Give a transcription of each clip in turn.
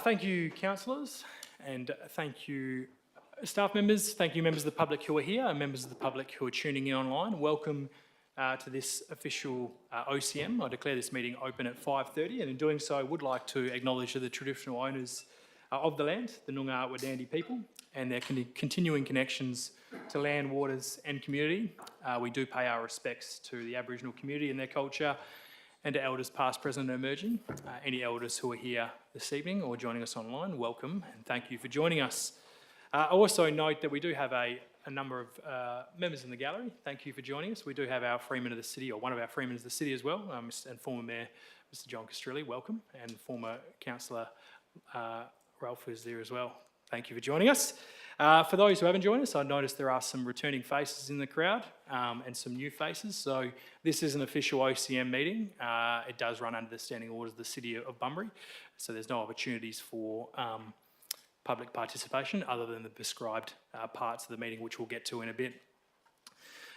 Thank you, councillors, and thank you, staff members. Thank you, members of the public who are here and members of the public who are tuning in online. Welcome to this official OCM. I declare this meeting open at 5:30, and in doing so, I would like to acknowledge the traditional owners of the land, the Noongar Wadandi people, and their continuing connections to land, waters and community. We do pay our respects to the Aboriginal community and their culture, and to elders past, present and emerging. Any elders who are here this evening or joining us online, welcome and thank you for joining us. I also note that we do have a number of members in the gallery. Thank you for joining us. We do have our Freeman of the City, or one of our Freemen of the City as well, and former Mayor Mr John Castrilli, welcome, and former Councillor Ralph is there as well. Thank you for joining us. For those who haven't joined us, I noticed there are some returning faces in the crowd and some new faces. So this is an official OCM meeting. It does run under the standing orders of the City of Bunbury, so there's no opportunities for public participation other than the prescribed parts of the meeting, which we'll get to in a bit.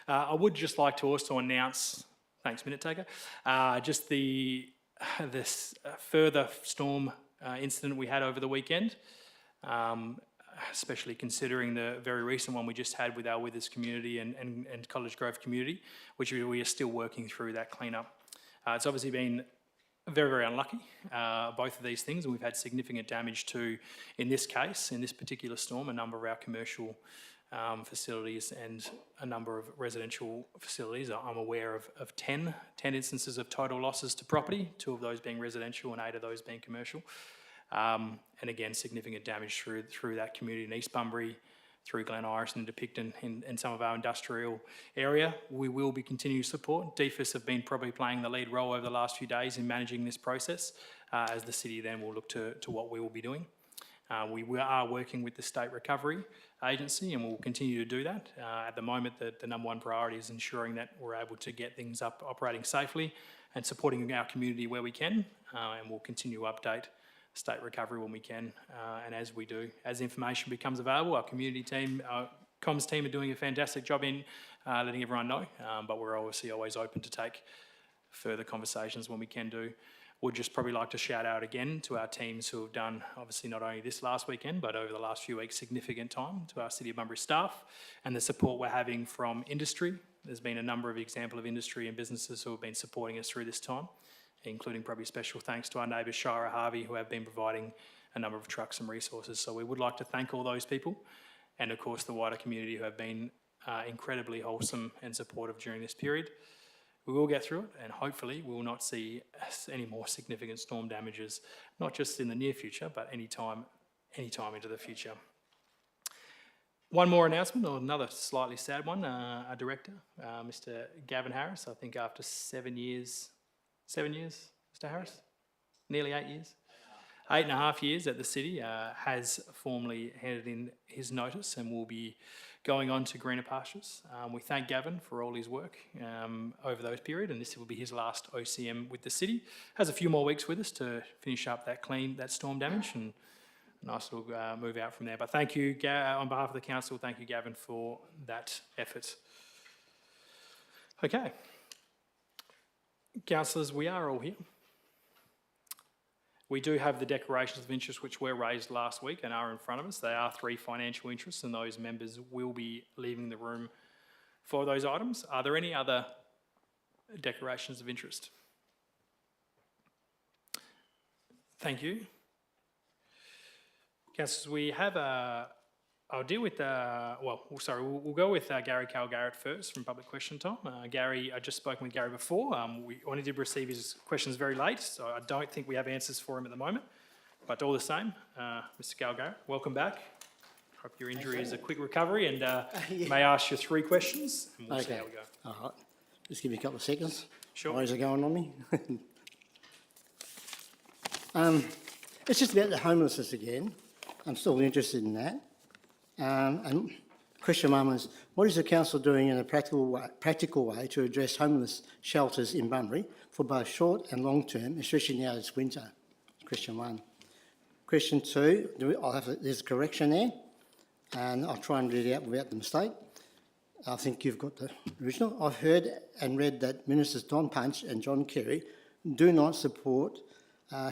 I would just like to also announce, thanks Minute Taker, just this further storm incident we had over the weekend, especially considering the very recent one we just had with our Withers community and College Grove community, which we are still working through that cleanup. It's obviously been very, very unlucky, both of these things, and we've had significant damage to, in this case, in this particular storm, a number of our commercial facilities and a number of residential facilities. I'm aware of 10 instances of total losses to property, 2 of those being residential and 8 of those being commercial. And again, significant damage through that community in East Bunbury, through Glen Iris and Depicton in some of our industrial area. We will be continuing support. DFIS have been probably playing the lead role over the last few days in managing this process, as the city then will look to what we will be doing. We are working with the State Recovery Agency and we'll continue to do that. At the moment, the number one priority is ensuring that we're able to get things up operating safely and supporting our community where we can, and we'll continue to update State Recovery when we can, and as we do. As information becomes available, our community team, our comms team are doing a fantastic job in letting everyone know, but we're obviously always open to take further conversations when we can do. Would just probably like to shout out again to our teams who have done, obviously not only this last weekend, but over the last few weeks, significant time, to our City of Bunbury staff and the support we're having from industry. There's been a number of examples of industry and businesses who have been supporting us through this time, including probably special thanks to our neighbours Shira Harvey, who have been providing a number of trucks and resources. So we would like to thank all those people and of course the wider community who have been incredibly wholesome and supportive during this period. We will get through it and hopefully we will not see any more significant storm damages, not just in the near future, but any time into the future. One more announcement, or another slightly sad one. Our director, Mr. Gavin Harris, I think after 7 years, Mr. Harris? Nearly 8 years? 8.5 years at the city, has formally handed in his notice and will be going on to greener pastures. We thank Gavin for all his work over those period, and this will be his last OCM with the city. Has a few more weeks with us to finish up that storm damage, and a nice little move out from there. But thank you, on behalf of the council, thank you, Gavin, for that effort. Okay. Councillors, we are all here. We do have the declarations of interest which were raised last week and are in front of us. They are 3 financial interests and those members will be leaving the room for those items. Are there any other declarations of interest? Thank you. Councillors, we have I'll deal with, we'll go with Gary Calgarrett first from Public Question Time. Gary, I've just spoken with Gary before. We only did receive his questions very late, so I don't think we have answers for him at the moment. But all the same, Mr. Calgarrett, welcome back. Hope your injury is a quick recovery, and may I ask you 3 questions, and we'll see how we go. All right. Just give me a couple of seconds. Sure. Why is it going on me? It's just about the homelessness again. I'm still interested in that. And question 1 was, what is the council doing in a practical way to address homeless shelters in Bunbury for both short and long term, especially now it's winter? Question 1. Question 2, there's a correction there, and I'll try and read it out without the mistake. I think you've got the original. I've heard and read that Ministers Don Punch and John Kerry do not support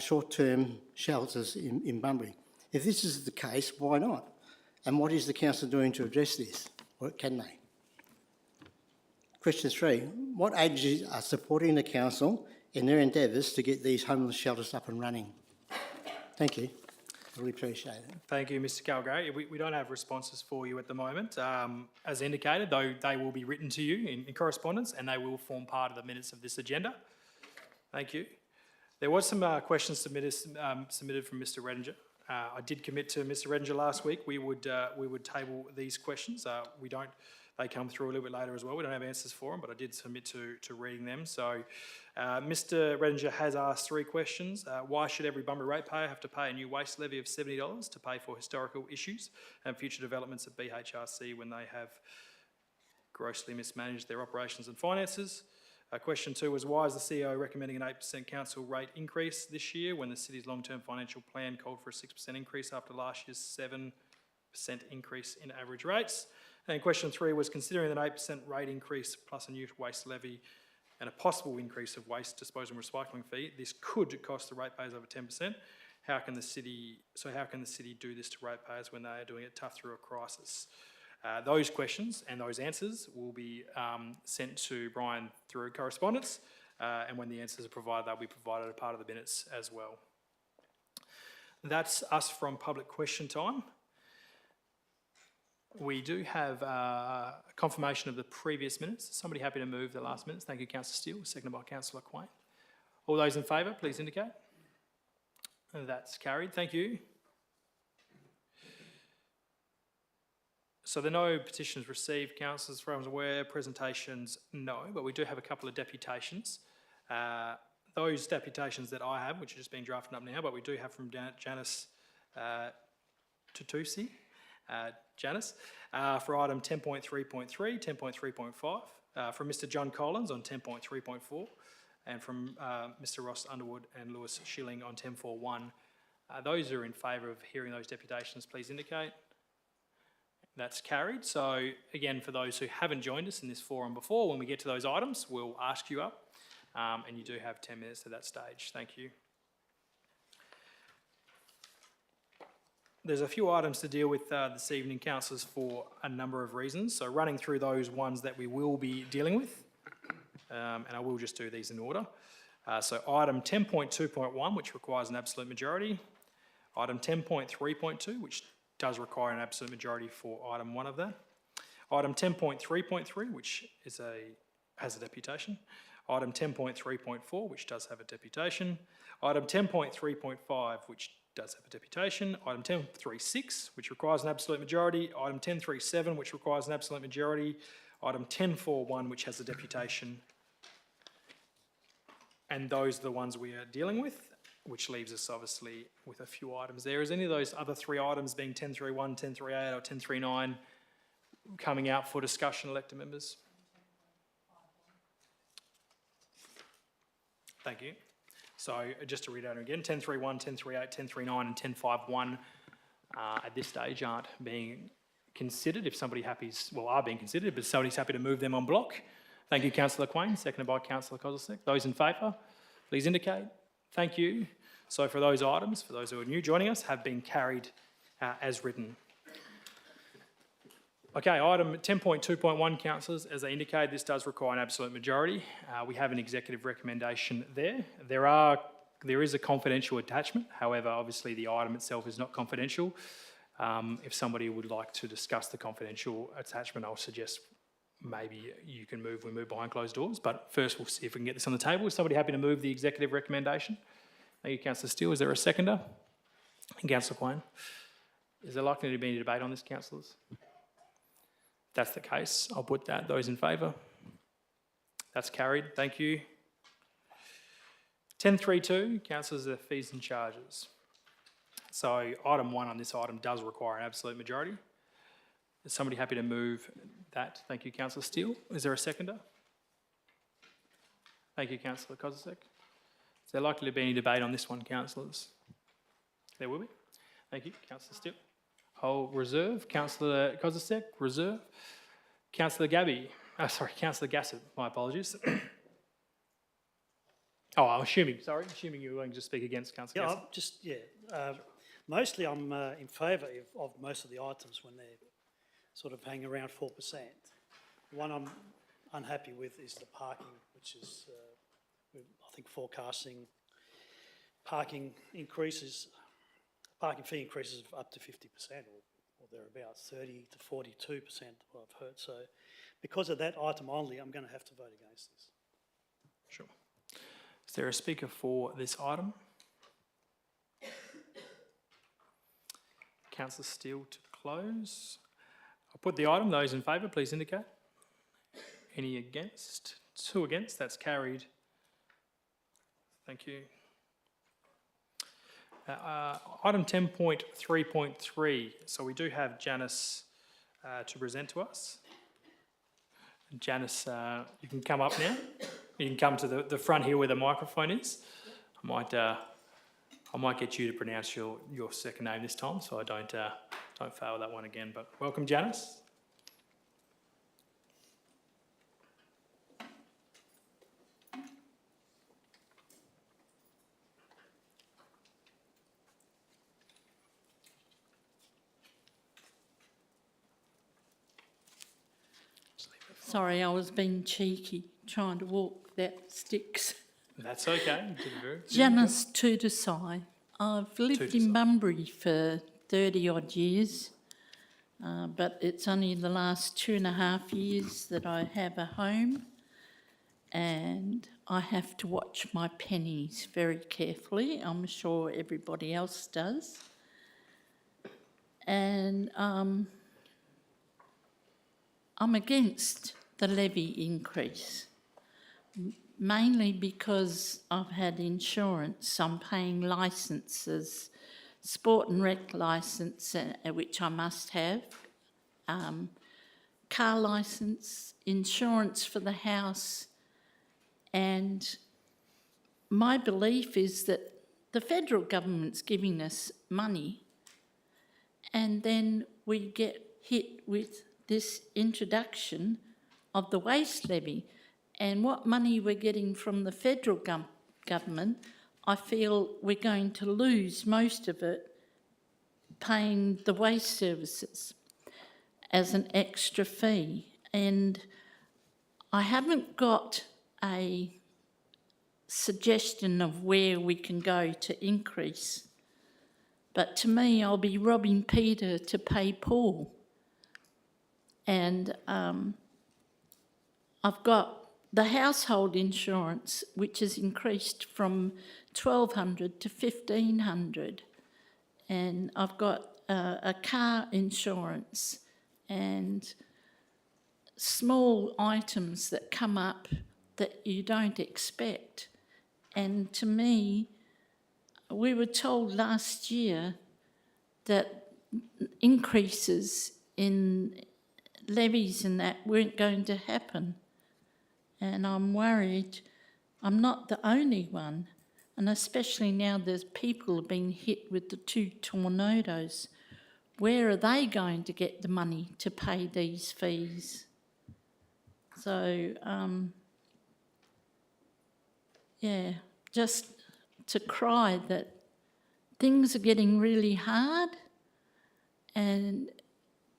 short-term shelters in Bunbury. If this is the case, why not? And what is the council doing to address this? Or can they? Question 3, what agencies are supporting the council in their endeavours to get these homeless shelters up and running? Thank you. I really appreciate it. Thank you, Mr. Calgary. We don't have responses for you at the moment. As indicated, though, they will be written to you in correspondence and they will form part of the minutes of this agenda. Thank you. There was some questions submitted from Mr. Redinger. I did commit to Mr. Redinger last week. We would table these questions. they come through a little bit later as well. We don't have answers for them, but I did submit to reading them. So Mr Redinger has asked 3 questions. Why should every Bunbury ratepayer have to pay a new waste levy of $70 to pay for historical issues and future developments at BHRC when they have grossly mismanaged their operations and finances? Question 2 was, why is the CEO recommending an 8% council rate increase this year when the city's long-term financial plan called for a 6% increase after last year's 7% increase in average rates? And question 3 was, considering an 8% rate increase plus a new waste levy and a possible increase of waste disposal and recycling fee, this could cost the ratepayers over 10%. How can the city do this to ratepayers when they are doing it tough through a crisis? Those questions and those answers will be sent to Brian through correspondence, and when the answers are provided, they'll be provided as part of the minutes as well. That's us from public question time. We do have confirmation of the previous minutes. Somebody happy to move the last minutes? Thank you, Councillor Steele, seconded by Councillor Quain. All those in favour, please indicate. That's carried. Thank you. So there are no petitions received, councillors, as far as I'm aware. Presentations, no, but we do have a couple of deputations. Those deputations that I have, which are just being drafted up now, but we do have from Janice Tutusi, Janice, for item 10.3.3, 10.3.5, from Mr John Collins on 10.3.4, and from Mr Ross Underwood and Lewis Schilling on 10.4.1. Those who are in favour of hearing those deputations, please indicate. That's carried. So again, for those who haven't joined us in this forum before, when we get to those items, we'll ask you up, and you do have 10 minutes at that stage. Thank you. There's a few items to deal with this evening, councillors, for a number of reasons. So running through those ones that we will be dealing with, and I will just do these in order. So item 10.2.1, which requires an absolute majority. Item 10.3.2, which does require an absolute majority for item 1 of that. Item 10.3.3, which has a deputation. Item 10.3.4, which does have a deputation. Item 10.3.5, which does have a deputation. Item 10.3.6, which requires an absolute majority. Item 10.3.7, which requires an absolute majority. Item 10.4.1, which has a deputation. And those are the ones we are dealing with, which leaves us obviously with a few items there. Is any of those other 3 items, being 10.3.1, 10.3.8 or 10.3.9, coming out for discussion, elected members? Thank you. So just to read out again, 10.3.1, 10.3.8, 10.3.9 and 10.5.1 at this stage aren't being considered. If somebody are being considered, but somebody's happy to move them on block. Thank you, Councillor Quain, seconded by Councillor Kozelsek. Those in favour, please indicate. Thank you. So for those items, for those who are new joining us, have been carried as written. Okay, item 10.2.1, councillors, as I indicated, this does require an absolute majority. We have an executive recommendation there. There is a confidential attachment. However, obviously the item itself is not confidential. If somebody would like to discuss the confidential attachment, I'll suggest maybe we move behind closed doors. But first, we'll see if we can get this on the table. Is somebody happy to move the executive recommendation? Thank you, Councillor Steele. Is there a seconder? And Councillor Quain. Is there likely to be any debate on this, councillors? If that's the case, I'll put that. Those in favour? That's carried. Thank you. 10.3.2, councillors, the fees and charges. So item 1 on this item does require an absolute majority. Is somebody happy to move that? Thank you, Councillor Steele. Is there a seconder? Thank you, Councillor Kozelsek. Is there likely to be any debate on this one, councillors? There will be. Thank you, Councillor Steele. I'll reserve. Councillor Kozelsek, reserve. Councillor Councillor Gassett, my apologies. I'm assuming you're willing to speak against Councillor Gassett. Mostly I'm in favour of most of the items when they're sort of hanging around 4%. The one I'm unhappy with is the parking, which is, I think, forecasting parking fee increases of up to 50% or thereabouts, 30 to 42%, what I've heard. So because of that item only, I'm going to have to vote against this. Sure. Is there a speaker for this item? Councillor Steele to close. I'll put the item. Those in favour, please indicate. Any against? 2 against. That's carried. Thank you. Item 10.3.3. So we do have Janice to present to us. Janice, you can come up now. You can come to the front here where the microphone is. I might get you to pronounce your second name this time, so I don't fail that one again. But welcome, Janice. Sorry, I was being cheeky, trying to walk that sticks. That's okay. You did a very good Janice Tudesai. I've lived in Bunbury for 30 odd years, but it's only the last 2.5 years that I have a home, and I have to watch my pennies very carefully. I'm sure everybody else does. And I'm against the levy increase, mainly because I've had insurance. I'm paying licences, sport and rec licence, which I must have, car licence, insurance for the house, and my belief is that the federal government's giving us money and then we get hit with this introduction of the waste levy, and what money we're getting from the federal government, I feel we're going to lose most of it paying the waste services as an extra fee. And I haven't got a suggestion of where we can go to increase, but to me, I'll be robbing Peter to pay Paul. And I've got the household insurance, which has increased from $1,200 to $1,500. And I've got a car insurance and small items that come up that you don't expect. And to me, we were told last year that increases in levies and that weren't going to happen. And I'm worried I'm not the only one, and especially now there's people being hit with the 2 tornadoes. Where are they going to get the money to pay these fees? So, yeah, just to cry that things are getting really hard, and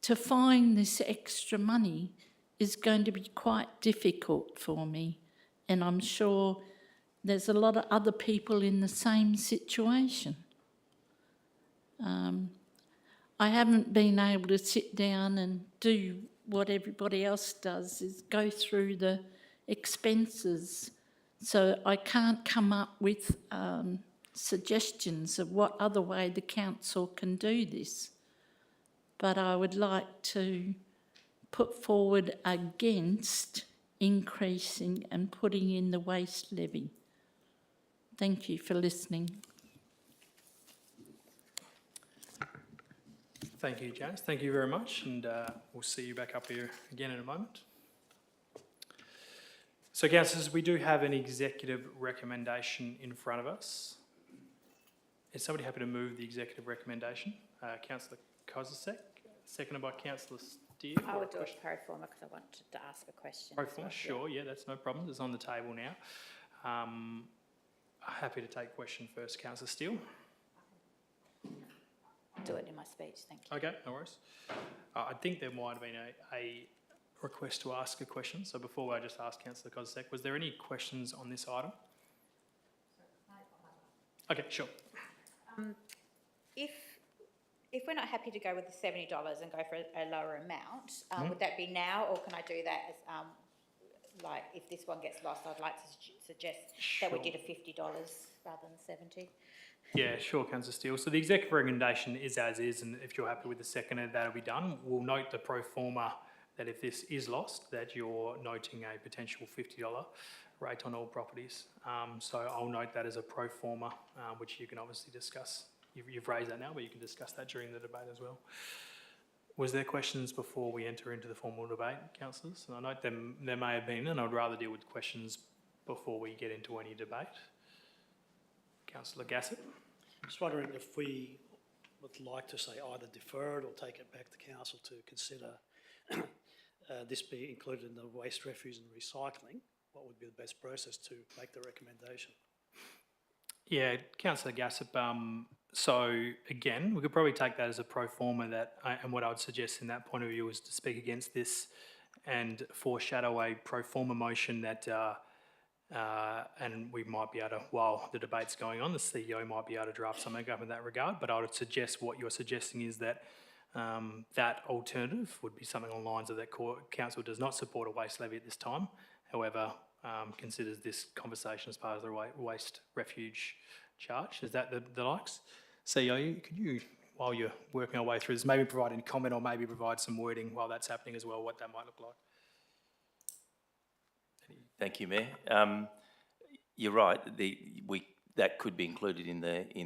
to find this extra money is going to be quite difficult for me, and I'm sure there's a lot of other people in the same situation. I haven't been able to sit down and do what everybody else does, is go through the expenses, so I can't come up with suggestions of what other way the council can do this. But I would like to put forward against increasing and putting in the waste levy. Thank you for listening. Thank you, Janice. Thank you very much, and we'll see you back up here again in a moment. So, councillors, we do have an executive recommendation in front of us. Is somebody happy to move the executive recommendation? Councillor Kozisek, seconded by Councillor Steele. I would do it pro forma because I wanted to ask a question. Pro as forma, well, sure, yeah, that's no problem. It's on the table now. Happy to take question first, Councillor Steele. I'll do it in my speech, thank you. Okay, no worries. I think there might have been a request to ask a question. So before I just ask Councillor Kozisek, was there any questions on this item? Okay, sure. If we're not happy to go with the $70 and go for a lower amount, would that be now, or can I do that as, like, if this one gets lost, I'd like to suggest that we Sure. did a $50 rather than 70. Yeah, sure, Councillor Steele. So the executive recommendation is as is, and if you're happy with the second, that'll be done. We'll note the pro forma that if this is lost, that you're noting a potential $50 rate on all properties. So I'll note that as a pro forma, which you can obviously discuss. You've raised that now, but you can discuss that during the debate as well. Was there questions before we enter into the formal debate, councillors? And I note there may have been, and I'd rather deal with questions before we get into any debate. Councillor Gassett? Just wondering if we would like to say either defer it or take it back to council to consider this be included in the waste, refuse and recycling. What would be the best process to make the recommendation? Yeah, Councillor Gassett, so again, we could probably take that as a pro forma that, and what I would suggest in that point of view is to speak against this and foreshadow a pro forma motion that, and we might be able to, while the debate's going on, the CEO might be able to draft something up in that regard, but I would suggest what you're suggesting is that that alternative would be something along the lines of that council does not support a waste levy at this time, however, considers this conversation as part of the waste refuge charge. Is that the likes? CEO, could you, while you're working our way through this, maybe provide any comment or maybe provide some wording while that's happening as well, what that might look like? Thank you, Mayor. You're right. That could be included in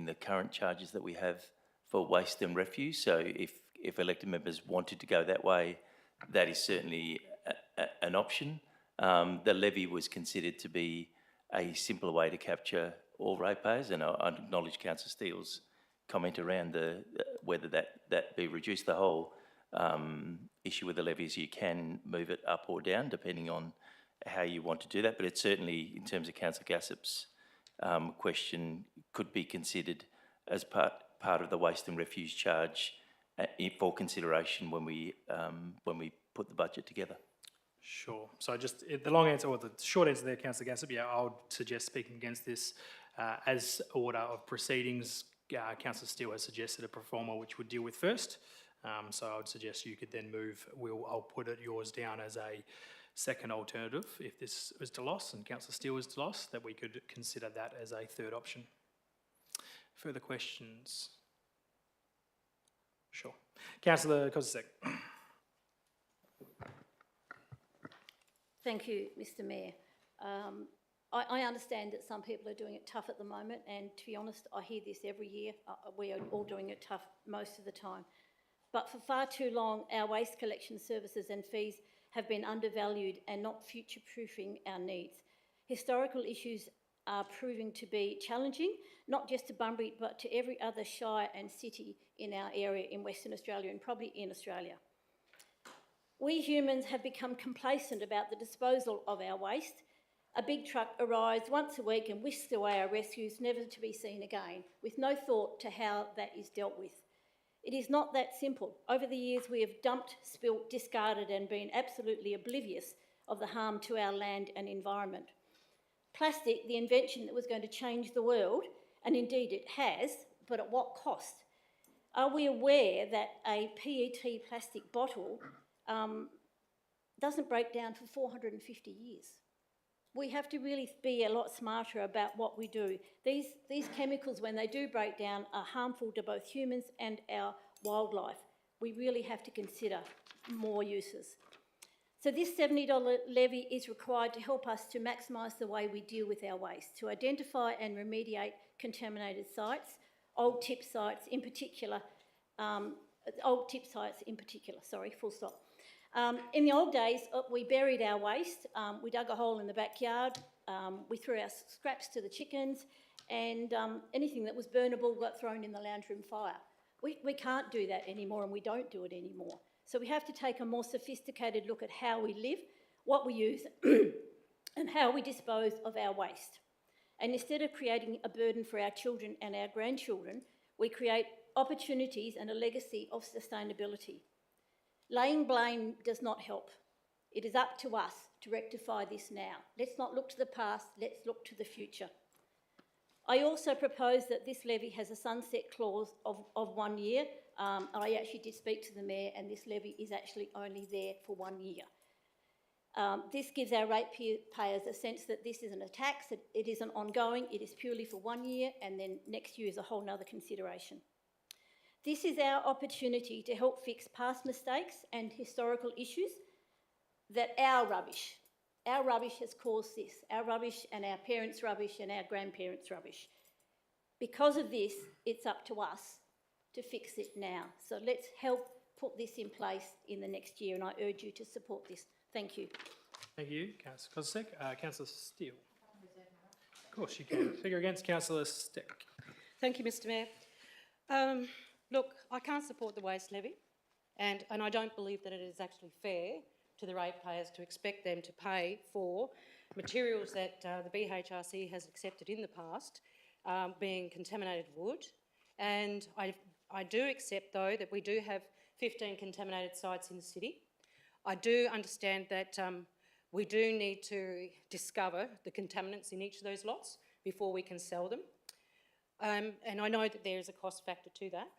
the current charges that we have for waste and refuse. So if elected members wanted to go that way, that is certainly an option. The levy was considered to be a simpler way to capture all ratepayers, and I acknowledge Councillor Steele's comment around whether that be reduced. The whole issue with the levy is you can move it up or down depending on how you want to do that, but it certainly, in terms of Councillor Gassett's question, could be considered as part of the waste and refuse charge for consideration when we put the budget together. Sure. So just the long answer, or the short answer there, Councillor Gassett, yeah, I would suggest speaking against this as order of proceedings. Councillor Steele has suggested a pro forma which would deal with first. So I would suggest you could then move, I'll put yours down as a second alternative if this is to loss and Councillor Steele is to loss, that we could consider that as a third option. Further questions? Sure. Councillor Kozisek. Thank you, Mr Mayor. I understand that some people are doing it tough at the moment, and to be honest, I hear this every year. We are all doing it tough most of the time. But for far too long, our waste collection services and fees have been undervalued and not future-proofing our needs. Historical issues are proving to be challenging, not just to Bunbury, but to every other shire and city in our area in Western Australia and probably in Australia. We humans have become complacent about the disposal of our waste. A big truck arrives once a week and whisks away our refuse, never to be seen again, with no thought to how that is dealt with. It is not that simple. Over the years, we have dumped, spilt, discarded and been absolutely oblivious of the harm to our land and environment. Plastic, the invention that was going to change the world, and indeed it has, but at what cost? Are we aware that a PET plastic bottle doesn't break down for 450 years? We have to really be a lot smarter about what we do. These chemicals, when they do break down, are harmful to both humans and our wildlife. We really have to consider more uses. So this $70 levy is required to help us to maximise the way we deal with our waste, to identify and remediate contaminated sites, old tip sites in particular, full stop. In the old days, we buried our waste, we dug a hole in the backyard, we threw our scraps to the chickens, and anything that was burnable got thrown in the lounge room fire. We can't do that anymore, and we don't do it anymore. So we have to take a more sophisticated look at how we live, what we use, and how we dispose of our waste. And instead of creating a burden for our children and our grandchildren, we create opportunities and a legacy of sustainability. Laying blame does not help. It is up to us to rectify this now. Let's not look to the past, let's look to the future. I also propose that this levy has a sunset clause of 1 year. I actually did speak to the Mayor, and this levy is actually only there for 1 year. This gives our ratepayers a sense that this isn't a tax, that it isn't ongoing, it is purely for 1 year, and then next year is a whole nother consideration. This is our opportunity to help fix past mistakes and historical issues that our rubbish has caused this, our rubbish and our parents' rubbish and our grandparents' rubbish. Because of this, it's up to us to fix it now. So let's help put this in place in the next year, and I urge you to support this. Thank you. Thank you, Councillor Kostek. Councillor Steele. Of course you can. Figure against Councillor Steck. Thank you, Mr Mayor. Look, I can't support the waste levy, and I don't believe that it is actually fair to the ratepayers to expect them to pay for materials that the BHRC has accepted in the past, being contaminated wood. And I do accept, though, that we do have 15 contaminated sites in the city. I do understand that we do need to discover the contaminants in each of those lots before we can sell them. And I know that there is a cost factor to that.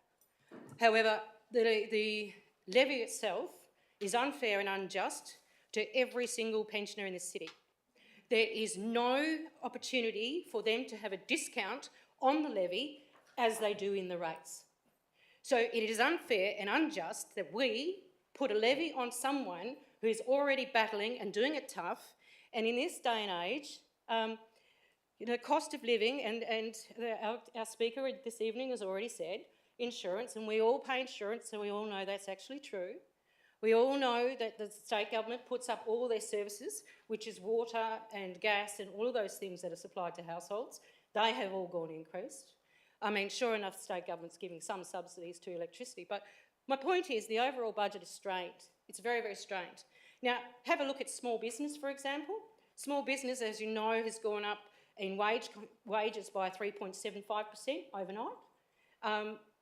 However, the levy itself is unfair and unjust to every single pensioner in the city. There is no opportunity for them to have a discount on the levy as they do in the rates. So it is unfair and unjust that we put a levy on someone who is already battling and doing it tough. And in this day and age, cost of living, and our speaker this evening has already said, insurance, and we all pay insurance, so we all know that's actually true. We all know that the state government puts up all their services, which is water and gas and all of those things that are supplied to households. They have all gone increased. I mean, sure enough, the state government's giving some subsidies to electricity, but my point is the overall budget is strained. It's very, very strained. Now, have a look at small business, for example. Small business, as you know, has gone up in wages by 3.75% overnight.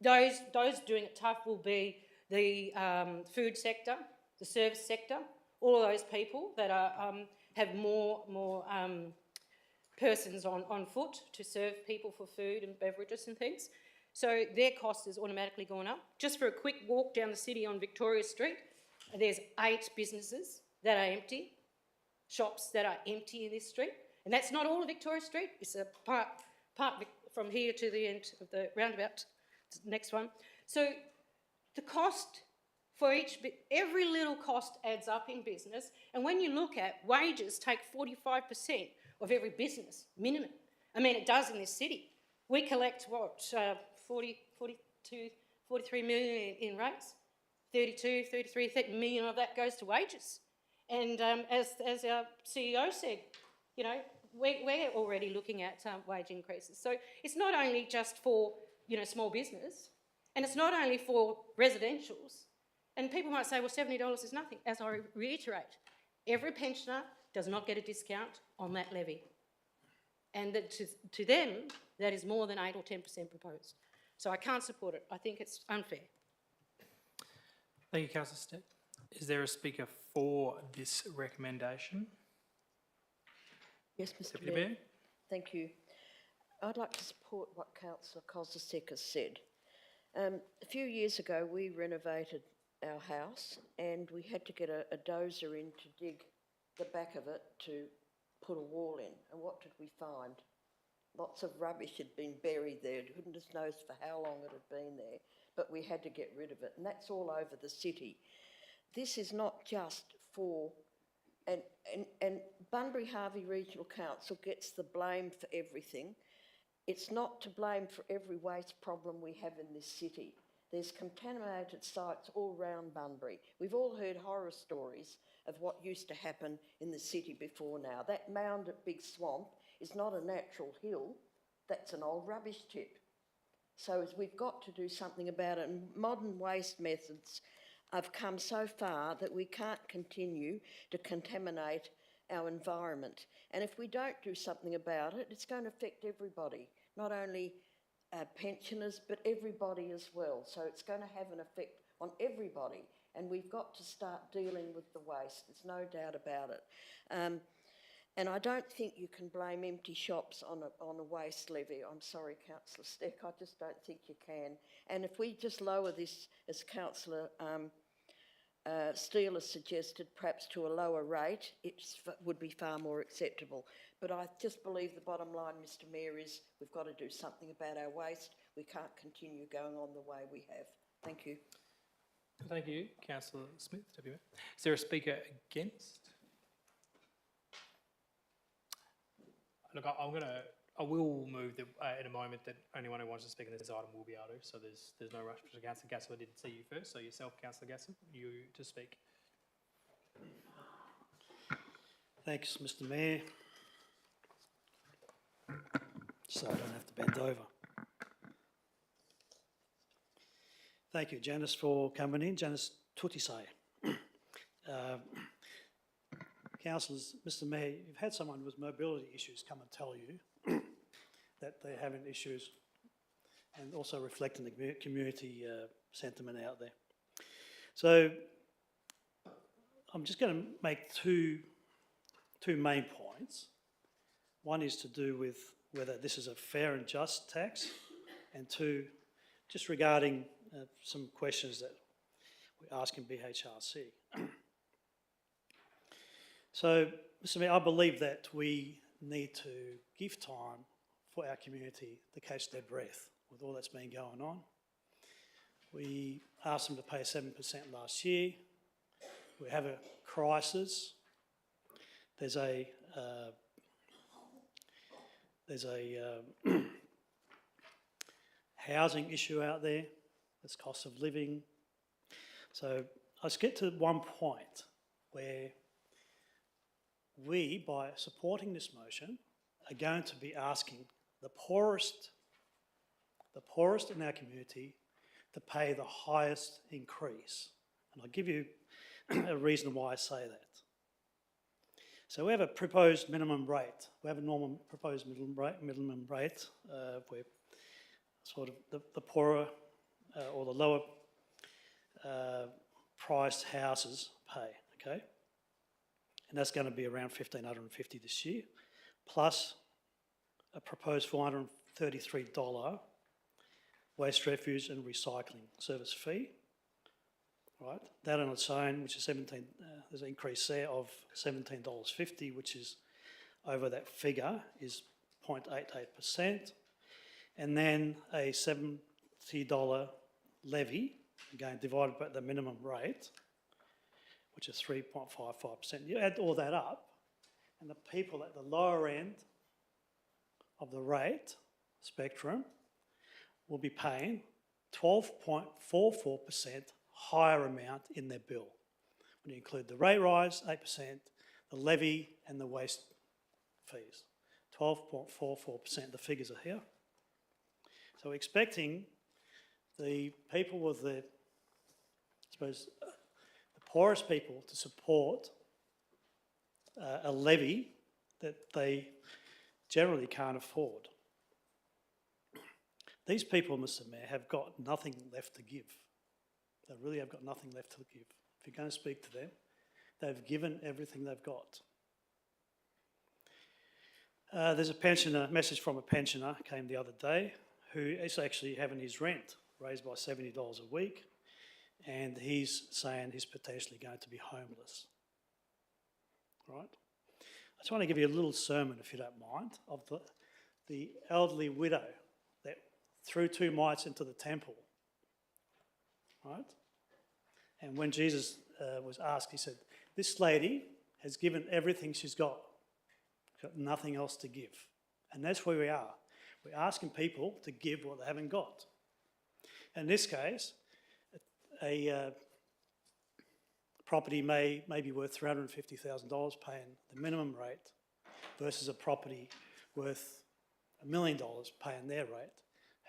Those doing it tough will be the food sector, the service sector, all of those people that have more persons on foot to serve people for food and beverages and things. So their cost has automatically gone up. Just for a quick walk down the city on Victoria Street, there's 8 businesses that are empty, shops that are empty in this street. And that's not all of Victoria Street, it's a part from here to the end of the roundabout, next one. So the cost for every little cost adds up in business. And when you look at wages take 45% of every business, minimum. I mean, it does in this city. We collect, 43 million in rates, 33 million of that goes to wages. And as our CEO said, we're already looking at wage increases. So it's not only just for, small business, and it's not only for residentials. And people might say, well, $70 is nothing. As I reiterate, every pensioner does not get a discount on that levy. And that to them, that is more than 8 or 10% proposed. So I can't support it. I think it's unfair. Thank you, Councillor Steck. Is there a speaker for this recommendation? Yes, Mr Deputy Mayor. Mayor? Thank you. I'd like to support what Councillor Kosasek has said. A few years ago, we renovated our house and we had to get a dozer in to dig the back of it to put a wall in. And what did we find? Lots of rubbish had been buried there. Goodness knows for how long it had been there, but we had to get rid of it. And that's all over the city. This is not just for, and Bunbury Harvey Regional Council gets the blame for everything. It's not to blame for every waste problem we have in this city. There's contaminated sites all round Bunbury. We've all heard horror stories of what used to happen in the city before now. That mound at Big Swamp is not a natural hill, that's an old rubbish tip. So we've got to do something about it. And modern waste methods have come so far that we can't continue to contaminate our environment. And if we don't do something about it, it's going to affect everybody, not only pensioners, but everybody as well. So it's going to have an effect on everybody. And we've got to start dealing with the waste. There's no doubt about it. And I don't think you can blame empty shops on a waste levy. I'm sorry, Councillor Steck, I just don't think you can. And if we just lower this, as Councillor Steele has suggested perhaps to a lower rate, it would be far more acceptable. But I just believe the bottom line, Mr Mayor, is we've got to do something about our waste. We can't continue going on the way we have. Thank you. Thank you, Councillor Smith. Deputy Mayor. Is there a speaker against? Look, I will move in a moment that anyone who wants to speak on this item will be able to, so there's no rush. Councillor Gassel, I didn't see you first, so yourself, Councillor Gassel, you to speak. Thanks, Mr Mayor. So I don't have to bend over. Thank you, Janice, for coming in. Janice Tutisai. Councillors, Mr Mayor, you've had someone with mobility issues come and tell you that they're having issues and also reflecting the community sentiment out there. So I'm just going to make two main points. One is to do with whether this is a fair and just tax, and two, just regarding some questions that we're asking BHRC. So, Mr Mayor, I believe that we need to give time for our community to catch their breath with all that's been going on. We asked them to pay 7% last year. We have a crisis. There's a housing issue out there. There's cost of living. So let's get to one point where we, by supporting this motion, are going to be asking the poorest in our community to pay the highest increase. And I'll give you a reason why I say that. So we have a proposed minimum rate. We have a normal proposed minimum rate where sort of the poorer or the lower priced houses pay, okay? And that's going to be around $1,550 this year, plus a proposed $433 waste, refuse and recycling service fee, right? That on its own, which is there's an increase there of $17.50, which is over that figure, is 0.88%. And then a $70 levy, again divided by the minimum rate, which is 3.55%. You add all that up, and the people at the lower end of the rate spectrum will be paying 12.44% higher amount in their bill. When you include the rate rise, 8%, the levy and the waste fees. 12.44%, the figures are here. So we're expecting the people with the, I suppose, the poorest people to support a levy that they generally can't afford. These people, Mr Mayor, have got nothing left to give. They really have got nothing left to give. If you're going to speak to them, they've given everything they've got. There's a message from a pensioner came the other day who is actually having his rent raised by $70 a week, and he's saying he's potentially going to be homeless. Right? I just want to give you a little sermon, if you don't mind, of the elderly widow that threw 2 mites into the temple. Right? And when Jesus was asked, he said, this lady has given everything she's got nothing else to give. And that's where we are. We're asking people to give what they haven't got. In this case, a property may be worth $350,000 paying the minimum rate versus a property worth $1 million paying their rate.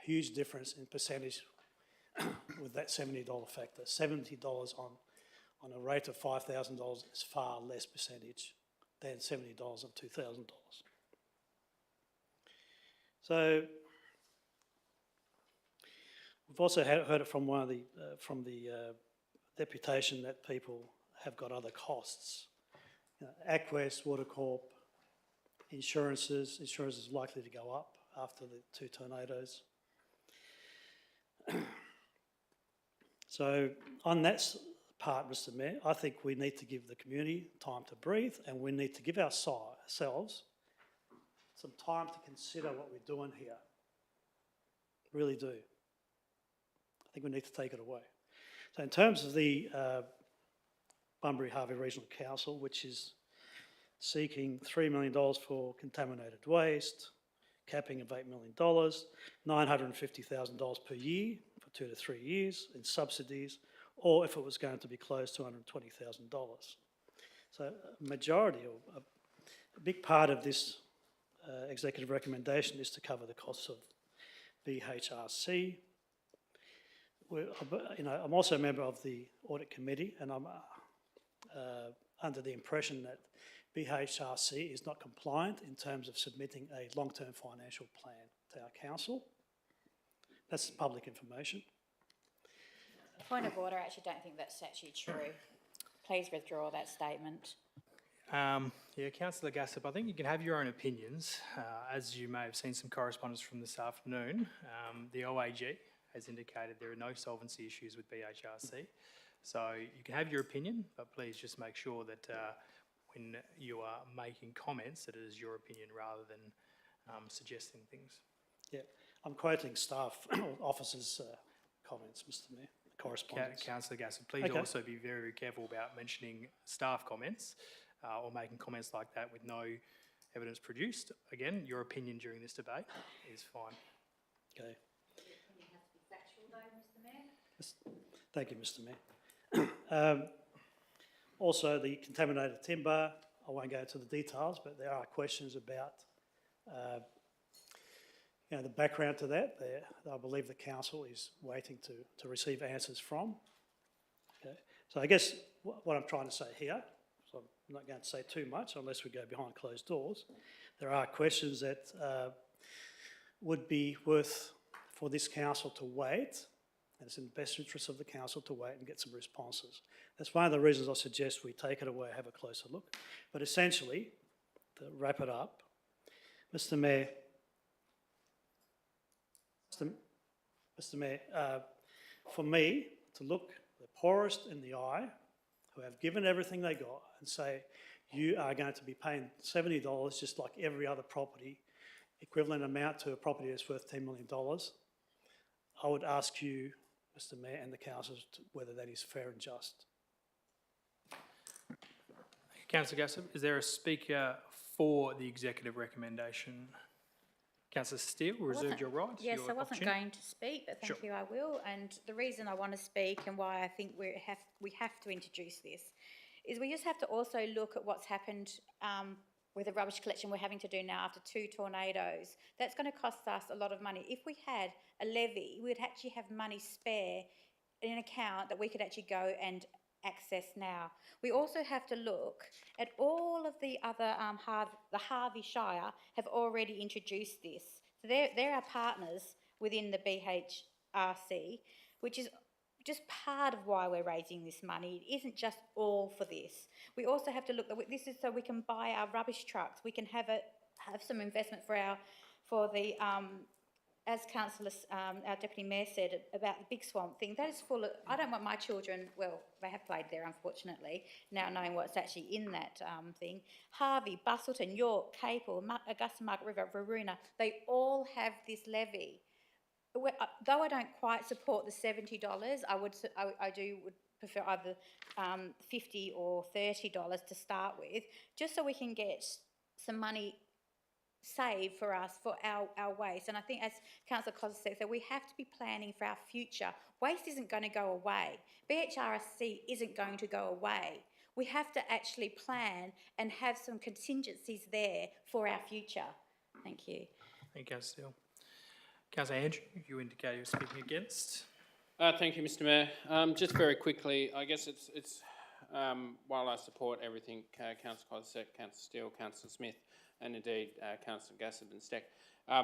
A huge difference in percentage with that $70 factor. $70 on a rate of $5,000 is far less percentage than $70 of $2,000. So we've also heard it from one of the deputation that people have got other costs. You know, Aquest, Water Corp, insurance is likely to go up after the 2 tornadoes. So on that part, Mr Mayor. I think we need to give the community time to breathe, and we need to give ourselves some time to consider what we're doing here. Really do. I think we need to take it away. So in terms of the Bunbury Harvey Regional Council, which is seeking $3 million for contaminated waste, capping of $8 million, $950,000 per year for 2 to 3 years in subsidies, or if it was going to be closed, $220,000. So a majority, or a big part of this executive recommendation is to cover the costs of BHRC. I'm also a member of the Audit Committee, and I'm under the impression that BHRC is not compliant in terms of submitting a long-term financial plan to our council. That's public information. Point of order, I actually don't think that's actually true. Please withdraw that statement. Yeah, Councillor Gassop, I think you can have your own opinions. As you may have seen some correspondence from this afternoon, the OAG has indicated there are no solvency issues with BHRC. So you can have your opinion, but please just make sure that when you are making comments, that it is your opinion rather than suggesting things. Yeah, I'm quoting staff officers' comments, Mr Mayor, correspondence. Councillor Gassop, please Okay. also be very, very careful about mentioning staff comments or making comments like that with no evidence produced. Again, your opinion during this debate is fine. Okay. Thank you, Mr Mayor. Also, the contaminated timber, I won't go into the details, but there are questions about the background to that. I believe the council is waiting to receive answers from. Okay. So I guess what I'm trying to say here, so I'm not going to say too much unless we go behind closed doors, there are questions that would be worth for this council to wait, and it's in the best interest of the council to wait and get some responses. That's one of the reasons I suggest we take it away, have a closer look. But essentially, to wrap it up, Mr Mayor, for me to look the poorest in the eye, who have given everything they got, and say, you are going to be paying $70 just like every other property, equivalent amount to a property that's worth $10 million, I would ask you, Mr Mayor, and the councillors whether that is fair and just. Councillor Gassop, is there a speaker for the executive recommendation? Councillor Steele, reserved your right. Yes, your I wasn't opportunity. going to speak, but Sure. thank you, I will. And the reason I want to speak and why I think we have to introduce this is we just have to also look at what's happened with the rubbish collection we're having to do now after 2 tornadoes. That's going to cost us a lot of money. If we had a levy, we'd actually have money spare in an account that we could actually go and access now. We also have to look at all of the other, the Harvey Shire have already introduced this. So they're our partners within the BHRC, which is just part of why we're raising this money. It isn't just all for this. We also have to look at this is so we can buy our rubbish trucks. We can have some investment for the as Councillor, our Deputy Mayor said about the Big Swamp thing. That is full of, I don't want my children, well, they have played there unfortunately, now knowing what's actually in that thing. Harvey, Bustleton, York, Capel, Augusta Margaret River, Varuna, they all have this levy. Though I don't quite support the $70, I would prefer either $50 or $30 to start with, just so we can get some money saved for us for our waste. And I think, as Councillor Costa said, that we have to be planning for our future. Waste isn't going to go away. BHRC isn't going to go away. We have to actually plan and have some contingencies there for our future. Thank you. Thank you, Councillor Steele. Councillor Andrew, you indicate you're speaking against. Thank you, Mr Mayor. Just very quickly, I guess it's while I support everything Councillor Costa said, Councillor Steele, Councillor Smith, and indeed Councillor Gassop and Steck.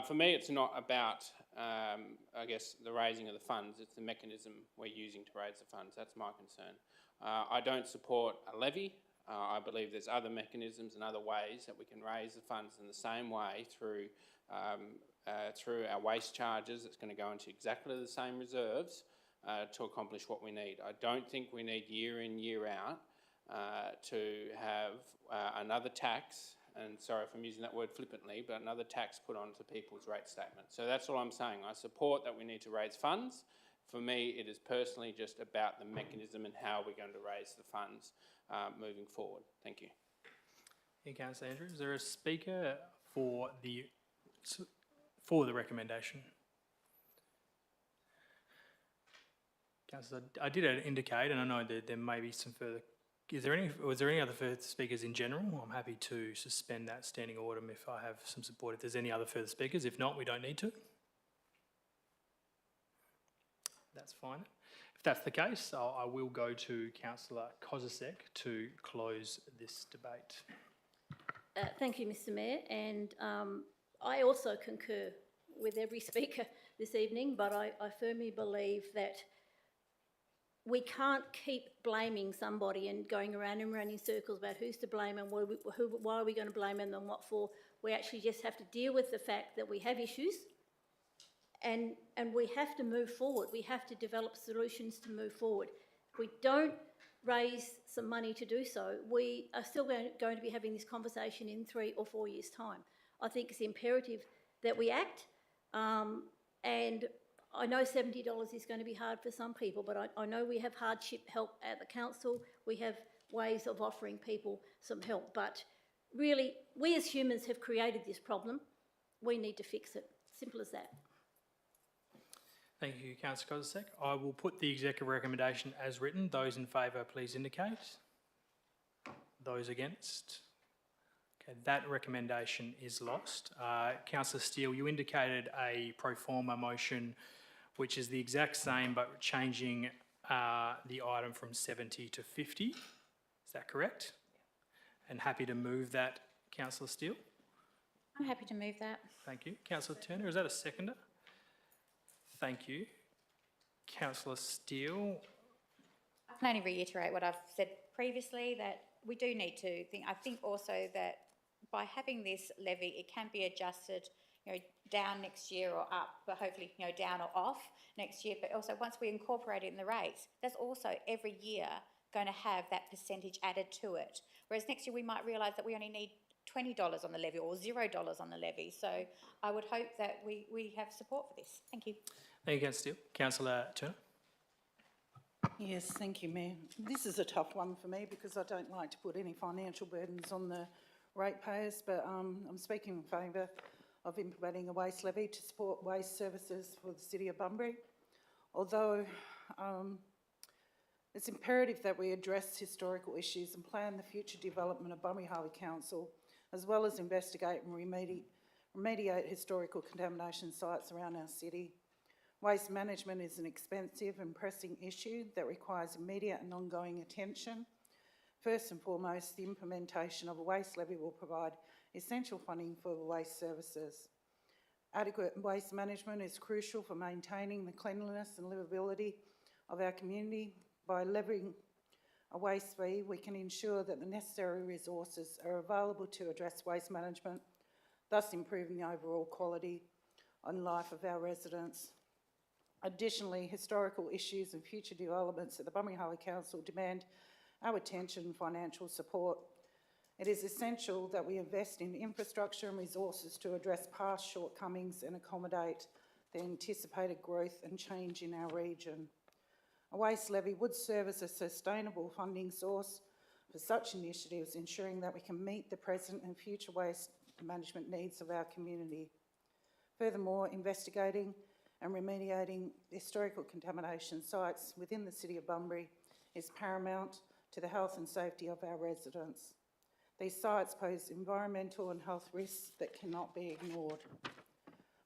For me, it's not about, I guess, the raising of the funds. It's the mechanism we're using to raise the funds. That's my concern. I don't support a levy. I believe there's other mechanisms and other ways that we can raise the funds in the same way through our waste charges. It's going to go into exactly the same reserves to accomplish what we need. I don't think we need year in, year out to have another tax, and sorry if I'm using that word flippantly, but another tax put onto people's rate statement. So that's all I'm saying. I support that we need to raise funds. For me, it is personally just about the mechanism and how we're going to raise the funds moving forward. Thank you. Yeah, Councillor Andrews, is there a speaker for the recommendation? Councillor, I did indicate, and I know that there may be some further. Was there any other further speakers in general? I'm happy to suspend that standing order if I have some support. If there's any other further speakers, if not, we don't need to. That's fine. If that's the case, I will go to Councillor Kozisek to close this debate. Thank you, Mr Mayor, and I also concur with every speaker this evening, but I firmly believe that we can't keep blaming somebody and going around and around in circles about who's to blame and why are we going to blame them and what for. We actually just have to deal with the fact that we have issues and we have to move forward. We have to develop solutions to move forward. If we don't raise some money to do so, we are still going to be having this conversation in 3 or 4 years' time. I think it's imperative that we act, and I know $70 is going to be hard for some people, but I know we have hardship help at the council. We have ways of offering people some help, but really, we as humans have created this problem. We need to fix it. Simple as that. Thank you, Councillor Kozisek. I will put the executive recommendation as written. Those in favour, please indicate. Those against? Okay, that recommendation is lost. Councillor Steele, you indicated a pro forma motion which is the exact same but changing the item from 70 to 50. Is that correct? And happy to move that, Councillor Steele? I'm happy to move that. Thank you. Councillor Turner, is that a seconder? Thank you. Councillor Steele? I can only reiterate what I've said previously, that we do need to think. I think also that by having this levy, it can be adjusted, down next year or up, but hopefully, down or off next year. But also once we incorporate it in the rates, that's also every year going to have that percentage added to it. Whereas next year we might realise that we only need $20 on the levy or $0 on the levy. So I would hope that we have support for this. Thank you. Thank you, Councillor Steele. Councillor Turner? Yes, thank you, Mayor. This is a tough one for me because I don't like to put any financial burdens on the ratepayers, but I'm speaking in favour of implementing a waste levy to support waste services for the City of Bunbury. Although it's imperative that we address historical issues and plan the future development of Bunbury Harley Council, as well as investigate and remediate historical contamination sites around our city. Waste management is an expensive and pressing issue that requires immediate and ongoing attention. First and foremost, the implementation of a waste levy will provide essential funding for the waste services. Adequate waste management is crucial for maintaining the cleanliness and livability of our community. By levying a waste fee, we can ensure that the necessary resources are available to address waste management, thus improving the overall quality and life of our residents. Additionally, historical issues and future developments at the Bunbury Harley Council demand our attention and financial support. It is essential that we invest in infrastructure and resources to address past shortcomings and accommodate the anticipated growth and change in our region. A waste levy would serve as a sustainable funding source for such initiatives, ensuring that we can meet the present and future waste management needs of our community. Furthermore, investigating and remediating historical contamination sites within the City of Bunbury is paramount to the health and safety of our residents. These sites pose environmental and health risks that cannot be ignored.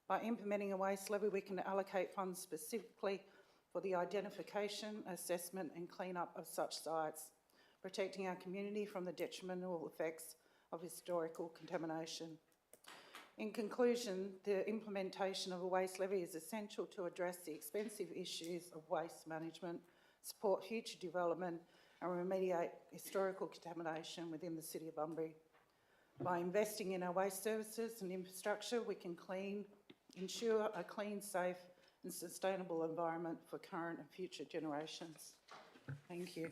By implementing a waste levy, we can allocate funds specifically for the identification, assessment and clean-up of such sites, protecting our community from the detrimental effects of historical contamination. In conclusion, the implementation of a waste levy is essential to address the expensive issues of waste management, support future development and remediate historical contamination within the City of Bunbury. By investing in our waste services and infrastructure, we can ensure a clean, safe and sustainable environment for current and future generations. Thank you.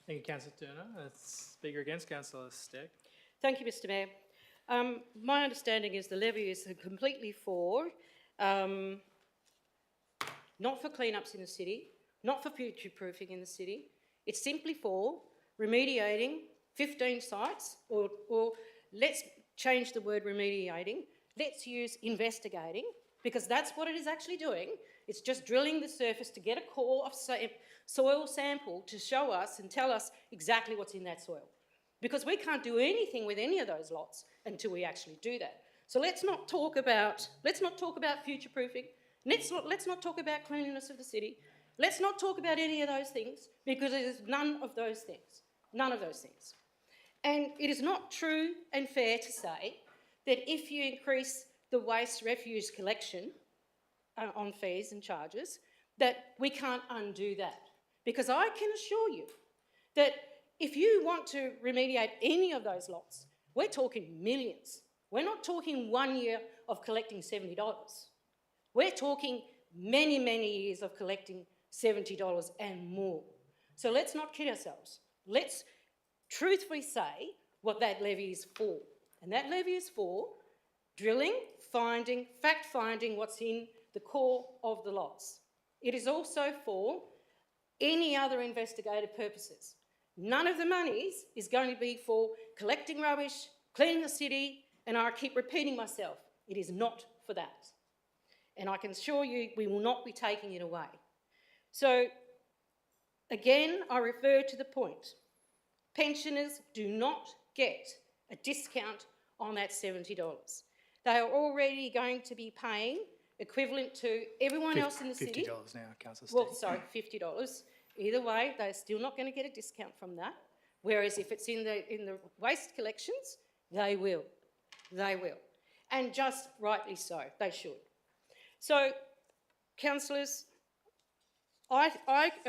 Thank you, Councillor Turner. Speaker against, Councillor Steck. Thank you, Mr Mayor. My understanding is the levy is completely for, not for cleanups in the city, not for future-proofing in the city. It's simply for remediating 15 sites, or let's change the word remediating. Let's use investigating, because that's what it is actually doing. It's just drilling the surface to get a core of soil sample to show us and tell us exactly what's in that soil. Because we can't do anything with any of those lots until we actually do that. So let's not talk about future-proofing. Let's not talk about cleanliness of the city. Let's not talk about any of those things, because it is none of those things. None of those things. And it is not true and fair to say that if you increase the waste refuse collection on fees and charges, that we can't undo that. Because I can assure you that if you want to remediate any of those lots, we're talking millions. We're not talking 1 year of collecting $70. We're talking many, many years of collecting $70 and more. So let's not kid ourselves. Let's truthfully say what that levy is for. And that levy is for drilling, finding, fact-finding what's in the core of the lots. It is also for any other investigative purposes. None of the monies is going to be for collecting rubbish, cleaning the city, and I keep repeating myself, it is not for that. And I can assure you we will not be taking it away. So, again, I refer to the point. Pensioners do not get a discount on that $70. They are already going to be paying equivalent to everyone else in the city. $50 now, Councillor Steck. Well, sorry, $50. Either way, they're still not going to get a discount from that. Whereas if it's in the waste collections, they will. They will. And just rightly so, they should. So, councillors, I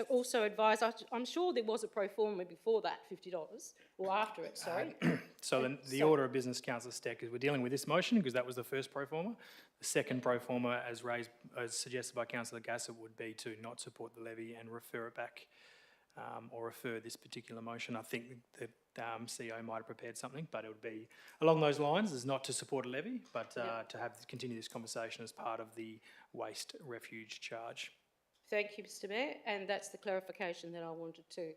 also advise, I'm sure there was a pro forma before that, $50, or after it, sorry. So then the order of business, Councillor Steck, is we're dealing with this motion because that was the first pro forma. The second pro forma, as suggested by Councillor Gassett, would be to not support the levy and refer it back, or refer this particular motion. I think the CEO might have prepared something, but it would be along those lines, is not to support a levy, but to continue this conversation as part of the waste refuge charge. Thank you, Mr Mayor, and that's the clarification that I wanted to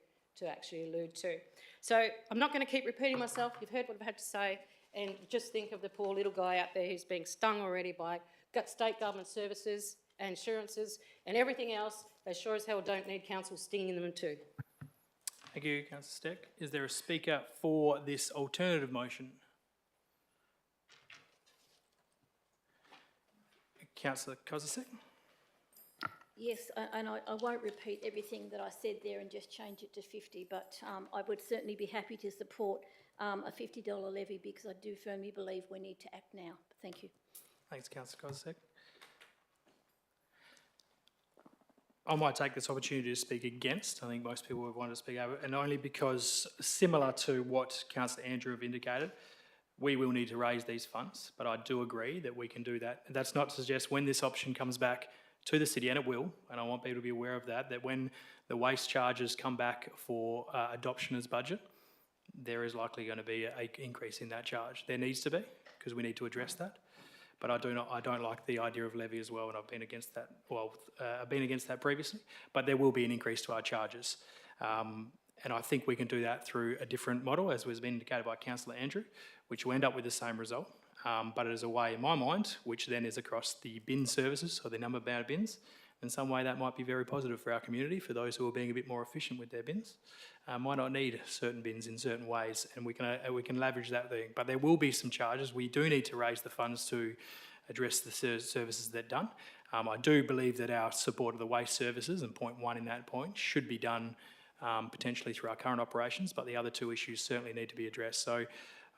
actually allude to. So I'm not going to keep repeating myself. You've heard what I've had to say, and just think of the poor little guy out there who's being stung already by state government services, insurances, and everything else. They sure as hell don't need council stinging them too. Thank you, Councillor Steck. Is there a speaker for this alternative motion? Councillor Kozisek? Yes, and I won't repeat everything that I said there and just change it to 50, but I would certainly be happy to support a $50 levy, because I do firmly believe we need to act now. Thank you. Thanks, Councillor Kozisek. I might take this opportunity to speak against. I think most people would want to speak over, and only because, similar to what Councillor Andrew have indicated, we will need to raise these funds, but I do agree that we can do that. And that's not to suggest when this option comes back to the city, and it will, and I want people to be aware of that, that when the waste charges come back for adoption as budget, there is likely going to be an increase in that charge. There needs to be, because we need to address that. But I don't like the idea of levy as well, and I've been against that. Well, I've been against that previously, but there will be an increase to our charges. And I think we can do that through a different model, as was been indicated by Councillor Andrew, which will end up with the same result. But it is a way, in my mind, which then is across the bin services, or the number of bins. In some way, that might be very positive for our community, for those who are being a bit more efficient with their bins. Might not need certain bins in certain ways, and we can leverage that thing. But there will be some charges. We do need to raise the funds to address the services that are done. I do believe that our support of the waste services, and point one in that point, should be done potentially through our current operations, but the other two issues certainly need to be addressed. So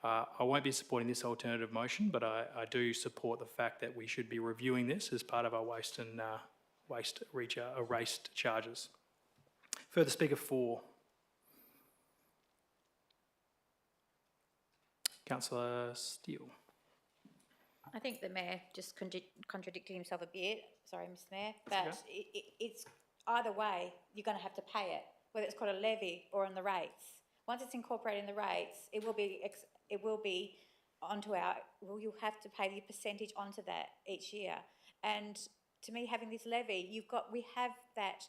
I won't be supporting this alternative motion, but I do support the fact that we should be reviewing this as part of our waste and waste charges. Further speaker 4. Councillor Steele. I think the mayor just contradicted himself a bit, sorry, Mr Mayor, but it's, either way, you're going to have to pay it, whether it's called a levy or on the rates. Once it's incorporated in the rates, it will be onto our, well, you'll have to pay the percentage onto that each year. And to me, having this levy, we have that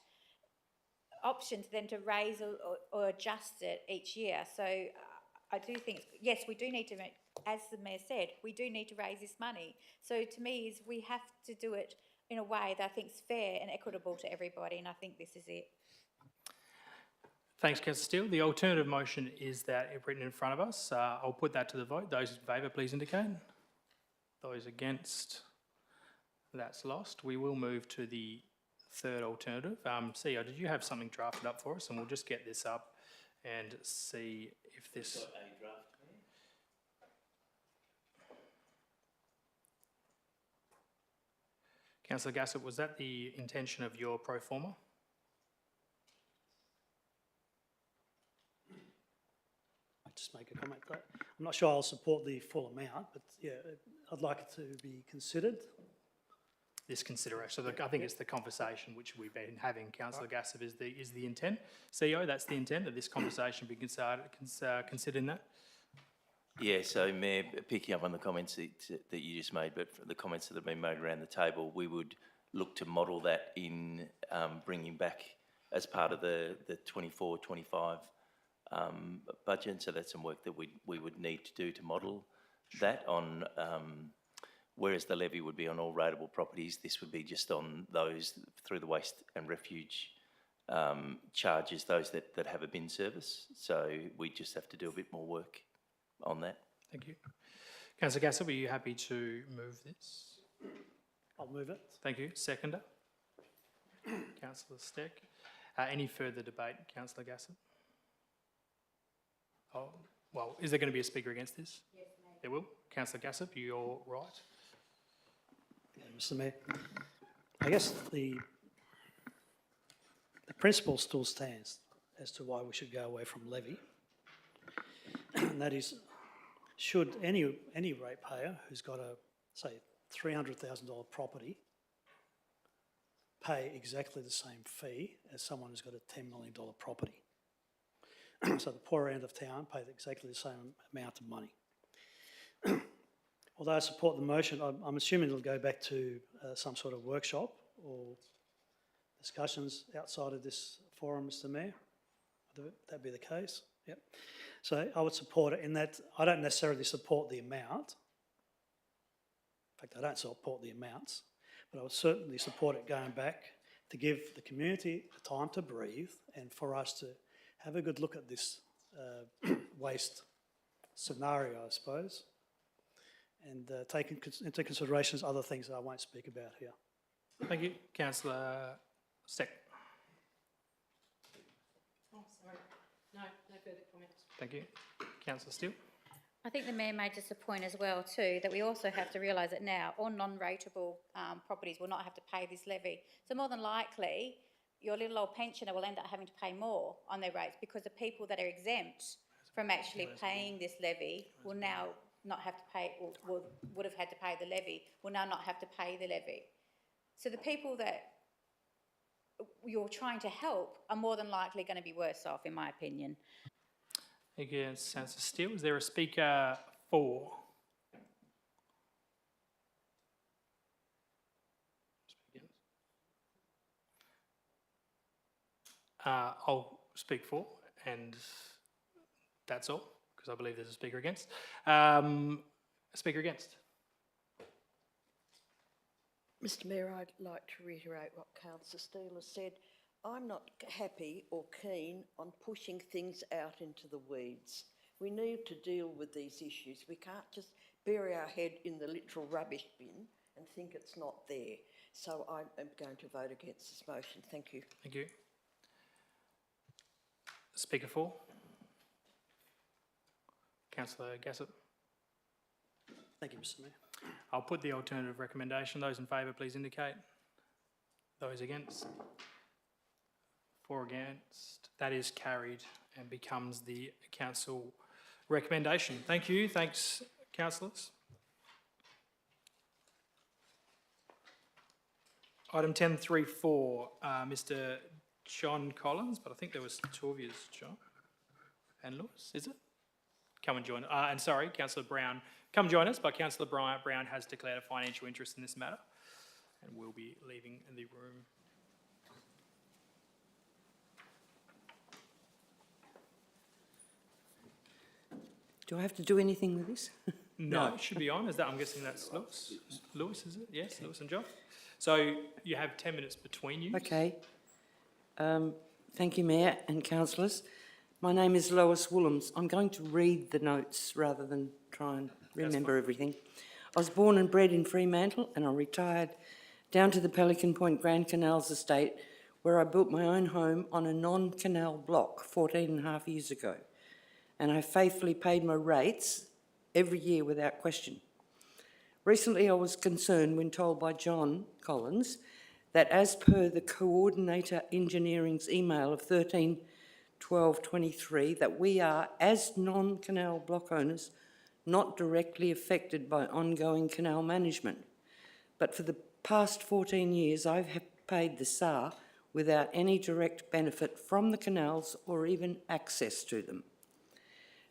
option to then to raise or adjust it each year. So I do think, yes, we do need to, as the mayor said, we do need to raise this money. So to me, is we have to do it in a way that I think is fair and equitable to everybody, and I think this is it. Thanks, Councillor Steele. The alternative motion is that if written in front of us. I'll put that to the vote. Those in favour, please indicate. Those against, that's lost. We will move to the third alternative. CEO, did you have something drafted up for us? And we'll just get this up and see if this... Councillor Gassett, was that the intention of your pro forma? I'll just make a comment. I'm not sure I'll support the full amount, but yeah, I'd like it to be considered. This consideration, so I think it's the conversation which we've been having, Councillor Gassett, is the intent. CEO, that's the intent, that this conversation be considered in that? Yeah, so Mayor, picking up on the comments that you just made, but the comments that have been made around the table, we would look to model that in bringing back as part of the 24-25 budget. So that's some work that we would need to do to model that on, whereas the levy would be on all rateable properties, this would be just on those through the waste and refuge charges, those that have a bin service. So we just have to do a bit more work on that. Thank you. Councillor Gassett, were you happy to move this? I'll move it. Thank you. Seconder? Councillor Steck. Any further debate, Councillor Gassett? Oh, well, is there going to be a speaker against this? Yes, ma'am. There will. Councillor Gassett, you're right. Yeah, Mr Mayor, I guess the principle still stands as to why we should go away from levy. And that is, should any ratepayer who's got a, say, $300,000 property pay exactly the same fee as someone who's got a $10 million property? So the poorer end of town pays exactly the same amount of money. Although I support the motion, I'm assuming it'll go back to some sort of workshop or discussions outside of this forum, Mr Mayor. Would that be the case? Yep. So I would support it in that I don't necessarily support the amount. In fact, I don't support the amounts, but I would certainly support it going back to give the community the time to breathe and for us to have a good look at this waste scenario, I suppose, and take into consideration other things that I won't speak about here. Thank you. Councillor Steck. Oh, sorry. No further comments. Thank you. Councillor Steele. I think the mayor made just a point as well too, that we also have to realise that now all non-rateable properties will not have to pay this levy. So more than likely, your little old pensioner will end up having to pay more on their rates because the people that are exempt from actually paying this levy will now not have to pay, or would have had to pay the levy, will now not have to pay the levy. So the people that you're trying to help are more than likely going to be worse off, in my opinion. Thank you, Councillor Steele. Is there a speaker for? I'll speak for, and that's all, because I believe there's a speaker against. A speaker against? Mr Mayor, I'd like to reiterate what Councillor Steele has said. I'm not happy or keen on pushing things out into the weeds. We need to deal with these issues. We can't just bury our head in the literal rubbish bin and think it's not there. So I am going to vote against this motion. Thank you. Thank you. Speaker for? Councillor Gassett. Thank you, Mr Mayor. I'll put the alternative recommendation. Those in favour, please indicate. Those against? 4 against. That is carried and becomes the council recommendation. Thank you. Thanks, councillors. Item 10.3.4, Mr. John Collins, but I think there was two of you, John and Lewis, is it? Come and join, and sorry, Councillor Brown, come join us, but Councillor Brown has declared a financial interest in this matter and will be leaving the room. Do I have to do anything with this? No, it should be on. Is that? I'm guessing that's Lewis. Lewis, is it? Yes, Lewis and John. So you have 10 minutes between you. Okay. Thank you, Mayor and councillors. My name is Lois Woolhams. I'm going to read the notes rather than try and remember everything. I was born and bred in Fremantle, and I retired down to the Pelican Point Grand Canals estate, where I built my own home on a non-canal block 14 and a half years ago. And I faithfully paid my rates every year without question. Recently, I was concerned when told by John Collins that as per the Coordinator Engineering's email of 13/12/23, that we are, as non-canal block owners, not directly affected by ongoing canal management. But for the past 14 years, I have paid the SAR without any direct benefit from the canals or even access to them.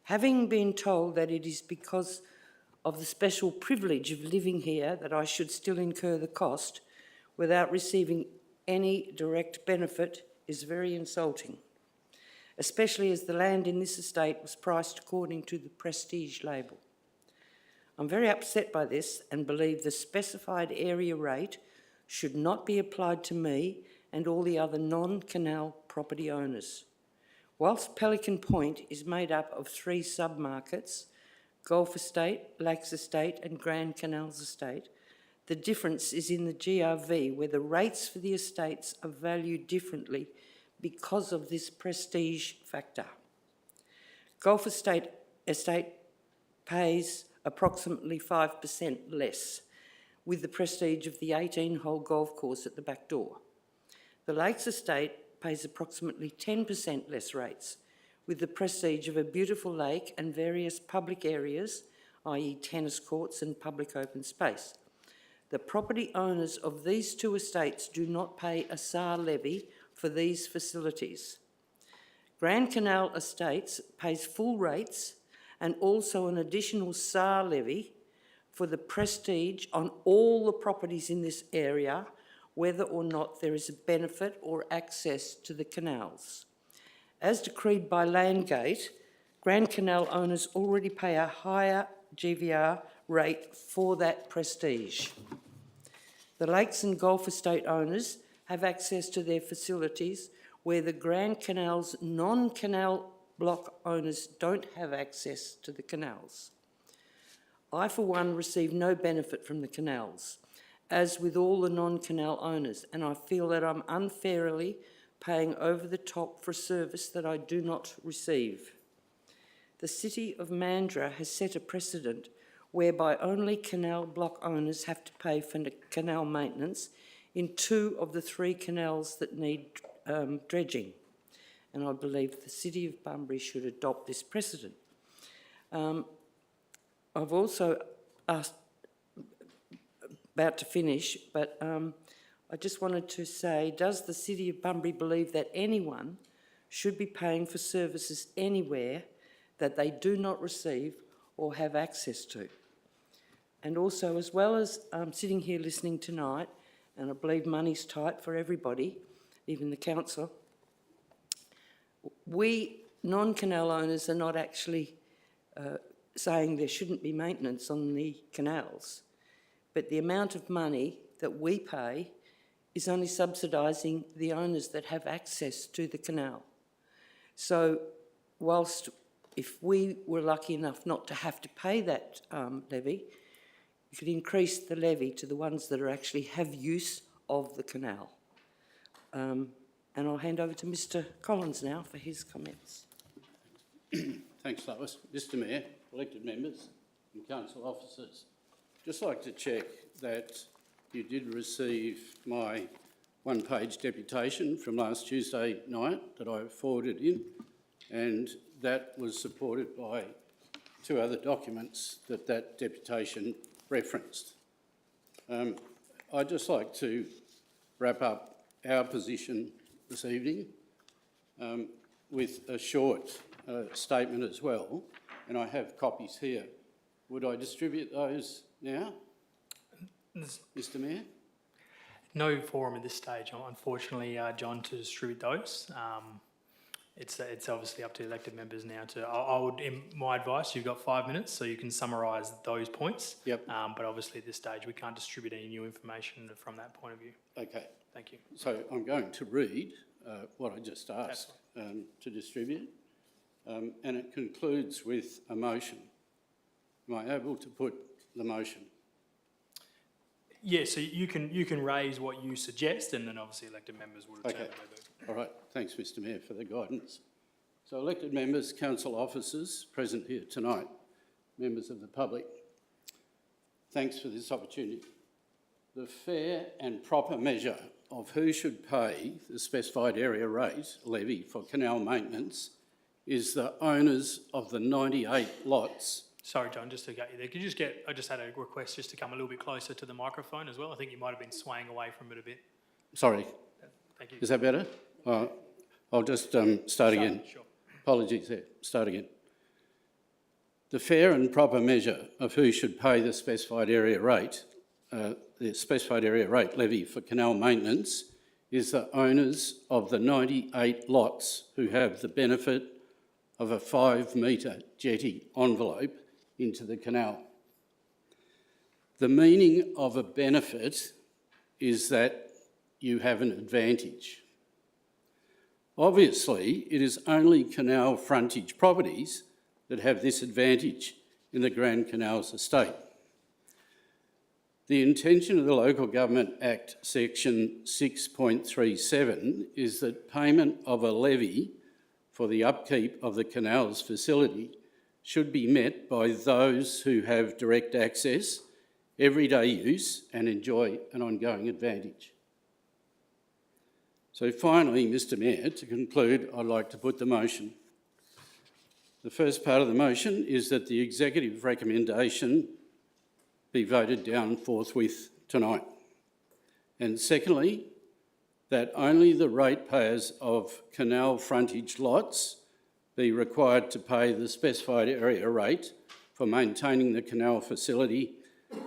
Having been told that it is because of the special privilege of living here that I should still incur the cost without receiving any direct benefit is very insulting, especially as the land in this estate was priced according to the prestige label. I'm very upset by this and believe the specified area rate should not be applied to me and all the other non-canal property owners. Whilst Pelican Point is made up of 3 sub-markets, Golf Estate, Lakes Estate and Grand Canals Estate, the difference is in the GRV, where the rates for the estates are valued differently because of this prestige factor. Golf Estate pays approximately 5% less, with the prestige of the 18-hole golf course at the back door. The Lakes Estate pays approximately 10% less rates, with the prestige of a beautiful lake and various public areas, i.e. tennis courts and public open space. The property owners of these 2 estates do not pay a SAR levy for these facilities. Grand Canal Estates pays full rates and also an additional SAR levy for the prestige on all the properties in this area, whether or not there is a benefit or access to the canals. As decreed by Landgate, Grand Canal owners already pay a higher GVR rate for that prestige. The Lakes and Golf Estate owners have access to their facilities where the Grand Canal's non-canal block owners don't have access to the canals. I, for one, receive no benefit from the canals, as with all the non-canal owners, and I feel that I'm unfairly paying over the top for a service that I do not receive. The City of Mandurah has set a precedent whereby only canal block owners have to pay for canal maintenance in 2 of the 3 canals that need dredging, and I believe the City of Bunbury should adopt this precedent. I've also about to finish, but I just wanted to say, does the City of Bunbury believe that anyone should be paying for services anywhere that they do not receive or have access to? And also, as well as sitting here listening tonight, and I believe money's tight for everybody, even the council, we non-canal owners are not actually saying there shouldn't be maintenance on the canals, but the amount of money that we pay is only subsidising the owners that have access to the canal. So whilst if we were lucky enough not to have to pay that levy, you could increase the levy to the ones that actually have use of the canal. And I'll hand over to Mr Collins now for his comments. Thanks, Lois. Mr Mayor, elected members and council officers, just like to check that you did receive my one-page deputation from last Tuesday night that I forwarded in, and that was supported by 2 other documents that deputation referenced. I'd just like to wrap up our position this evening with a short statement as well, and I have copies here. Would I distribute those now, Mr Mayor? No forum at this stage, unfortunately, John, to distribute those. It's obviously up to elected members now to, I would, in my advice, you've got 5 minutes, so you can summarise those points. Yep. But obviously at this stage, we can't distribute any new information from that point of view. Okay. Thank you. So I'm going to read what I just asked to distribute, and it concludes with a motion. Am I able to put the motion? Yeah, so you can raise what you suggest, and then obviously elected members will determine whether. All right, thanks, Mr Mayor, for the guidance. So elected members, council officers present here tonight, members of the public, thanks for this opportunity. The fair and proper measure of who should pay the specified area rate levy for canal maintenance is the owners of the 98 lots. Sorry, John, just to get you there, could you just I just had a request just to come a little bit closer to the microphone as well. I think you might have been swaying away from it a bit. Sorry, Thank you. is that better? I'll just start again. Sure. Apologies there, start again. The fair and proper measure of who should pay the specified area rate levy for canal maintenance is the owners of the 98 lots who have the benefit of a 5-metre jetty envelope into the canal. The meaning of a benefit is that you have an advantage. Obviously, it is only canal frontage properties that have this advantage in the Grand Canals estate. The intention of the Local Government Act section 6.37 is that payment of a levy for the upkeep of the canals facility should be met by those who have direct access, everyday use and enjoy an ongoing advantage. So finally, Mr Mayor, to conclude, I'd like to put the motion. The first part of the motion is that the executive recommendation be voted down forthwith tonight. And secondly, that only the ratepayers of canal frontage lots be required to pay the specified area rate for maintaining the canal facility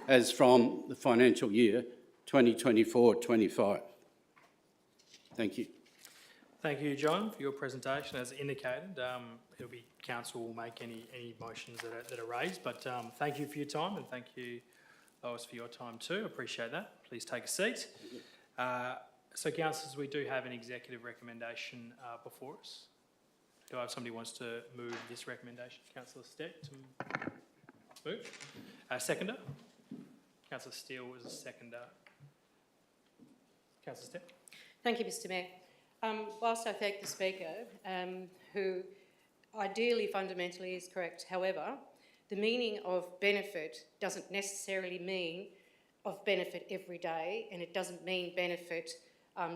as from the financial year 2024-25. Thank you. Thank you, John, for your presentation. As indicated, it'll be council will make any motions that are raised. But thank you for your time, and thank you, Lois, for your time too. Appreciate that. Please take a seat. So, councillors, we do have an executive recommendation before us. Do I have somebody who wants to move this recommendation? Councillor Steck to move. Seconder? Councillor Steele is a seconder. Councillor Steck? Thank you, Mr Mayor. Whilst I thank the Speaker, who ideally fundamentally is correct, however, the meaning of benefit doesn't necessarily mean of benefit every day, and it doesn't mean benefit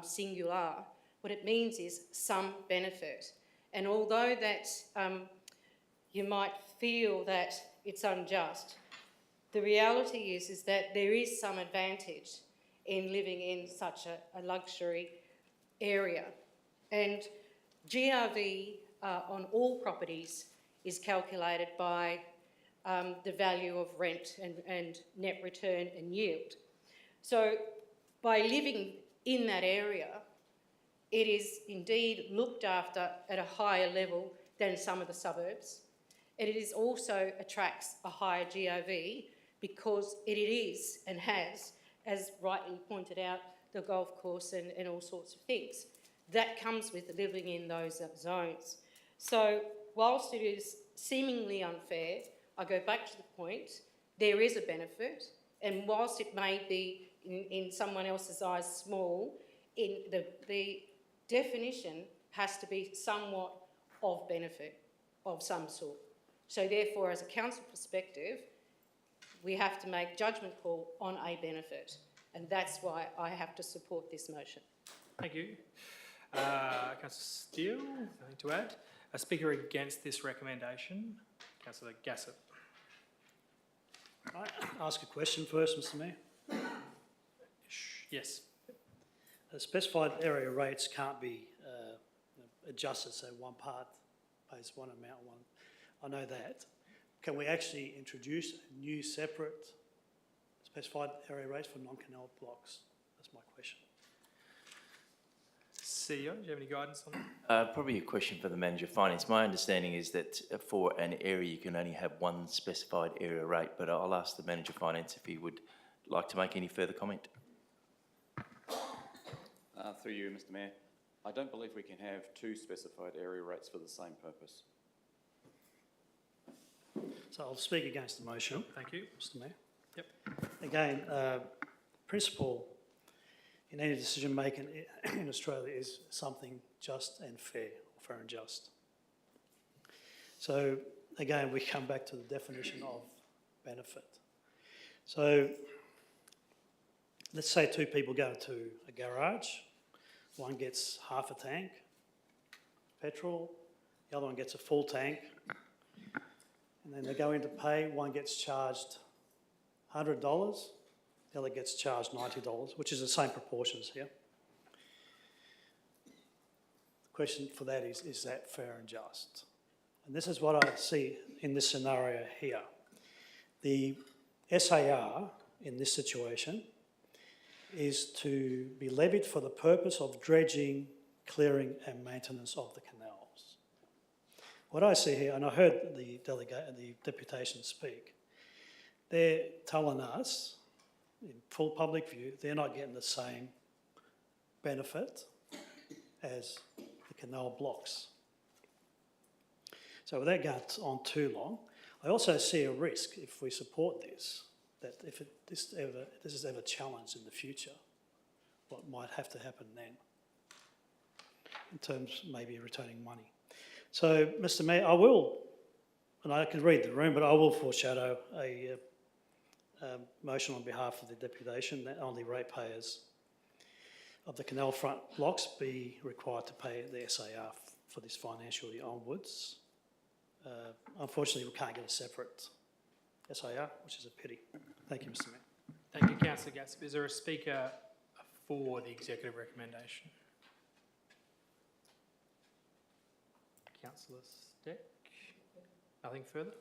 singular. What it means is some benefit. And although that you might feel that it's unjust, the reality is that there is some advantage in living in such a luxury area. And GRV on all properties is calculated by the value of rent and net return and yield. So by living in that area, it is indeed looked after at a higher level than some of the suburbs. And it is also attracts a higher GOV because it is and has, as rightly pointed out, the golf course and all sorts of things. That comes with living in those zones. So whilst it is seemingly unfair, I go back to the point, there is a benefit, and whilst it may be in someone else's eyes small, in the definition has to be somewhat of benefit of some sort. So therefore, as a council perspective, we have to make judgment call on a benefit, and that's why I have to support this motion. Thank you. Councillor Steele, nothing to add. A speaker against this recommendation, Councillor Gassett. Can I ask a question first, Mr Mayor? Yes. specified area rates can't be adjusted, so one part pays one amount, I know that. Can we actually introduce new separate specified area rates for non-canal blocks? That's my question. CEO, do you have any guidance on that? Probably a question for the Manager of Finance. My understanding is that for an area, you can only have one specified area rate, but I'll ask the Manager of Finance if he would like to make any further comment. Through you, Mr Mayor. I don't believe we can have two specified area rates for the same purpose. So I'll speak against the motion. Thank you. Mr Mayor. Yep. Again, principle in any decision making in Australia is something just and fair and just. So again, we come back to the definition of benefit. So let's say two people go to a garage. One gets half a tank petrol, the other one gets a full tank. And then they go in to pay, one gets charged $100, the other gets charged $90, which is the same proportions here. The question for that is that fair and just? And this is what I see in this scenario here. The SAR in this situation is to be levied for the purpose of dredging, clearing and maintenance of the canals. What I see here, and I heard the deputation speak, they're telling us, in full public view, they're not getting the same benefit as the canal blocks. So without going on too long, I also see a risk if we support this, that if this is ever challenged in the future, what might have to happen then, in terms of maybe returning money. So, Mr Mayor, I will, and I can read the room, but I will foreshadow a motion on behalf of the deputation that only ratepayers of the canal front blocks be required to pay the SAR for this financial year onwards. Unfortunately, we can't get a separate SAR, which is a pity. Thank you, Mr Mayor. Thank you, Councillor Gaspar. Is there a speaker for the executive recommendation? Councillor Steck? Nothing further?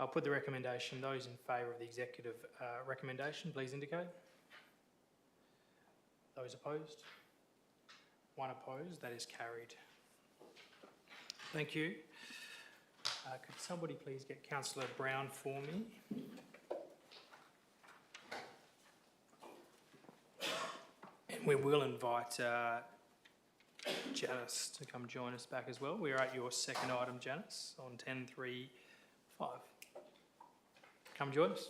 I'll put the recommendation. Those in favour of the executive recommendation, please indicate. Those opposed? One opposed. That is carried. Thank you. Could somebody please get Councillor Brown for me? And we will invite Janice to come join us back as well. We're at your second item, Janice, on 10.3.5. Come join us.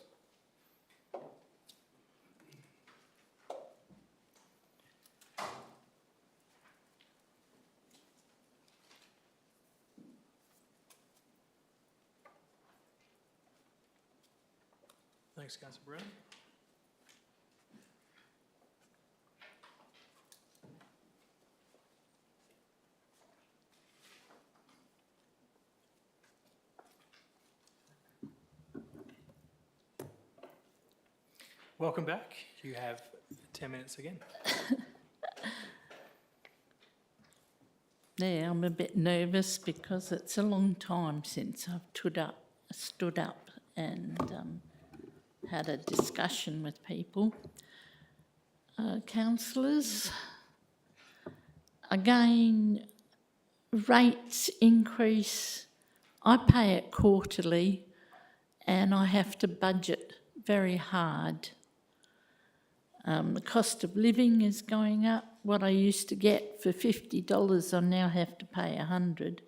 Thanks, Councillor Brown. Welcome back. You have 10 minutes again. Yeah, I'm a bit nervous because it's a long time since I've stood up and had a discussion with people. Councillors, again, rates increase. I pay it quarterly and I have to budget very hard. The cost of living is going up. What I used to get for $50, I now have to pay $100.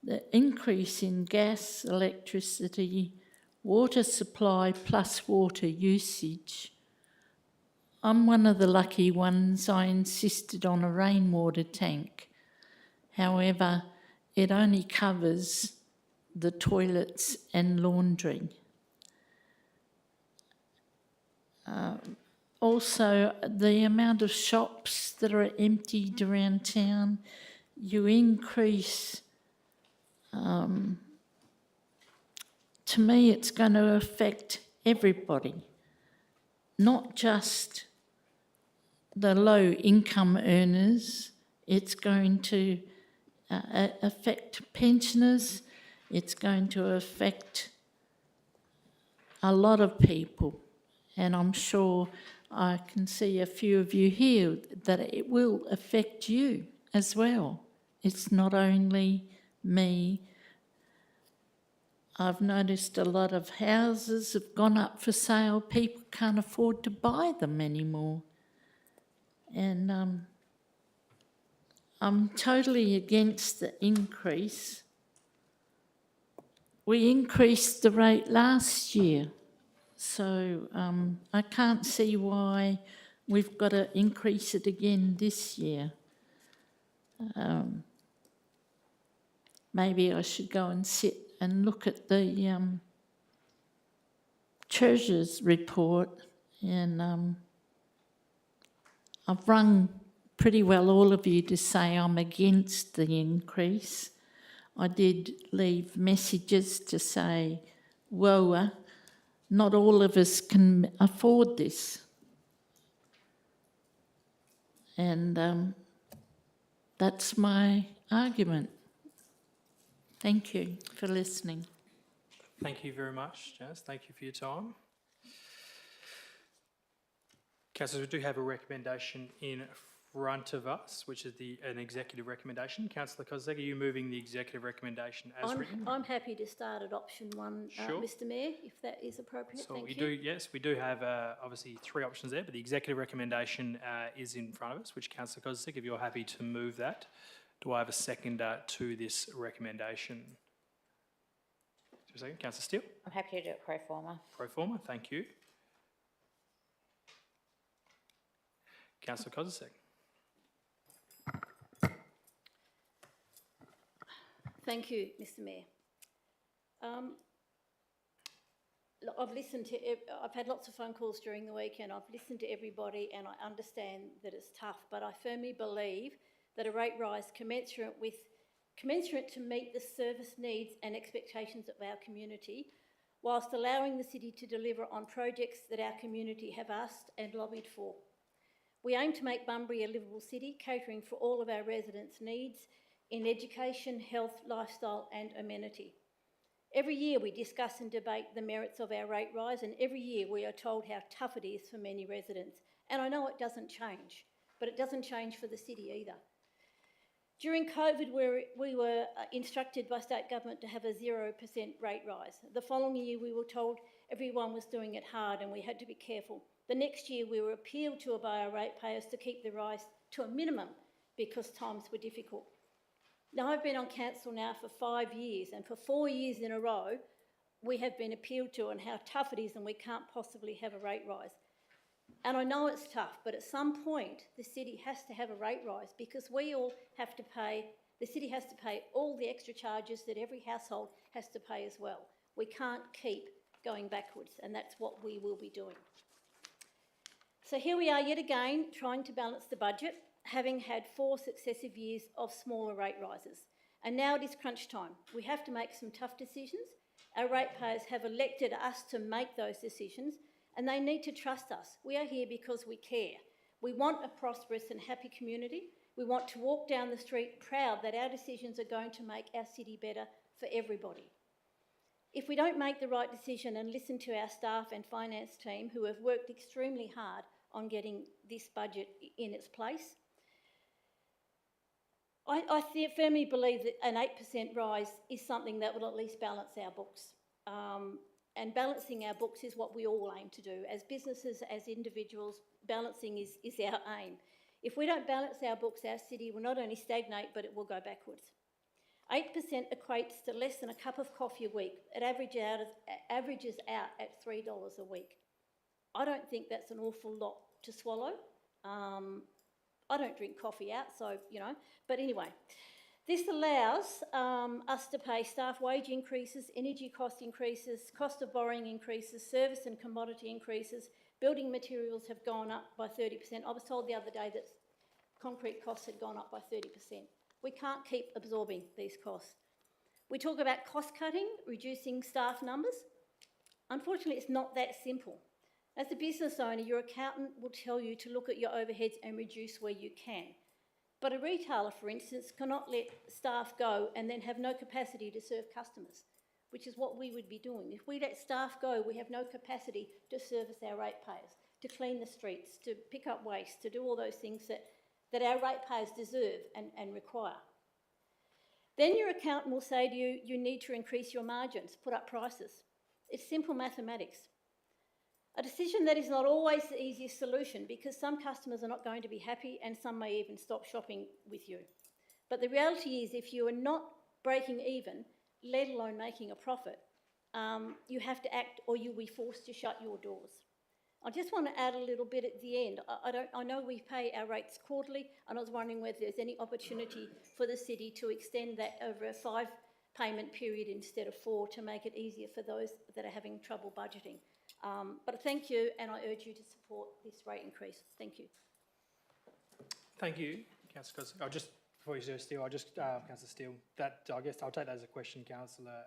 The increase in gas, electricity, water supply plus water usage. I'm one of the lucky ones. I insisted on a rainwater tank. However, it only covers the toilets and laundry. Also, the amount of shops that are emptied around town, you increase. To me, it's going to affect everybody, not just the low income earners, it's going to affect pensioners, it's going to affect a lot of people. And I'm sure I can see a few of you here that it will affect you as well. It's not only me. I've noticed a lot of houses have gone up for sale. People can't afford to buy them anymore. And I'm totally against the increase. We increased the rate last year, so I can't see why we've got to increase it again this year. Maybe I should go and sit and look at the Treasurer's report, and I've rung pretty well all of you to say I'm against the increase. I did leave messages to say, whoa, not all of us can afford this. And that's my argument. Thank you for listening. Thank you very much, Jazz. Thank you for your time. Councillors, we do have a recommendation in front of us, which is an executive recommendation. Councillor Kozak, are you moving the executive recommendation as written? I'm happy to start at option one, Sure. Mr Mayor, if that is appropriate. So Thank we you. do have obviously 3 options there, but the executive recommendation is in front of us, which Councillor Kozak, if you're happy to move that. Do I have a seconder to this recommendation? Just a second, Councillor Steele. I'm happy to do it pro forma. Pro forma, thank you. Councillor Kozak. Thank you, Mr Mayor. Look, I've had lots of phone calls during the weekend. I've listened to everybody and I understand that it's tough, but I firmly believe that a rate rise commensurate to meet the service needs and expectations of our community, whilst allowing the city to deliver on projects that our community have asked and lobbied for. We aim to make Bunbury a livable city, catering for all of our residents' needs in education, health, lifestyle and amenity. Every year we discuss and debate the merits of our rate rise, and every year we are told how tough it is for many residents. And I know it doesn't change, but it doesn't change for the city either. During COVID, we were instructed by state government to have a 0% rate rise. The following year, we were told everyone was doing it hard and we had to be careful. The next year, we were appealed to by our ratepayers to keep the rise to a minimum because times were difficult. Now, I've been on council now for 5 years, and for 4 years in a row, we have been appealed to on how tough it is and we can't possibly have a rate rise. And I know it's tough, but at some point the city has to have a rate rise because we all have to pay, the city has to pay all the extra charges that every household has to pay as well. We can't keep going backwards, and that's what we will be doing. So here we are yet again trying to balance the budget, having had 4 successive years of smaller rate rises. And now it is crunch time. We have to make some tough decisions. Our ratepayers have elected us to make those decisions, and they need to trust us. We are here because we care. We want a prosperous and happy community. We want to walk down the street proud that our decisions are going to make our city better for everybody. If we don't make the right decision and listen to our staff and finance team who have worked extremely hard on getting this budget in its place, I firmly believe that an 8% rise is something that will at least balance our books. And balancing our books is what we all aim to do. As businesses, as individuals, balancing is our aim. If we don't balance our books, our city will not only stagnate, but it will go backwards. 8% equates to less than a cup of coffee a week. It averages out at $3 a week. I don't think that's an awful lot to swallow. I don't drink coffee out, so, but anyway. This allows us to pay staff wage increases, energy cost increases, cost of borrowing increases, service and commodity increases. Building materials have gone up by 30%. I was told the other day that concrete costs had gone up by 30%. We can't keep absorbing these costs. We talk about cost cutting, reducing staff numbers. Unfortunately, it's not that simple. As a business owner, your accountant will tell you to look at your overheads and reduce where you can. But a retailer, for instance, cannot let staff go and then have no capacity to serve customers, which is what we would be doing. If we let staff go, we have no capacity to service our ratepayers, to clean the streets, to pick up waste, to do all those things that our ratepayers deserve and require. Then your accountant will say to you, you need to increase your margins, put up prices. It's simple mathematics. A decision that is not always the easiest solution because some customers are not going to be happy and some may even stop shopping with you. But the reality is if you are not breaking even, let alone making a profit, you have to act or you'll be forced to shut your doors. I just want to add a little bit at the end. I know we pay our rates quarterly, and I was wondering whether there's any opportunity for the city to extend that over a 5-payment period instead of 4 to make it easier for those that are having trouble budgeting. But thank you, and I urge you to support this rate increase. Thank you. Thank you, Councillor Cossack. Before you do, Steele, Councillor Steele, I guess I'll take that as a question, Councillor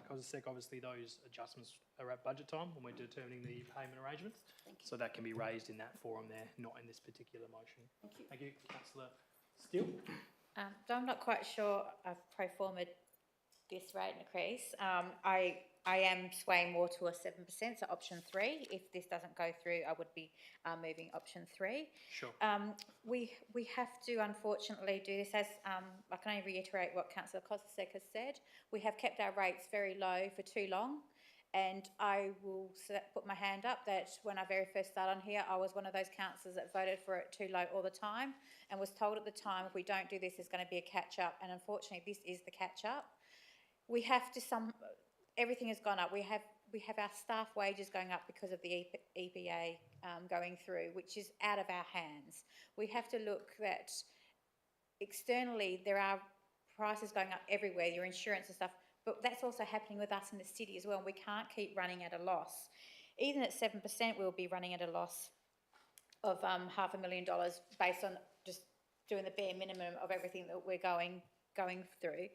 Cossack. Obviously, those adjustments are at budget time when we're determining the payment arrangements. So that can be raised in that forum there, not in this particular motion. Thank you, Councillor Steele. I'm not quite sure I've pro-formed this rate increase. I am swaying more to a 7%, so option 3. If this doesn't go through, I would be moving option 3. Sure. We have to unfortunately do this as, I can only reiterate what Councillor Cossack has said. We have kept our rates very low for too long, and I will put my hand up that when I very first started on here, I was one of those councillors that voted for it too low all the time and was told at the time, if we don't do this, there's going to be a catch-up, and unfortunately this is the catch-up. We have to everything has gone up. We have our staff wages going up because of the EPA going through, which is out of our hands. We have to look that externally there are prices going up everywhere, your insurance and stuff, but that's also happening with us in the city as well, and we can't keep running at a loss. Even at 7%, we'll be running at a loss of $500,000 based on just doing the bare minimum of everything that we're going through.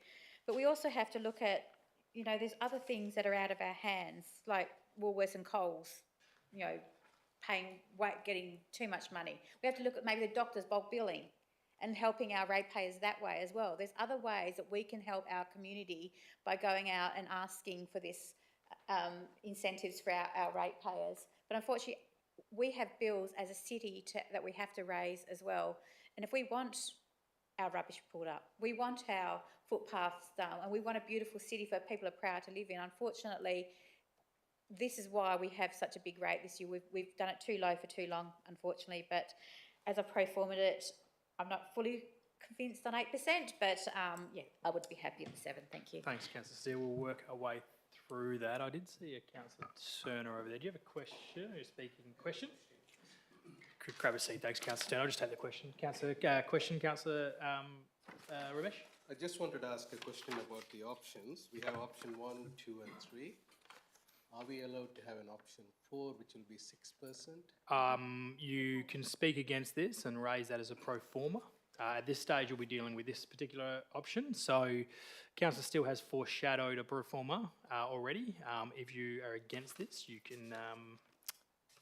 But we also have to look at, you know, there's other things that are out of our hands, like Woolworths and Coles, you know, getting too much money. We have to look at maybe the doctors bulk billing and helping our ratepayers that way as well. There's other ways that we can help our community by going out and asking for this incentives for our ratepayers. But unfortunately, we have bills as a city that we have to raise as well. And if we want our rubbish pulled up, we want our footpaths done, and we want a beautiful city for people are proud to live in. Unfortunately, this is why we have such a big rate this year. We've done it too low for too long, unfortunately. But as I pro-formed it, I'm not fully convinced on 8%, but yeah, I would be happy with 7. Thank you. Thanks, Councillor Steele. We'll work our way through that. I did see a Councillor Turner over there. Do you have a question? Are you speaking question? Could grab a seat. Thanks, Councillor Turner. I'll just take the question. Councillor Ramesh? I just wanted to ask a question about the options. We have option 1, 2 and 3. Are we allowed to have an option 4, which will be 6%? You can speak against this and raise that as a pro forma. At this stage, you'll be dealing with this particular option. So Councillor Steele has foreshadowed a pro forma already. If you are against this, you can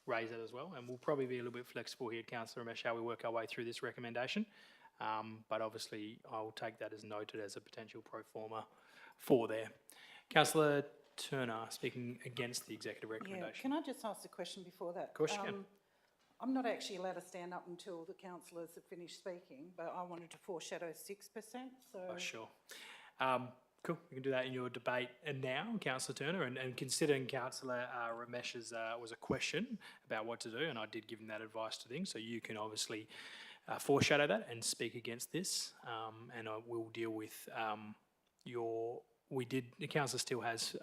raise that as well. And we'll probably be a little bit flexible here, Councillor Ramesh, how we work our way through this recommendation. But obviously, I'll take that as noted as a potential pro forma for there. Councillor Turner, speaking against the executive recommendation. Yeah, can I just ask a question before that? Of course you can. I'm not actually allowed to stand up until the councillors have finished speaking, but I wanted to foreshadow 6%, so... Oh, sure. Cool, we can do that in your debate. And now, Councillor Turner, and considering Councillor Ramesh's was a question about what to do, and I did give him that advice to things, so you can obviously foreshadow that and speak against this, and I will deal with the Councillor still has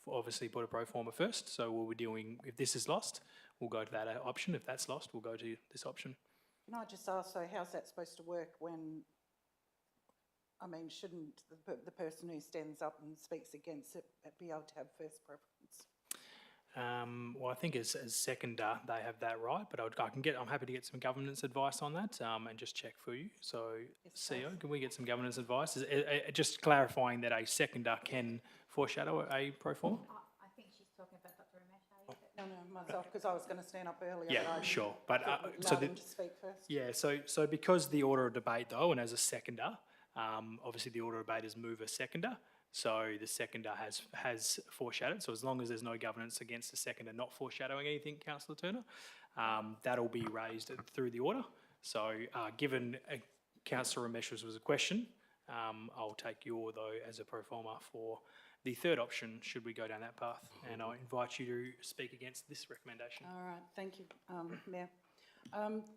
obviously put a pro forma first, so we'll be doing, if this is lost, we'll go to that option. If that's lost, we'll go to this option. Can I just ask, so how's that supposed to work when, I mean, shouldn't the person who stands up and speaks against it be able to have first preference? Well, I think as seconder, they have that right, but I'm happy to get some governance advice on that and just check for you. So, CEO, can we get some governance advice? Just clarifying that a seconder can foreshadow a pro forma? I think she's talking about Dr. Ramesh. No, myself, because I was going to stand up earlier. Yeah, but I sure. But thought so allow the, them to speak first. yeah, so because the order of debate though, and as a seconder, obviously the order of debate is mover seconder. So the seconder has foreshadowed. So as long as there's no governance against the seconder not foreshadowing anything, Councillor Turner, that'll be raised through the order. So given Councillor Ramesh's was a question, I'll take your though as a pro forma for the third option should we go down that path. And I invite you to speak against this recommendation. All right, thank you, Mayor.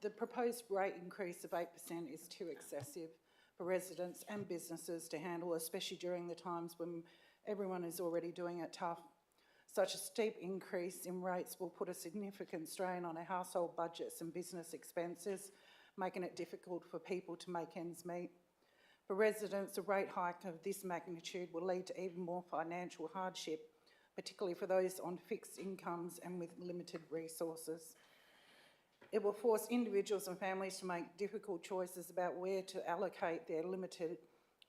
The proposed rate increase of 8% is too excessive for residents and businesses to handle, especially during the times when everyone is already doing it tough. Such a steep increase in rates will put a significant strain on our household budgets and business expenses, making it difficult for people to make ends meet. For residents, a rate hike of this magnitude will lead to even more financial hardship, particularly for those on fixed incomes and with limited resources. It will force individuals and families to make difficult choices about where to allocate their limited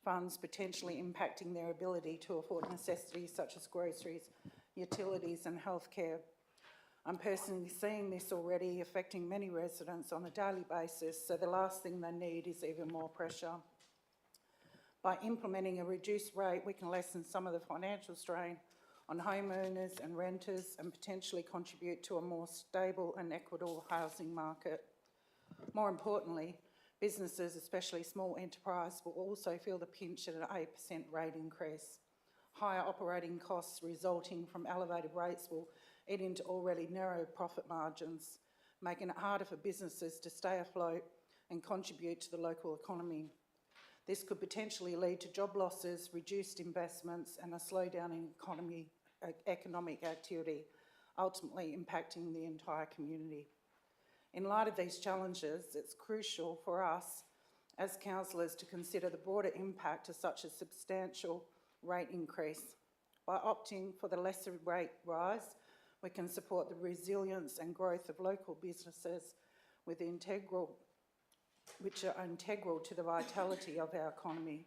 funds, potentially impacting their ability to afford necessities such as groceries, utilities and healthcare. I'm personally seeing this already affecting many residents on a daily basis, so the last thing they need is even more pressure. By implementing a reduced rate, we can lessen some of the financial strain on homeowners and renters and potentially contribute to a more stable and equitable housing market. More importantly, businesses, especially small enterprise, will also feel the pinch at an 8% rate increase. Higher operating costs resulting from elevated rates will eat into already narrow profit margins, making it harder for businesses to stay afloat and contribute to the local economy. This could potentially lead to job losses, reduced investments and a slowdown in economic activity, ultimately impacting the entire community. In light of these challenges, it's crucial for us as councillors to consider the broader impact of such a substantial rate increase. By opting for the lesser rate rise, we can support the resilience and growth of local businesses which are integral to the vitality of our economy.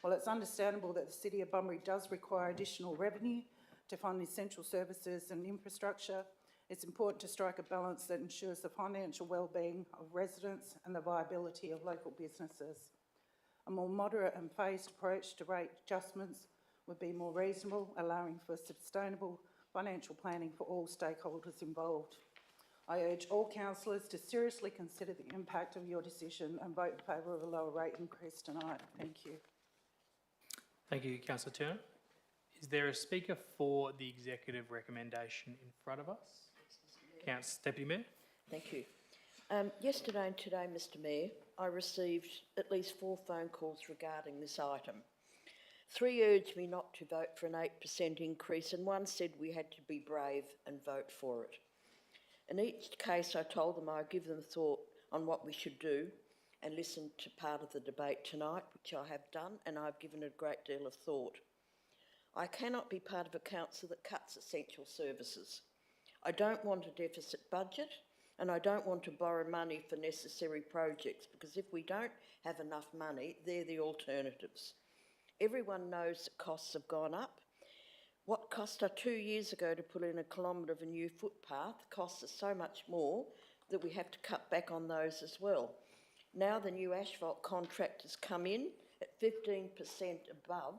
While it's understandable that the City of Bunbury does require additional revenue to fund essential services and infrastructure, it's important to strike a balance that ensures the financial well-being of residents and the viability of local businesses. A more moderate and phased approach to rate adjustments would be more reasonable, allowing for sustainable financial planning for all stakeholders involved. I urge all councillors to seriously consider the impact of your decision and vote in favour of a lower rate increase tonight. Thank you. Thank you, Councillor Turner. Is there a speaker for the executive recommendation in front of us? Deputy Mayor. Thank you. Yesterday and today, Mr Mayor, I received at least 4 phone calls regarding this item. 3 urged me not to vote for an 8% increase and 1 said we had to be brave and vote for it. In each case, I told them I'd give them thought on what we should do and listen to part of the debate tonight, which I have done, and I've given it a great deal of thought. I cannot be part of a council that cuts essential services. I don't want a deficit budget, and I don't want to borrow money for necessary projects, because if we don't have enough money, they're the alternatives. Everyone knows that costs have gone up. What cost us 2 years ago to put in a kilometre of a new footpath costs us so much more that we have to cut back on those as well. Now the new asphalt contractors come in at 15% above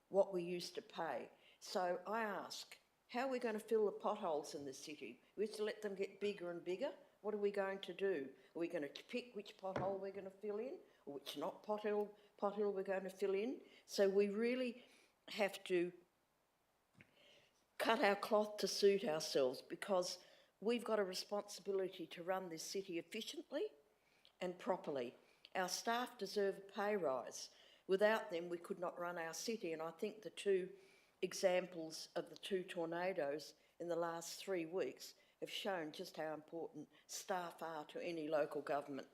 what we used to pay. So I ask, how are we going to fill the potholes in the city? We have to let them get bigger and bigger? What are we going to do? Are we going to pick which pothole we're going to fill in, or which not pothole we're going to fill in? So we really have to cut our cloth to suit ourselves, because we've got a responsibility to run this city efficiently and properly. Our staff deserve a pay rise. Without them, we could not run our city, and I think the 2 examples of the 2 tornadoes in the last 3 weeks have shown just how important staff are to any local government.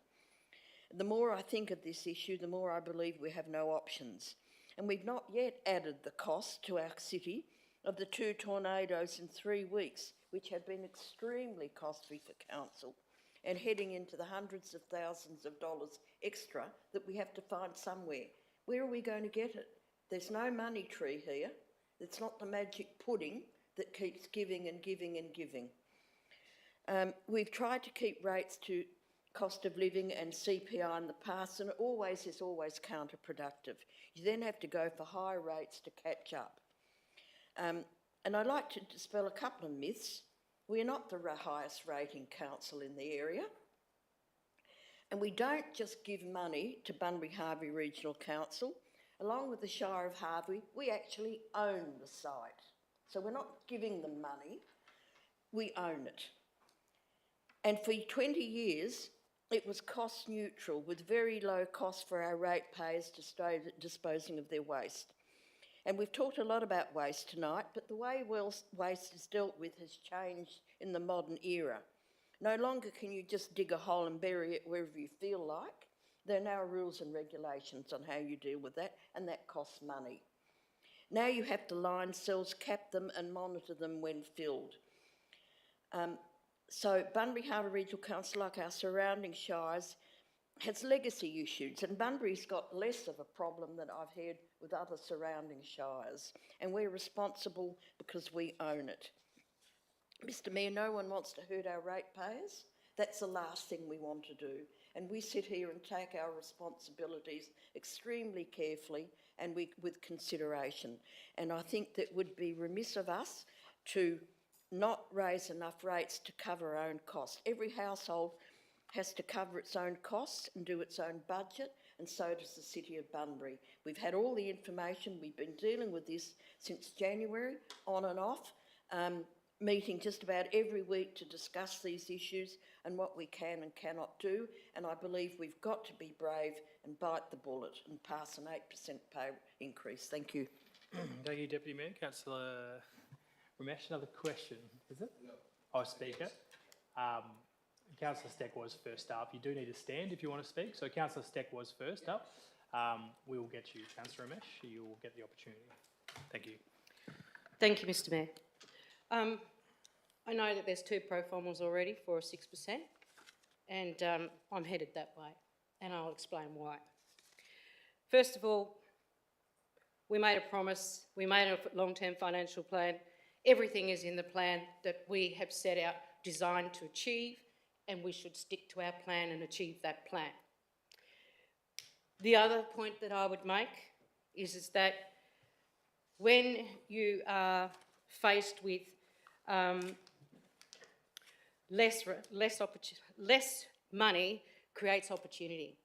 The more I think of this issue, the more I believe we have no options. And we've not yet added the cost to our city of the 2 tornadoes in 3 weeks, which have been extremely costly for council and heading into the hundreds of thousands of dollars extra that we have to find somewhere. Where are we going to get it? There's no money tree here. It's not the magic pudding that keeps giving and giving and giving. We've tried to keep rates to cost of living and CPI in the past, and it always is counterproductive. You then have to go for higher rates to catch up. And I'd like to dispel a couple of myths. We're not the highest rating council in the area. And we don't just give money to Bunbury-Harvey Regional Council. Along with the Shire of Harvey, we actually own the site. So we're not giving them money, we own it. And for 20 years, it was cost neutral with very low cost for our ratepayers disposing of their waste. And we've talked a lot about waste tonight, but the way waste is dealt with has changed in the modern era. No longer can you just dig a hole and bury it wherever you feel like. There are now rules and regulations on how you deal with that, and that costs money. Now you have to line cells, cap them and monitor them when filled. So Bunbury-Harvey Regional Council, like our surrounding shires, has legacy issues, and Bunbury's got less of a problem than I've heard with other surrounding shires, and we're responsible because we own it. Mr Mayor, no one wants to hurt our ratepayers. That's the last thing we want to do, and we sit here and take our responsibilities extremely carefully and with consideration. And I think that would be remiss of us to not raise enough rates to cover our own costs. Every household has to cover its own costs and do its own budget, and so does the City of Bunbury. We've had all the information. We've been dealing with this since January, on and off, meeting just about every week to discuss these issues and what we can and cannot do, and I believe we've got to be brave and bite the bullet and pass an 8% pay increase. Thank you. Thank you, Deputy Mayor. Councillor Ramesh, another question, is it? No. Oh, Speaker. Councillor Steck was first up. You do need to stand if you want to speak. So Councillor Steck was first up. We will get you, Councillor Ramesh. You will get the opportunity. Thank you. Thank you, Mr Mayor. I know that there's 2 pro formals already for a 6%, and I'm headed that way, and I'll explain why. First of all, we made a promise, we made a long-term financial plan. Everything is in the plan that we have set out, designed to achieve, and we should stick to our plan and achieve that plan. The other point that I would make is that when you are faced with less money creates opportunity.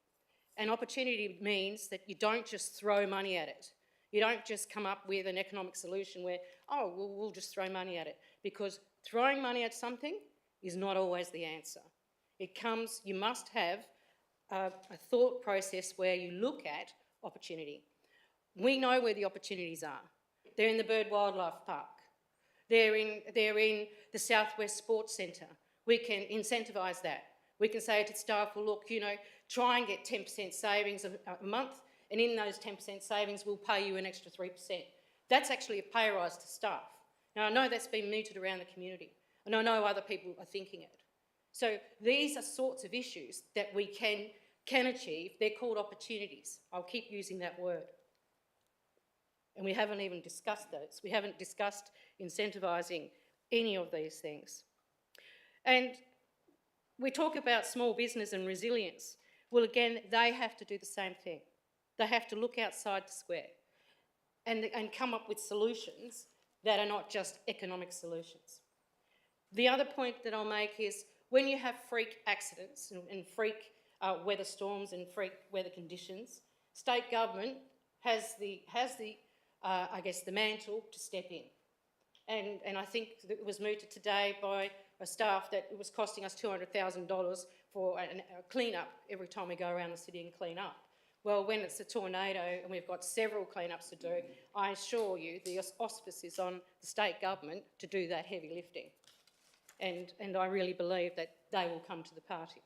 And opportunity means that you don't just throw money at it. You don't just come up with an economic solution where, oh, we'll just throw money at it. Because throwing money at something is not always the answer. You must have a thought process where you look at opportunity. We know where the opportunities are. They're in the Bird Wildlife Park. They're in the Southwest Sports Centre. We can incentivise that. We can say to staff, well, look, try and get 10% savings a month, and in those 10% savings, we'll pay you an extra 3%. That's actually a pay rise to staff. Now, I know that's been mooted around the community, and I know other people are thinking it. So these are sorts of issues that we can achieve. They're called opportunities. I'll keep using that word. And we haven't even discussed those. We haven't discussed incentivising any of these things. And we talk about small business and resilience. Well, again, they have to do the same thing. They have to look outside the square and come up with solutions that are not just economic solutions. The other point that I'll make is when you have freak accidents and freak weather storms and freak weather conditions, state government has the mantle to step in. And I think that it was mooted today by a staff that it was costing us $200,000 for a clean-up every time we go around the city and clean up. Well, when it's a tornado and we've got several clean-ups to do, I assure you the auspice is on the state government to do that heavy lifting. And I really believe that they will come to the party.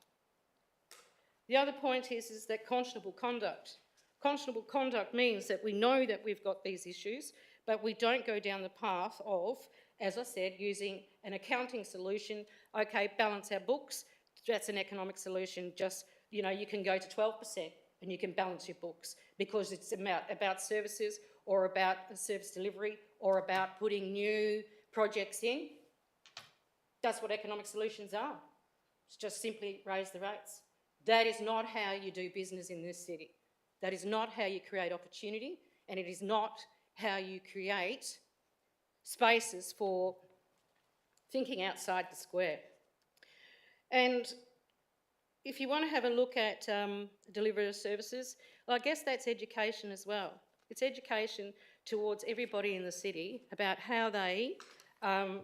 The other point is that conscionable conduct. Conscionable conduct means that we know that we've got these issues, but we don't go down the path of, as I said, using an accounting solution. Okay, balance our books. That's an economic solution. Just, you can go to 12% and you can balance your books because it's about services or about service delivery or about putting new projects in. That's what economic solutions are. It's just simply raise the rates. That is not how you do business in this city. That is not how you create opportunity, and it is not how you create spaces for thinking outside the square. And if you want to have a look at delivery of services, well, I guess that's education as well. It's education towards everybody in the city about how they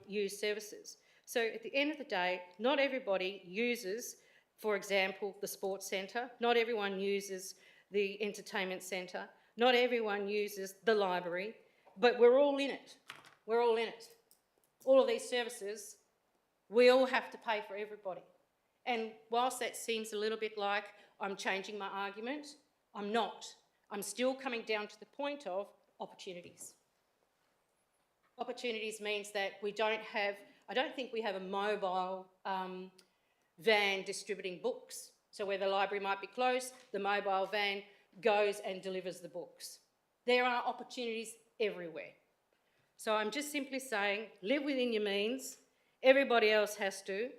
use services. So at the end of the day, not everybody uses, for example, the sports centre, not everyone uses the entertainment centre, not everyone uses the library, but we're all in it. We're all in it. All of these services, we all have to pay for everybody. And whilst that seems a little bit like I'm changing my argument, I'm not. I'm still coming down to the point of opportunities. Opportunities means that we don't have, I don't think we have a mobile van distributing books. So where the library might be closed, the mobile van goes and delivers the books. There are opportunities everywhere. So I'm just simply saying, live within your means. Everybody else has to.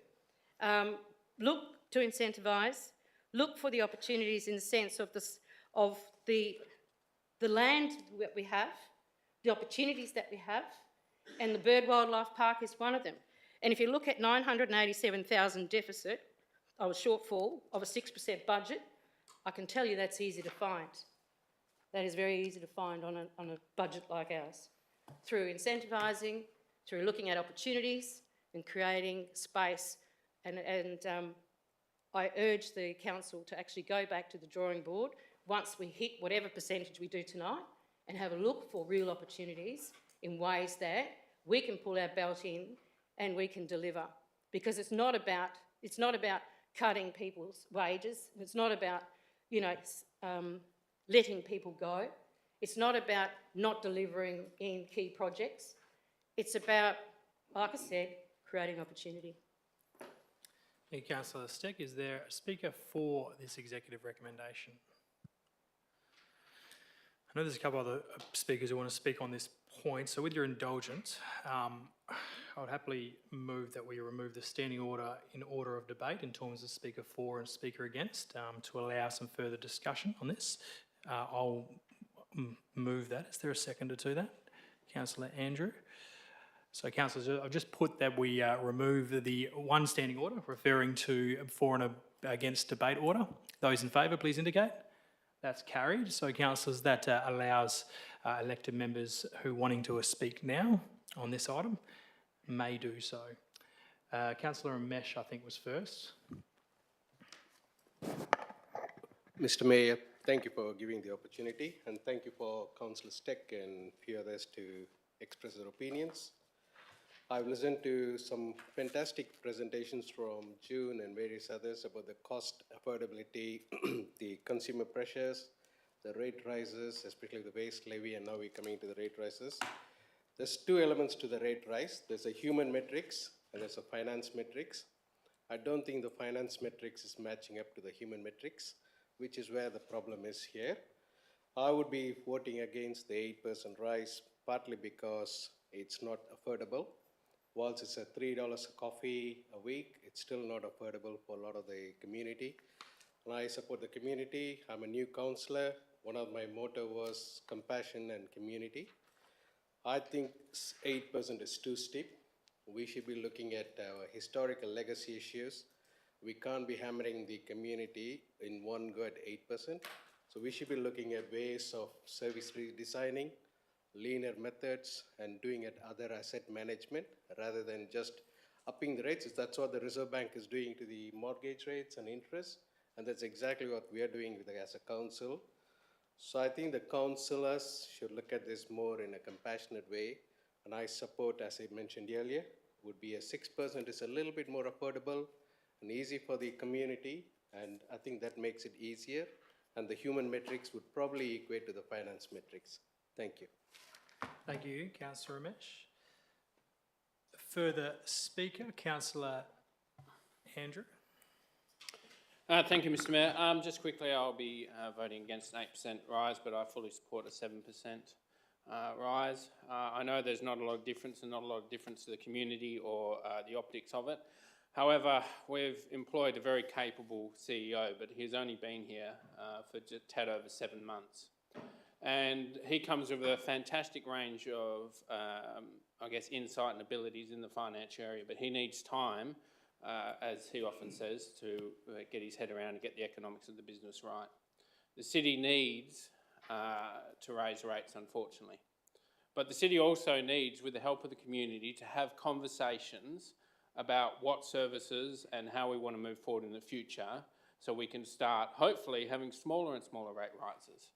Look to incentivise, look for the opportunities in the sense of the land that we have, the opportunities that we have, and the Bird Wildlife Park is one of them. And if you look at 987,000 deficit, or a shortfall of a 6% budget, I can tell you that's easy to find. That is very easy to find on a budget like ours. Through incentivising, through looking at opportunities and creating space. And I urge the council to actually go back to the drawing board once we hit whatever percentage we do tonight and have a look for real opportunities in ways that we can pull our belt in and we can deliver. Because it's not about cutting people's wages. It's not about, letting people go. It's not about not delivering in key projects. It's about, like I said, creating opportunity. Thank you, Councillor Steck. Is there a speaker for this executive recommendation? I know there's a couple other speakers who want to speak on this point, so with your indulgence, I would happily move that we remove the standing order in order of debate in terms of speaker for and speaker against to allow some further discussion on this. I'll move that. Is there a seconder to that? Councillor Andrew. So, councillors, I've just put that we remove the one standing order referring to for and against debate order. Those in favour, please indicate. That's carried. So, councillors, that allows elected members who wanting to speak now on this item may do so. Councillor Ramesh, I think, was first. Mr. Mayor, thank you for giving the opportunity, and thank you for Councillor Steck and few others to express their opinions. I've listened to some fantastic presentations from June and various others about the cost affordability, the consumer pressures, the rate rises, especially the waste levy, and now we're coming to the rate rises. There's two elements to the rate rise. There's a human metrics and there's a finance metrics. I don't think the finance metrics is matching up to the human metrics, which is where the problem is here. I would be voting against the 8% rise, partly because it's not affordable. Whilst it's a $3 a coffee a week, it's still not affordable for a lot of the community. And I support the community. I'm a new councillor. One of my motto was compassion and community. I think 8% is too steep. We should be looking at our historical legacy issues. We can't be hammering the community in one go at 8%. So we should be looking at ways of service redesigning, leaner methods, and doing it other asset management rather than just upping the rates. That's what the Reserve Bank is doing to the mortgage rates and interest, and that's exactly what we are doing as a council. So I think the councillors should look at this more in a compassionate way, and I support, as I mentioned earlier, would be a 6% is a little bit more affordable and easy for the community, and I think that makes it easier, and the human metrics would probably equate to the finance metrics. Thank you. Thank you, Councillor Ramesh. Further speaker, Councillor Andrew. Thank you, Mr. Mayor. Just quickly, I'll be voting against an 8% rise, but I fully support a 7% rise. I know there's not a lot of difference and not a lot of difference to the community or the optics of it. However, we've employed a very capable CEO, but he's only been here for just a tad over 7 months. And he comes with a fantastic range of, I guess, insight and abilities in the financial area, but he needs time, as he often says, to get his head around and get the economics of the business right. The city needs to raise rates, unfortunately. But the city also needs, with the help of the community, to have conversations about what services and how we want to move forward in the future, so we can start, hopefully, having smaller and smaller rate rises.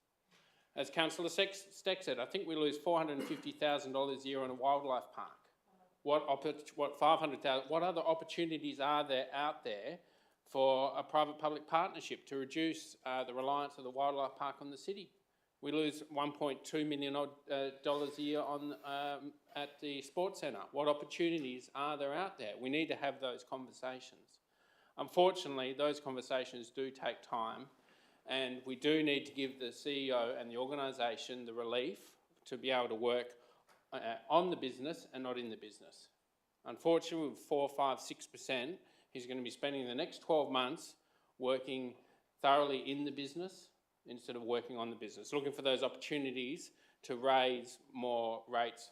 As Councillor Steck said, I think we lose $450,000 a year on a wildlife park. What $500,000? What other opportunities are there out there for a private-public partnership to reduce the reliance of the wildlife park on the city? We lose $1.2 million a year on at the sports centre. What opportunities are there out there? We need to have those conversations. Unfortunately, those conversations do take time, and we do need to give the CEO and the organisation the relief to be able to work on the business and not in the business. Unfortunately, with 4, 5, 6%, he's going to be spending the next 12 months working thoroughly in the business instead of working on the business, looking for those opportunities to raise more rates.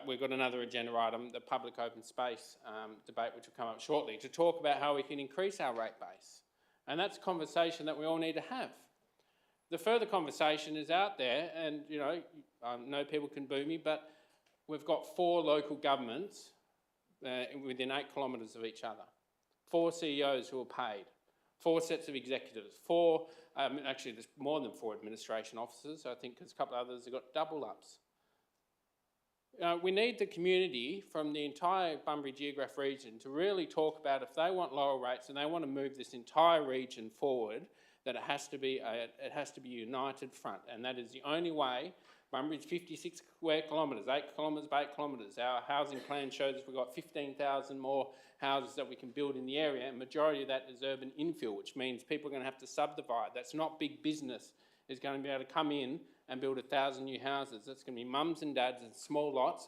We've got another agenda item, the public open space debate, which will come up shortly, to talk about how we can increase our rate base. And that's a conversation that we all need to have. The further conversation is out there, and you know, I know people can boo me, but we've got 4 local governments within 8 kilometres of each other, 4 CEOs who are paid, 4 sets of executives, 4, actually there's more than 4 administration officers, I think there's a couple of others have got double ups. We need the community from the entire Bunbury Geograph region to really talk about, if they want lower rates and they want to move this entire region forward, that it has to be a united front, and that is the only way. Bunbury's 56 square kilometres, 8 kilometres by 8 kilometres. Our housing plan shows us we've got 15,000 more houses that we can build in the area, and majority of that is urban infill, which means people are going to have to subdivide. That's not big business is going to be able to come in and build 1,000 new houses. That's going to be mums and dads in small lots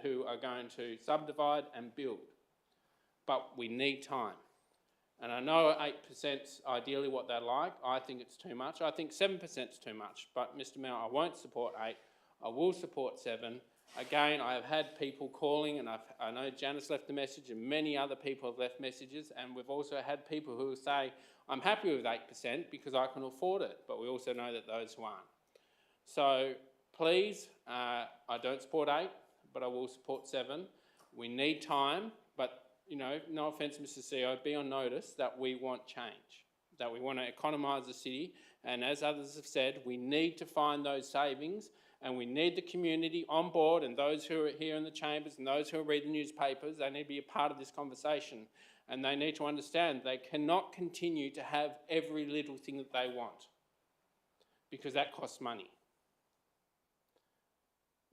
who are going to subdivide and build. But we need time. And I know 8% ideally what they like. I think it's too much. I think 7% is too much. But Mr Mayor, I won't support 8. I will support 7. Again, I have had people calling, and I know Janice left a message and many other people have left messages, and we've also had people who say, I'm happy with 8% because I can afford it. But we also know that those who aren't. So please, I don't support 8, but I will support 7. We need time, but you know, no offence, Mr CEO, be on notice that we want change, that we want to economise the city, and as others have said, we need to find those savings, and we need the community on board, and those who are here in the chambers and those who read the newspapers, they need to be a part of this conversation, and they need to understand they cannot continue to have every little thing that they want, because that costs money.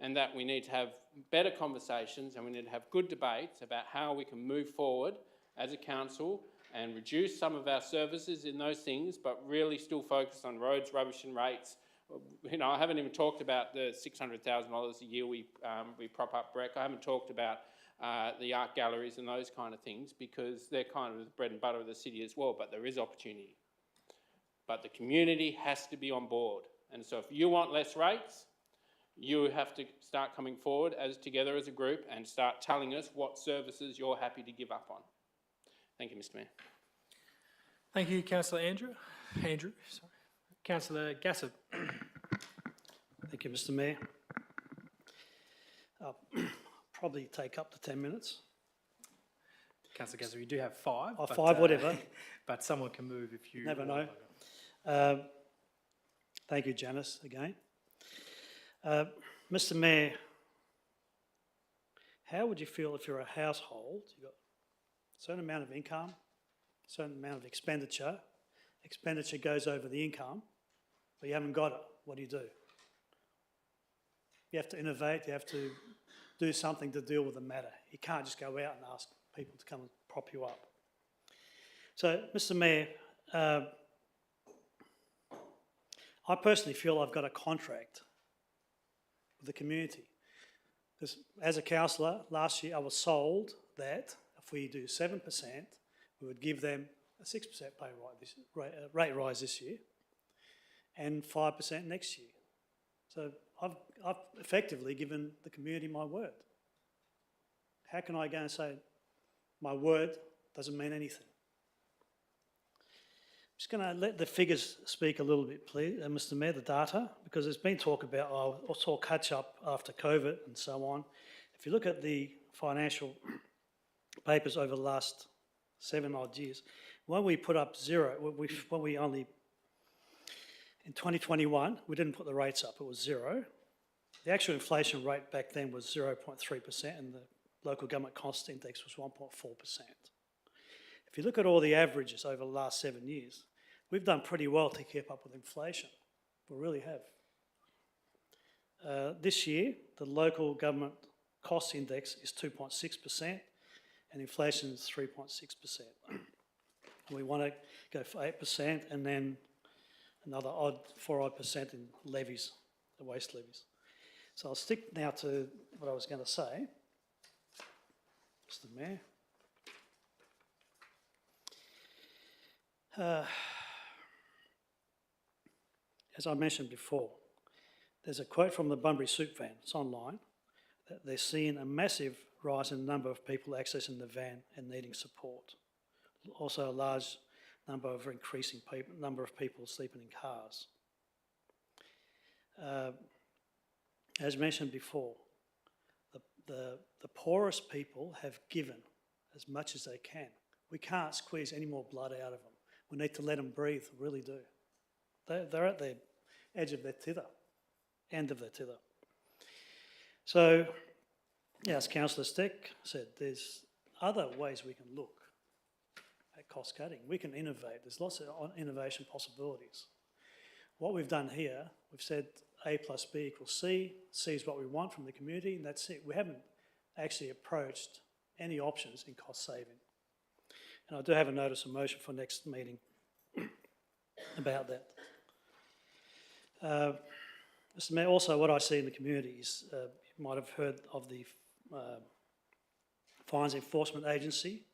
And that we need to have better conversations and we need to have good debates about how we can move forward as a council and reduce some of our services in those things, but really still focus on roads, rubbish and rates. You know, I haven't even talked about the $600,000 a year we prop up Breck. I haven't talked about the art galleries and those kind of things, because they're kind of the bread and butter of the city as well, but there is opportunity. But the community has to be on board. And so if you want less rates, you have to start coming forward together as a group and start telling us what services you're happy to give up on. Thank you, Mr Mayor. Thank you, Councillor Andrew. Councillor Gassett. Thank you, Mr Mayor. I'll probably take up to 10 minutes. Councillor Gassett, you do have 5. Oh, 5, whatever. But someone can move if you... Never know. Thank you, Janice, again. Mr Mayor, how would you feel if you're a household, you've got a certain amount of income, a certain amount of expenditure goes over the income, but you haven't got it? What do? You have to innovate, you have to do something to deal with the matter. You can't just go out and ask people to come and prop you up. So, Mr Mayor, I personally feel I've got a contract with the community. Because as a councillor, last year I was sold that if we do 7%, we would give them a 6% rate rise this year and 5% next year. So I've effectively given the community my word. How can I go and say my word doesn't mean anything? I'm just going to let the figures speak a little bit, please, Mr. Mayor, the data, because there's been talk about, also catch up after COVID and so on. If you look at the financial papers over the last 7 odd years, when we put up zero, when we only, in 2021, we didn't put the rates up, it was zero. The actual inflation rate back then was 0.3% and the local government cost index was 1.4%. If you look at all the averages over the last 7 years, we've done pretty well to keep up with inflation. We really have. This year, the local government cost index is 2.6% and inflation is 3.6%. We want to go for 8% and then another 4 odd percent in levies, the waste levies. So I'll stick now to what I was going to say, Mr. Mayor. As I mentioned before, there's a quote from the Bunbury Soup Van, it's online, that they're seeing a massive rise in the number of people accessing the van and needing support. Also a large number of number of people sleeping in cars. As mentioned before, the poorest people have given as much as they can. We can't squeeze any more blood out of them. We need to let them breathe, really do. They're at the edge of their tether, end of their tether. So, yeah, as Councillor Steck said, there's other ways we can look at cost cutting. We can innovate. There's lots of innovation possibilities. What we've done here, we've said A plus B equals C. C is what we want from the community, and that's it. We haven't actually approached any options in cost saving. And I do have a notice of motion for next meeting about that. Mr. Mayor, also what I see in the community is, you might have heard of the Fines Enforcement Agency,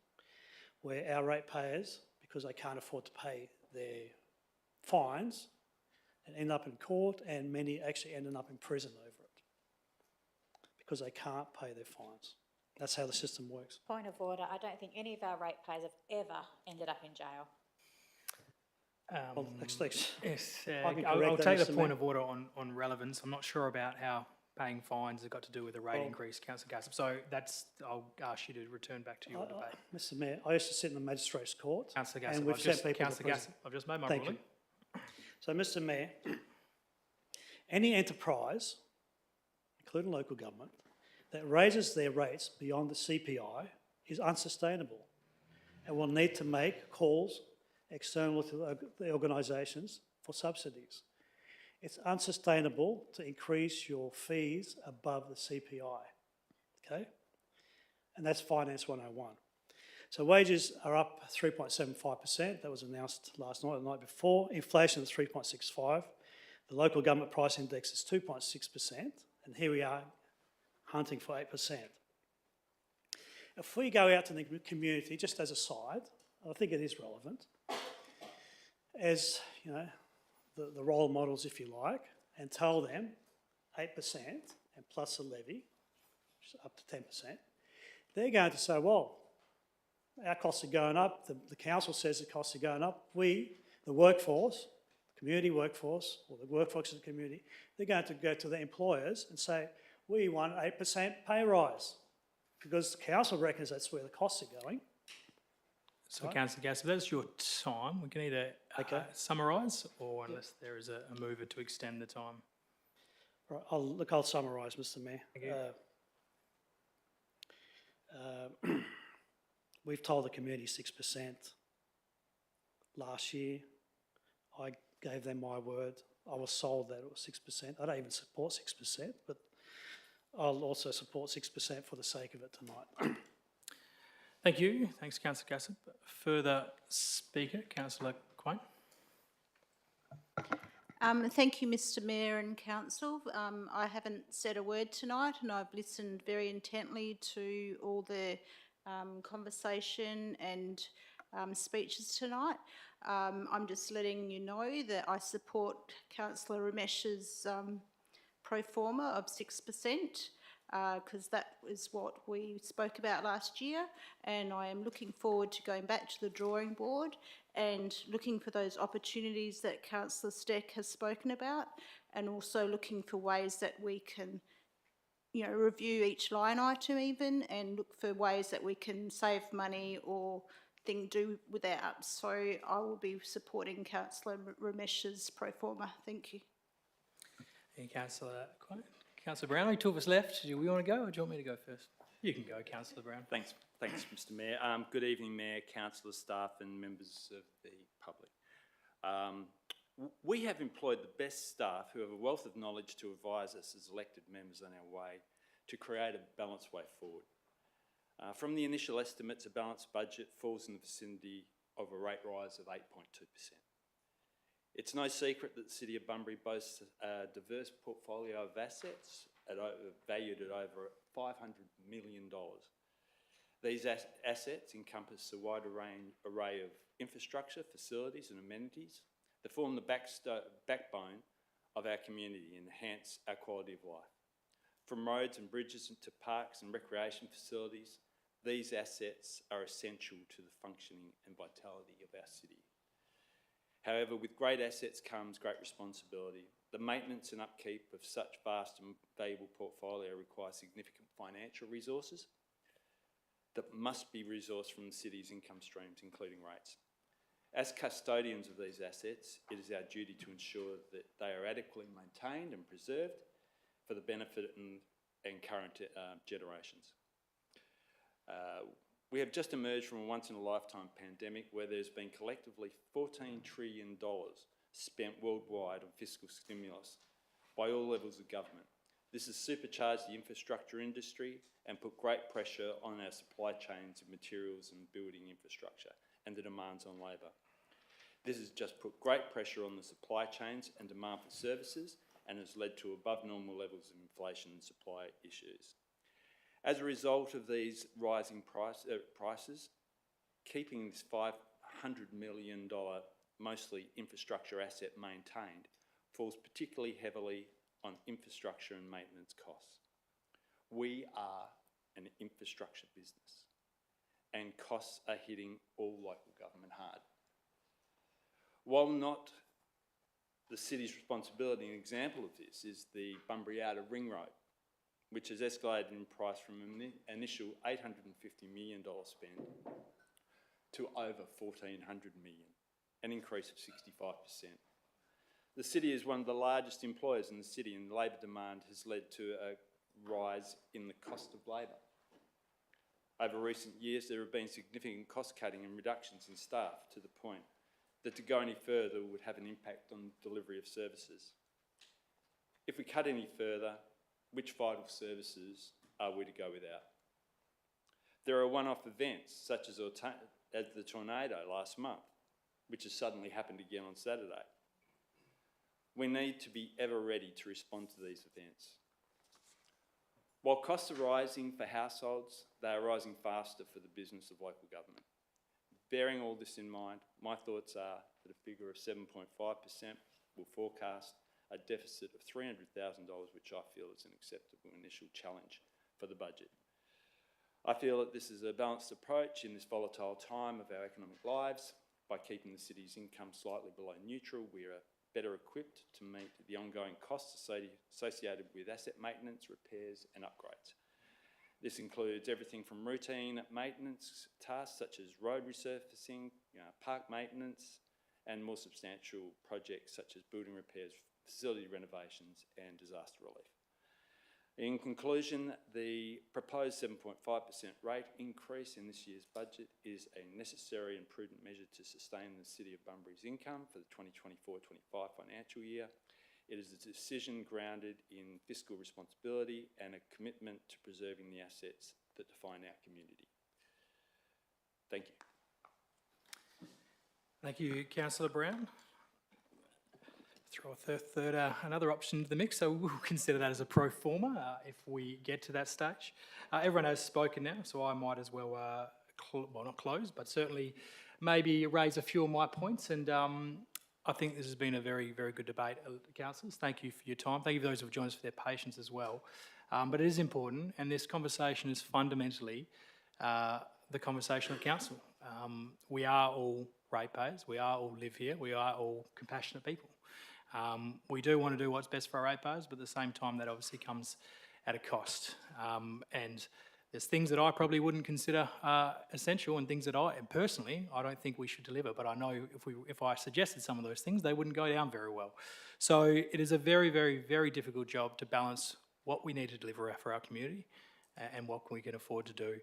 where our ratepayers, because they can't afford to pay their fines, and end up in court, and many actually ended up in prison over it because they can't pay their fines. That's how the system works. Point of order, I don't think any of our ratepayers have ever ended up in jail. Well, actually, Yes, I can I'll correct that, take the Mr. point Mayor. of order on relevance. I'm not sure about how paying fines has got to do with a rate increase, Councillor Gassam. So I'll ask you to return back to your debate. Mr. Mayor, I used to sit in the magistrates' court. Councillor and Gassam, we've sent people to prison. I've just made my Thank ruling. you. So, Mr. Mayor, any enterprise, including local government, that raises their rates beyond the CPI is unsustainable and will need to make calls external to the organisations for subsidies. It's unsustainable to increase your fees above the CPI, okay? And that's Finance 101. So wages are up 3.75%, that was announced last night or the night before. Inflation is 3.65%. The local government price index is 2.6%, and here we are hunting for 8%. If we go out to the community, just as a side, I think it is relevant, as you know, the role models, if you like, and tell them 8% and plus a levy, which is up to 10%, they're going to say, well, our costs are going up, the council says the costs are going up, we, the workforce, community workforce, or the workforce of the community, they're going to go to their employers and say, we want 8% pay rise, because the council reckons that's where the costs are going. So, Councillor Gassam, that's your time. We can either summarise, or unless there is a mover to extend the time. Right, I'll summarise, Mr. Mayor. Thank you. We've told the community 6% last year. I gave them my word. I was sold that it was 6%. I don't even support 6%, but I'll also support 6% for the sake of it tonight. Thank you. Thanks, Councillor Gassam. Further speaker, Councillor Quain. Thank you, Mr Mayor and Council. I haven't said a word tonight and I've listened very intently to all the conversation and speeches tonight. I'm just letting you know that I support Councillor Ramesh's pro forma of 6%. Because that is what we spoke about last year, and I am looking forward to going back to the drawing board and looking for those opportunities that Councillor Steck has spoken about, and also looking for ways that we can, you know, review each line item even, and look for ways that we can save money or do without. So I will be supporting Councillor Ramesh's pro forma. Thank you. Thank you, Councillor Quine. Councillor Brown, only two of us left. Do we want to go or do you want me to go first? You can go, Councillor Brown. Thanks, Mr Mayor. Good evening, Mayor, councillors, staff and members of the public. We have employed the best staff who have a wealth of knowledge to advise us as elected members on our way to create a balanced way forward. From the initial estimates, a balanced budget falls in the vicinity of a rate rise of 8.2%. It's no secret that the City of Bunbury boasts a diverse portfolio of assets valued at over $500 million. These assets encompass a wide array of infrastructure, facilities and amenities that form the backbone of our community and enhance our quality of life. From roads and bridges to parks and recreation facilities, these assets are essential to the functioning and vitality of our city. However, with great assets comes great responsibility. The maintenance and upkeep of such vast and valuable portfolio requires significant financial resources that must be resourced from the city's income streams, including rates. As custodians of these assets, it is our duty to ensure that they are adequately maintained and preserved for the benefit and current generations. We have just emerged from a once-in-a-lifetime pandemic where there's been collectively $14 trillion spent worldwide on fiscal stimulus by all levels of government. This has supercharged the infrastructure industry and put great pressure on our supply chains of materials and building infrastructure and the demands on labour. This has just put great pressure on the supply chains and demand for services and has led to above normal levels of inflation and supply issues. As a result of these rising prices, keeping this $500 million, mostly infrastructure asset maintained, falls particularly heavily on infrastructure and maintenance costs. We are an infrastructure business and costs are hitting all local government hard. While not the city's responsibility, an example of this is the Bunbury Outer Ring Road, which has escalated in price from an initial $850 million spend to over $1,400 million, an increase of 65%. The city is one of the largest employers in the city, and labour demand has led to a rise in the cost of labour. Over recent years, there have been significant cost cutting and reductions in staff to the point that to go any further would have an impact on delivery of services. If we cut any further, which vital services are we to go without? There are one-off events, such as the tornado last month, which has suddenly happened again on Saturday. We need to be ever ready to respond to these events. While costs are rising for households, they are rising faster for the business of local government. Bearing all this in mind, my thoughts are that a figure of 7.5% will forecast a deficit of $300,000, which I feel is an acceptable initial challenge for the budget. I feel that this is a balanced approach in this volatile time of our economic lives. By keeping the city's income slightly below neutral, we are better equipped to meet the ongoing costs associated with asset maintenance, repairs and upgrades. This includes everything from routine maintenance tasks such as road resurfacing, park maintenance, and more substantial projects such as building repairs, facility renovations and disaster relief. In conclusion, the proposed 7.5% rate increase in this year's budget is a necessary and prudent measure to sustain the City of Bunbury's income for the 2024-25 financial year. It is a decision grounded in fiscal responsibility and a commitment to preserving the assets that define our community. Thank you. Thank you, Councillor Brown. throw another option into the mix, so we'll consider that as a pro forma if we get to that stage. Everyone has spoken now, so I might as well, well, not close, but certainly maybe raise a few of my points. And I think this has been a very, very good debate, councillors. Thank you for your time. Thank you for those who have joined us for their patience as well. But it is important, and this conversation is fundamentally the conversation of council. We are all ratepayers. We are all live here. We are all compassionate people. We do want to do what's best for our ratepayers, but at the same time, that obviously comes at a cost. And there's things that I probably wouldn't consider essential, and things that I don't think we should deliver. But I know if I suggested some of those things, they wouldn't go down very well. So it is a very, very, very difficult job to balance what we need to deliver for our community and what we can afford to do.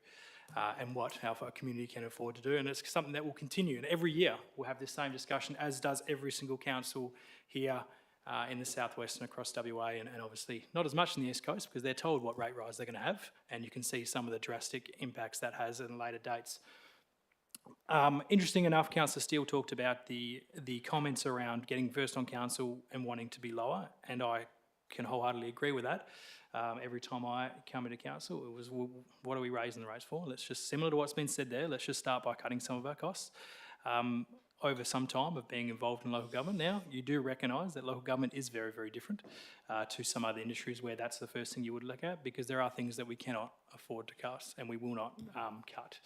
And what our community can afford to do. And it's something that will continue. And every year we'll have this same discussion, as does every single council here in the southwest and across WA, and obviously not as much in the East Coast, because they're told what rate rise they're going to have, and you can see some of the drastic impacts that has in later dates. Interesting enough, Councillor Steele talked about the comments around getting first on council and wanting to be lower, and I can wholeheartedly agree with that. Every time I come into council, it was, well, what are we raising the rates for? Let's just, similar to what's been said there, let's just start by cutting some of our costs. Over some time of being involved in local government now, you do recognise that local government is very, very different to some other industries where that's the first thing you would look at, because there are things that we cannot afford to cut and we will not cut.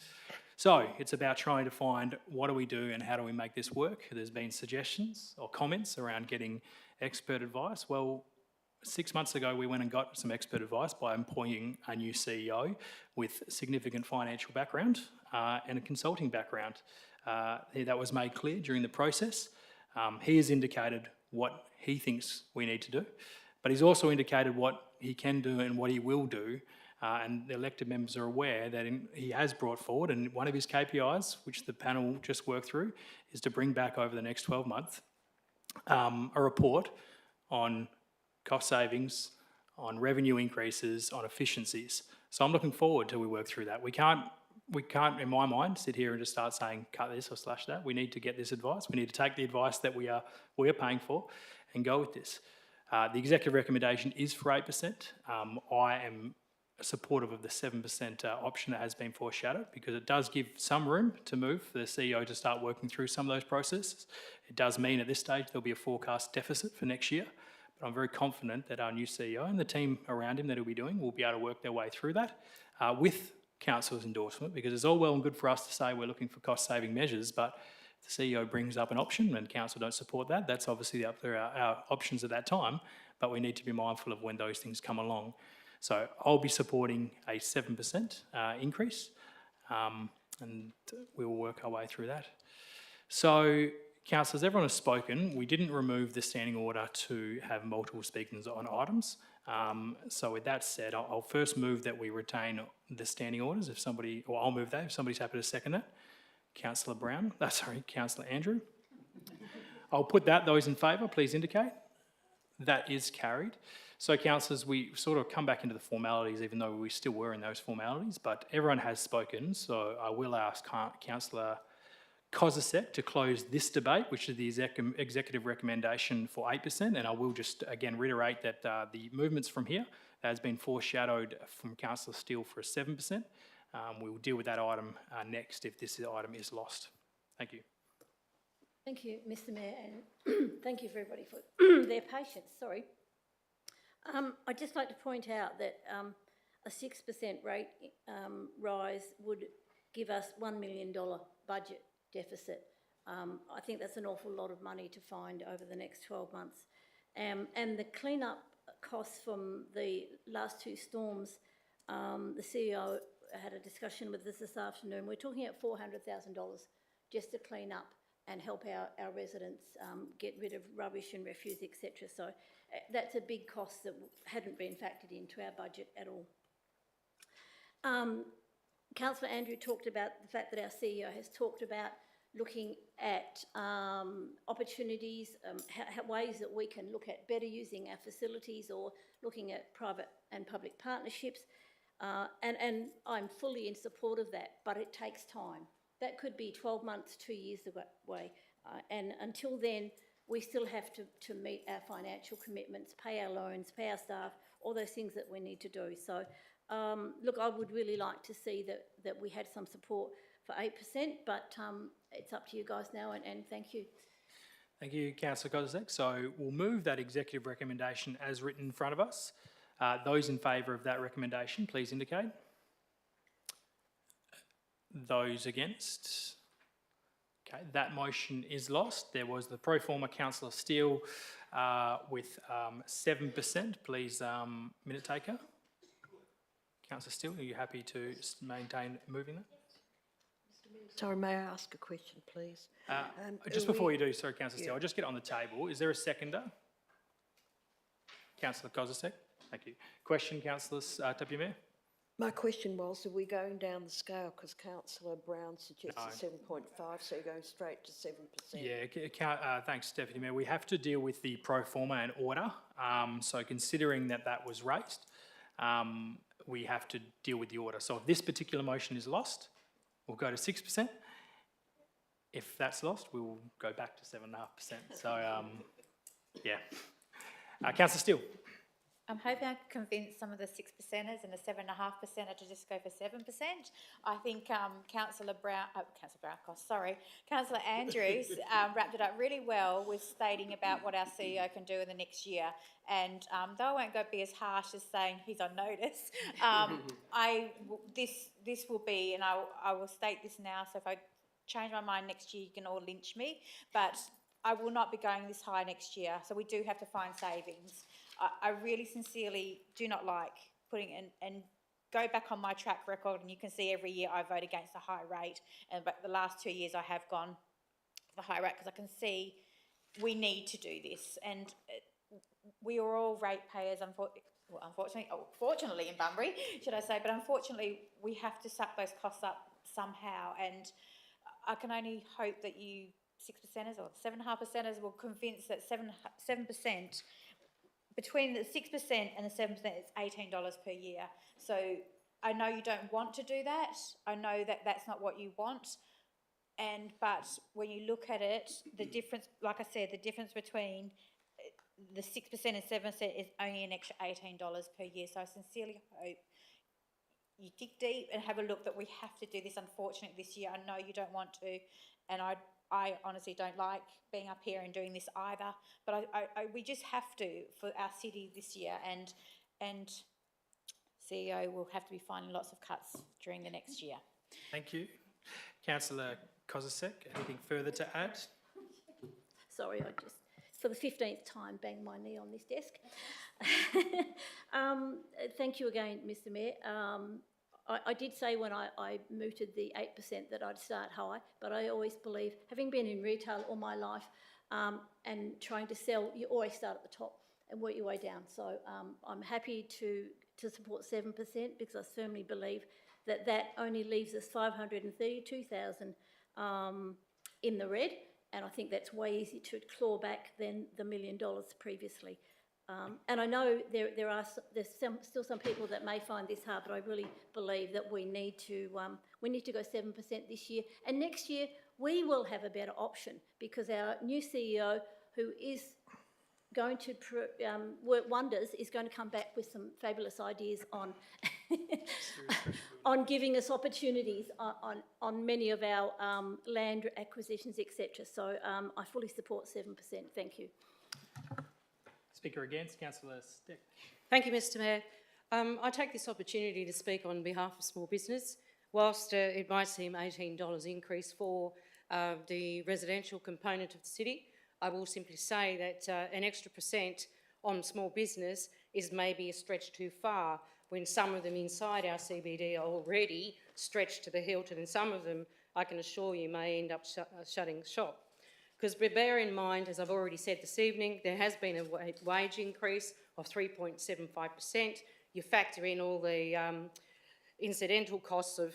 So it's about trying to find what do we do and how do we make this work. There's been suggestions or comments around getting expert advice. Well, 6 months ago, we went and got some expert advice by employing a new CEO with significant financial background and a consulting background. That was made clear during the process. He has indicated what he thinks we need to do, but he's also indicated what he can do and what he will do. And the elected members are aware that he has brought forward, and one of his KPIs, which the panel just worked through, is to bring back over the next 12 months a report on cost savings, on revenue increases, on efficiencies. So I'm looking forward till we work through that. We can't, in my mind, sit here and just start saying, cut this or slash that. We need to get this advice. We need to take the advice that we are paying for and go with this. The executive recommendation is for 8%. I am supportive of the 7% option that has been foreshadowed, because it does give some room to move for the CEO to start working through some of those processes. It does mean at this stage there'll be a forecast deficit for next year. I'm very confident that our new CEO and the team around him that he'll be doing will be able to work their way through that with council's endorsement, because it's all well and good for us to say we're looking for cost-saving measures, but if the CEO brings up an option and council don't support that, that's obviously up to our options at that time, but we need to be mindful of when those things come along. So I'll be supporting a 7% increase, and we will work our way through that. So, councillors, everyone has spoken. We didn't remove the standing order to have multiple speakers on items. So with that said, I'll first move that we retain the standing orders if somebody, or I'll move that if somebody's happy to second that. Councillor Councillor Andrew. I'll put that. Those in favour, please indicate. That is carried. So councillors, we sort of come back into the formalities, even though we still were in those formalities, but everyone has spoken. So I will ask Councillor Kozisek to close this debate, which is the executive recommendation for 8%, and I will just again reiterate that the movements from here has been foreshadowed from Councillor Steele for a 7%. We will deal with that item next if this item is lost. Thank you. Thank you, Mr Mayor, and thank you for everybody for their patience. Sorry. I'd just like to point out that a 6% rate rise would give us $1 million budget deficit. I think that's an awful lot of money to find over the next 12 months. And the clean-up costs from the last two storms, the CEO had a discussion with us this afternoon. We're talking about $400,000 just to clean up and help our residents get rid of rubbish and refuse, etc. So that's a big cost that hadn't been factored into our budget at all. Councillor Andrew talked about the fact that our CEO has talked about looking at opportunities, ways that we can look at better using our facilities or looking at private and public partnerships. And I'm fully in support of that, but it takes time. That could be 12 months, 2 years away. And until then, we still have to meet our financial commitments, pay our loans, pay our staff, all those things that we need to do. So, look, I would really like to see that we had some support for 8%, but it's up to you guys now, and thank you. Thank you, Councillor Kozisek. So we'll move that executive recommendation as written in front of us. Those in favour of that recommendation, please indicate. Those against? Okay, that motion is lost. There was the pro forma Councillor Steele with 7%. Please, minute taker. Councillor Steele, are you happy to maintain moving that? Sorry, may I ask a question, please? Just before you do, sorry, Councillor Steele, I'll just get it on the table. Is there a seconder? Councillor Kozisek, thank you. Question, Councillors, Deputy Mayor? My question was, are we going down the scale? Because Councillor Brown suggested 7.5, so you're going straight to 7%. Yeah, thanks, Deputy Mayor. We have to deal with the pro forma and order. So considering that was raised, we have to deal with the order. So if this particular motion is lost, we'll go to 6%. If that's lost, we will go back to 7.5%. So, yeah. Councillor Steele. I'm hoping I can convince some of the 6%ers and the 7.5%er to just go for 7%. I think Councillor Andrews wrapped it up really well with stating about what our CEO can do in the next year. And though I won't be as harsh as saying he's on notice, this will be, and I will state this now, so if I change my mind next year, you can all lynch me, but I will not be going this high next year, so we do have to find savings. I really sincerely do not like putting in, and go back on my track record and you can see every year I vote against the high rate, but the last 2 years I have gone for the high rate because I can see we need to do this, and we are all ratepayers, fortunately in Bunbury, should I say, but unfortunately we have to suck those costs up somehow, and I can only hope that you 6%ers or 7.5%ers will convince that 7%, between the 6% and the 7% is $18 per year. So I know you don't want to do that. I know that that's not what you want. But when you look at it, the difference, like I said, the difference between the 6% and 7% is only an extra $18 per year. So I sincerely hope you dig deep and have a look that we have to do this, unfortunately, this year. I know you don't want to, and I honestly don't like being up here and doing this either, but we just have to for our city this year, and CEO will have to be finding lots of cuts during the next year. Thank you. Councillor Kozisek, anything further to add? Sorry, I just, for the 15th time, banged my knee on this desk. Thank you again, Mr Mayor. I did say when I mooted the 8% that I'd start high, but I always believe, having been in retail all my life and trying to sell, you always start at the top and work your way down. So I'm happy to support 7% because I firmly believe that only leaves us 532,000 in the red, and I think that's way easier to claw back than the $1 million previously. And I know there's still some people that may find this hard, but I really believe that we need to go 7% this year, and next year we will have a better option because our new CEO, who is going to work wonders, is going to come back with some fabulous ideas on on giving us opportunities on many of our land acquisitions, etc. So I fully support 7%. Thank you. Speaker against, Councillor Steck. Thank you, Mr Mayor. I take this opportunity to speak on behalf of small business. Whilst it might seem $18 increase for the residential component of the city, I will simply say that an extra % on small business is maybe a stretch too far when some of them inside our CBD are already stretched to the hilt, and some of them, I can assure you, may end up shutting shop. Because bear in mind, as I've already said this evening, there has been a wage increase of 3.75%. You factor in all the incidental costs of,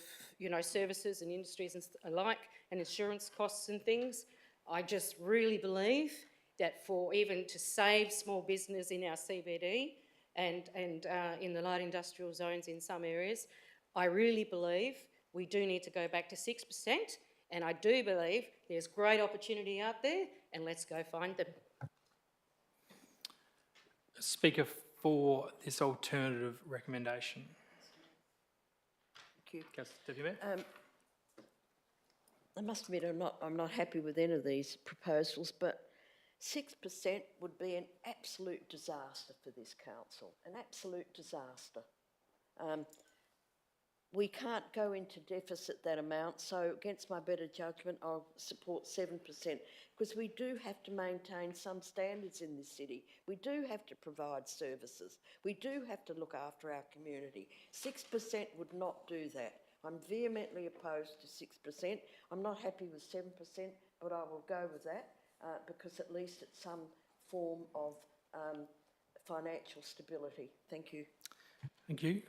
services and industries and alike, and insurance costs and things. I just really believe that for even to save small business in our CBD and in the light industrial zones in some areas, I really believe we do need to go back to 6%. And I do believe there's great opportunity out there, and let's go find them. Speaker for this alternative recommendation. Thank you. Councillor Deputy Mayor. I must admit, I'm not happy with any of these proposals, but 6% would be an absolute disaster for this council, an absolute disaster. We can't go into deficit that amount, so against my better judgment, I'll support 7%, because we do have to maintain some standards in this city. We do have to provide services. We do have to look after our community. 6% would not do that. I'm vehemently opposed to 6%. I'm not happy with 7%, but I will go with that because at least it's some form of financial stability. Thank you. Thank you.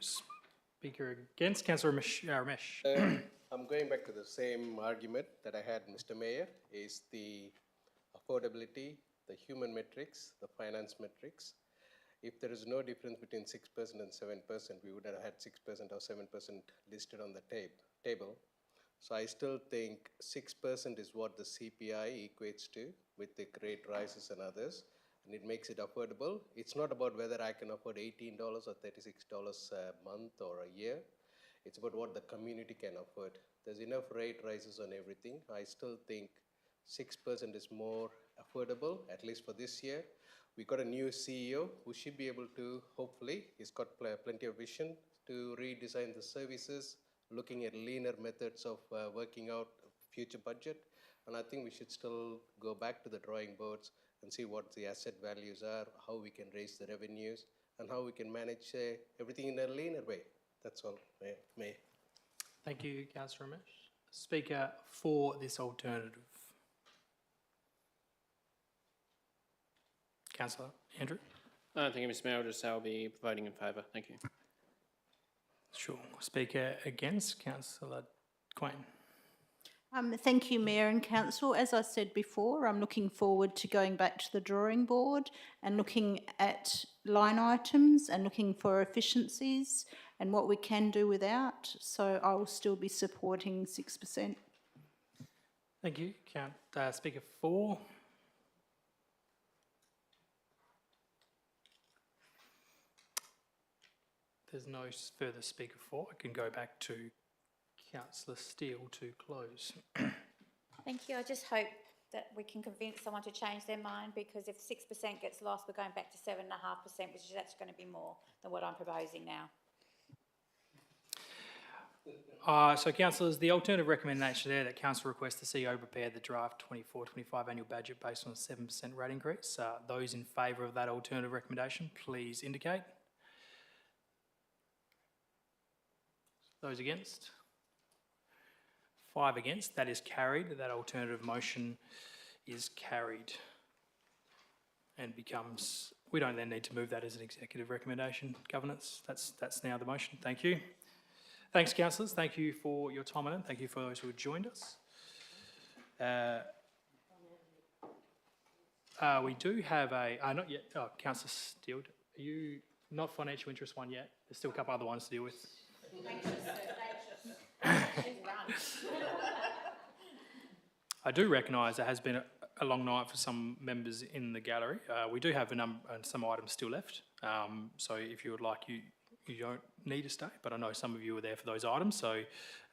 Speaker against, Councillor Ramesh. I'm going back to the same argument that I had, Mr. Mayor, is the affordability, the human metrics, the finance metrics. If there is no difference between 6% and 7%, we would have had 6% or 7% listed on the table. So I still think 6% is what the CPI equates to with the rate rises and others, and it makes it affordable. It's not about whether I can afford $18 or $36 a month or a year. It's about what the community can afford. There's enough rate rises on everything. I still think 6% is more affordable, at least for this year. We got a new CEO who should be able to, hopefully, he's got plenty of vision to redesign the services, looking at leaner methods of working out future budget. And I think we should still go back to the drawing boards and see what the asset values are, how we can raise the revenues, and how we can manage everything in a leaner way. That's all, Mayor. Thank you, Councillor Ramesh. Speaker for this alternative. Councillor Andrew. Thank you, Mr. Mayor. I'll just say I'll be voting in favour. Thank you. Sure. Speaker against, Councillor Quain. Thank you, Mayor and Council. As I said before, I'm looking forward to going back to the drawing board and looking at line items and looking for efficiencies and what we can do without. So I will still be supporting 6%. Thank you. Speaker for. There's no further speaker for. I can go back to Councillor Steele to close. Thank you. I just hope that we can convince someone to change their mind, because if 6% gets lost, we're going back to 7.5%, which is actually going to be more than what I'm proposing now. So, councillors, the alternative recommendation there that council requests the CEO prepare the draft 24-25 annual budget based on a 7% rate increase. Those in favour of that alternative recommendation, please indicate. Those against? 5 against. That is carried. That alternative motion is carried and becomes. We don't then need to move that as an executive recommendation. Governance. That's now the motion. Thank you. Thanks, councillors. Thank you for your time on it. Thank you for those who have joined us. We do have not yet. Oh, Councillor Steele, are you not financial interest one yet? There's still a couple other ones to deal with. I do recognise there has been a long night for some members in the gallery. We do have some items still left. So if you would like, you don't need to stay, but I know some of you were there for those items, so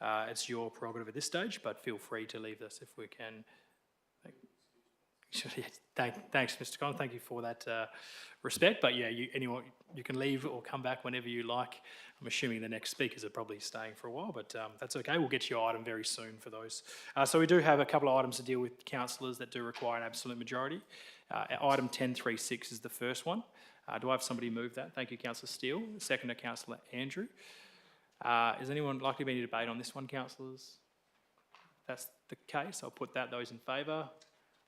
it's your prerogative at this stage, but feel free to leave us if we can. Thanks, Mr. Conn. Thank you for that respect. But yeah, you can leave or come back whenever you like. I'm assuming the next speakers are probably staying for a while, but that's okay. We'll get your item very soon for those. So we do have a couple of items to deal with, councillors, that do require an absolute majority. Item 10.3.6 is the first one. Do I have somebody move that? Thank you, Councillor Steele. Second to Councillor Andrew. Is anyone likely to be any debate on this one, councillors? That's the case. I'll put those in favour.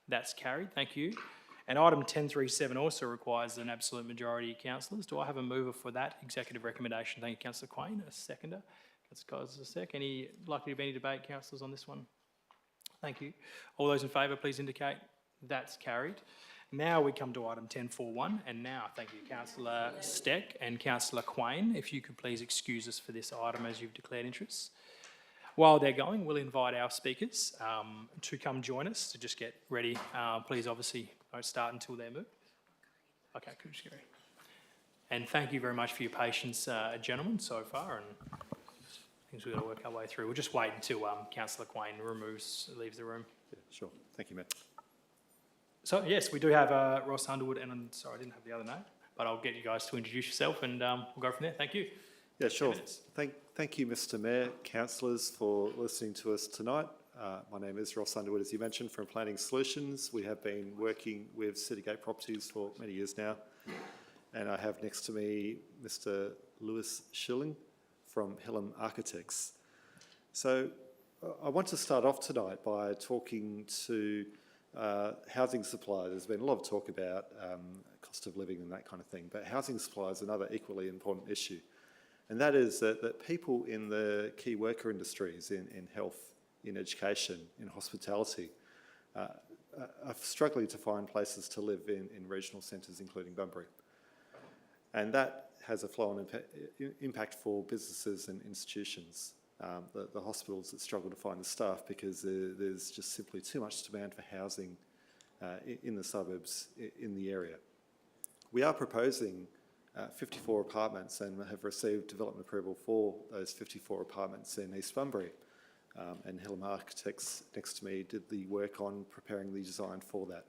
That's carried. Thank you. And item 10.3.7 also requires an absolute majority, councillors. Do I have a mover for that executive recommendation? Thank you, Councillor Quain. A seconder. Councillor Cos, a sec. Any likely to be any debate, councillors, on this one? Thank you. All those in favour, please indicate. That's carried. Now we come to item 10.4.1, and now thank you, Councillor Steck and Councillor Quain. If you could please excuse us for this item as you've declared interest. While they're going, we'll invite our speakers to come join us to just get ready. Please, obviously, don't start until they're moved. Okay, cool, Scary. And thank you very much for your patience, gentlemen, so far, and things we've got to work our way through. We'll just wait until Councillor Quain leaves the room. Yeah, sure. Thank you, Matt. So, yes, we do have Ross Underwood, and I'm sorry, I didn't have the other name, but I'll get you guys to introduce yourself, and we'll go from there. Thank you. Yeah, sure. Thank you, Mr Mayor, councillors, for listening to us tonight. My name is Ross Underwood, as you mentioned, from Planning Solutions. We have been working with Citygate Properties for many years now. And I have next to me Mr Lewis Schilling from Hillam Architects. So I want to start off tonight by talking to housing supply. There's been a lot of talk about cost of living and that kind of thing, but housing supply is another equally important issue. And that is that people in the key worker industries, in health, in education, in hospitality, are struggling to find places to live in regional centres, including Bunbury. And that has a flow-on impact for businesses and institutions. The hospitals that struggle to find the staff because there's just simply too much demand for housing in the suburbs, in the area. We are proposing 54 apartments and have received development approval for those 54 apartments in East Bunbury. And Hillam Architects next to me did the work on preparing the design for that.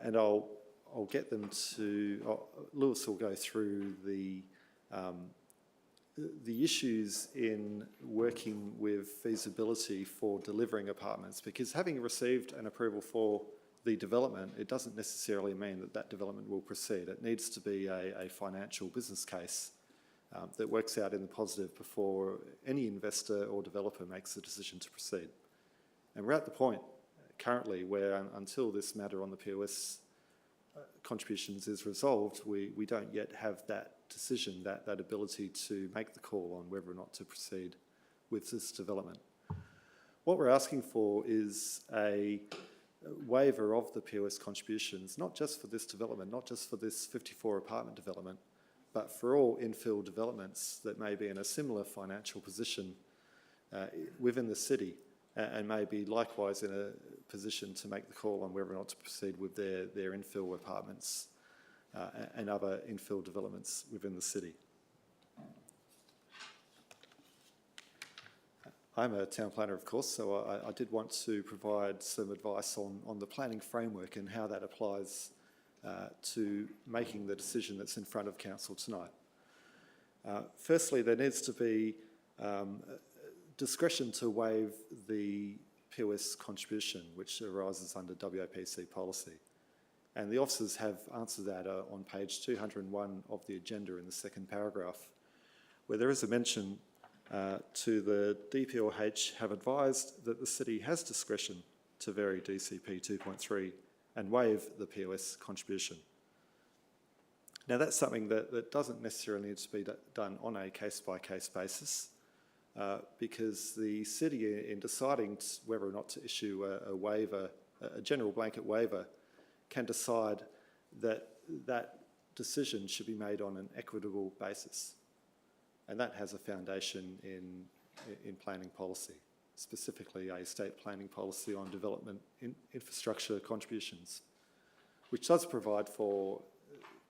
And I'll get them to, Lewis will go through the issues in working with feasibility for delivering apartments, because having received an approval for the development, it doesn't necessarily mean that that development will proceed. It needs to be a financial business case that works out in the positive before any investor or developer makes the decision to proceed. And we're at the point currently where until this matter on the POS contributions is resolved, we don't yet have that decision, that ability to make the call on whether or not to proceed with this development. What we're asking for is a waiver of the POS contributions, not just for this development, not just for this 54 apartment development, but for all infill developments that may be in a similar financial position within the city, and may be likewise in a position to make the call on whether or not to proceed with their infill apartments and other infill developments within the city. I'm a town planner, of course, so I did want to provide some advice on the planning framework and how that applies to making the decision that's in front of council tonight. Firstly, there needs to be discretion to waive the POS contribution, which arises under WAPC policy. And the officers have answered that on page 201 of the agenda in the second paragraph, where there is a mention to the DPLH have advised that the city has discretion to vary DCP 2.3 and waive the POS contribution. Now that's something that doesn't necessarily need to be done on a case-by-case basis, because the city, in deciding whether or not to issue a waiver, a general blanket waiver, can decide that that decision should be made on an equitable basis. And that has a foundation in planning policy, specifically a state planning policy on development infrastructure contributions, which does provide for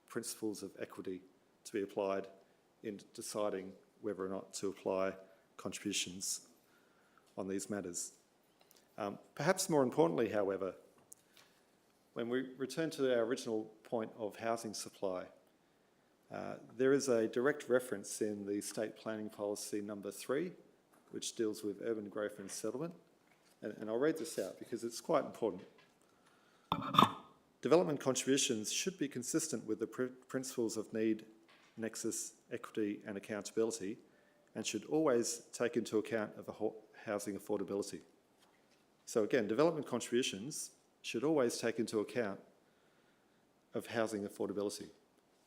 principles of equity to be applied in deciding whether or not to apply contributions on these matters. Perhaps more importantly, however, when we return to our original point of housing supply, there is a direct reference in the State Planning Policy number 3, which deals with urban growth and settlement. And I'll read this out because it's quite important. Development contributions should be consistent with the principles of need, nexus, equity and accountability, and should always take into account of housing affordability. So again, development contributions should always take into account of housing affordability.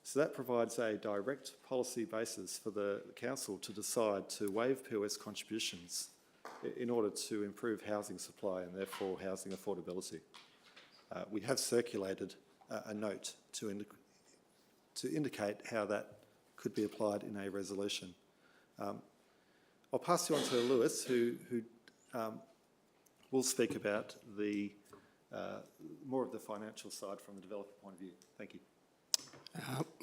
So that provides a direct policy basis for the council to decide to waive POS contributions in order to improve housing supply and therefore housing affordability. We have circulated a note to indicate how that could be applied in a resolution. I'll pass you on to Lewis, who will speak about the more of the financial side from the developer point of view. Thank you.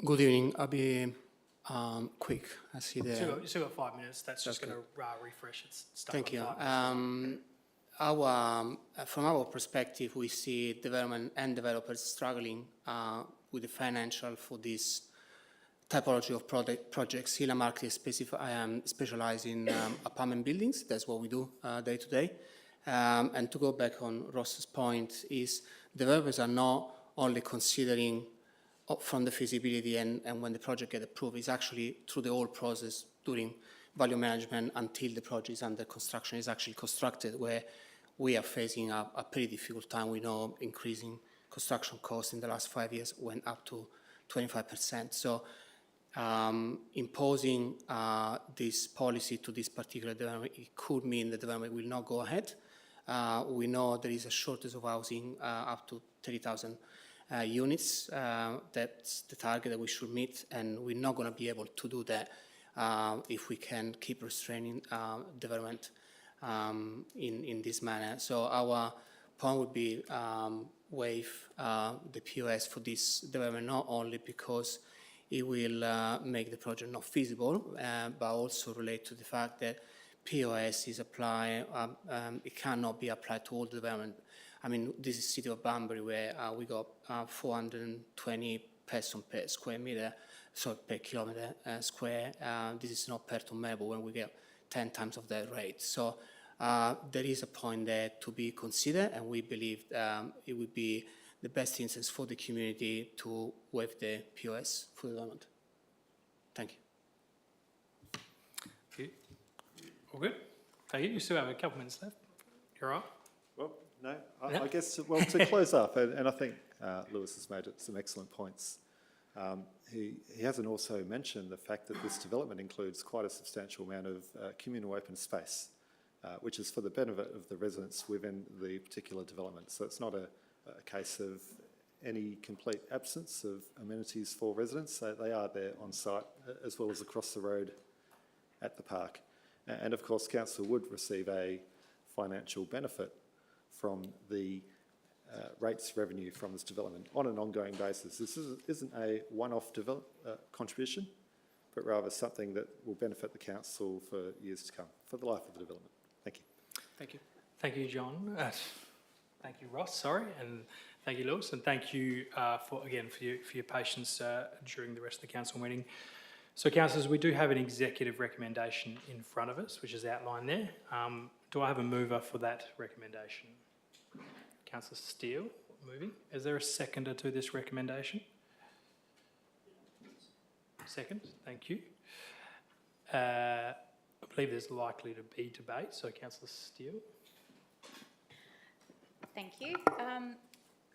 Good evening. I'll be quick. I see the. You still got 5 minutes. That's just going to refresh. It's stuck Thank on you. 5 minutes. From our perspective, we see development and developers struggling with the financial for this typology of projects. Hila Market specialize in apartment buildings. That's what we do day to day. And to go back on Ross's point is developers are not only considering from the feasibility and when the project gets approved, it's actually through the whole process during value management until the project is under construction, is actually constructed, where we are facing a pretty difficult time. We know increasing construction costs in the last 5 years went up to 25%. So imposing this policy to this particular development, it could mean the development will not go ahead. We know there is a shortage of housing up to 30,000 units. That's the target that we should meet, and we're not going to be able to do that if we can keep restraining development in this manner. So our point would be waive the POS for this development, not only because it will make the project not feasible, but also relate to the fact that POS is applied, it cannot be applied to all development. I mean, this is City of Banbury, where we got 420 person per square meter, sorry, per kilometer square. This is not per to Melbourne, when we get 10 times of that rate. So there is a point there to be considered, and we believe it would be the best instance for the community to waive the POS for the development. Thank you. All good? Thank you. You still have a couple minutes left. You're all right? Well, no, I guess, well, to close up, and I think Lewis has made some excellent points. He hasn't also mentioned the fact that this development includes quite a substantial amount of communal open space, which is for the benefit of the residents within the particular development. So it's not a case of any complete absence of amenities for residents. So they are there on site, as well as across the road at the park. And of course, council would receive a financial benefit from the rates revenue from this development on an ongoing basis. This isn't a one-off contribution, but rather something that will benefit the council for years to come, for the life of the development. Thank you. Thank you. Thank you, John. Thank you, Ross, sorry, and thank you, Lewis, and thank you for your patience during the rest of the council meeting. So, councillors, we do have an executive recommendation in front of us, which is outlined there. Do I have a mover for that recommendation? Councillor Steele, moving. Is there a seconder to this recommendation? Second, thank you. I believe there's likely to be debate, so Councillor Steele. Thank you.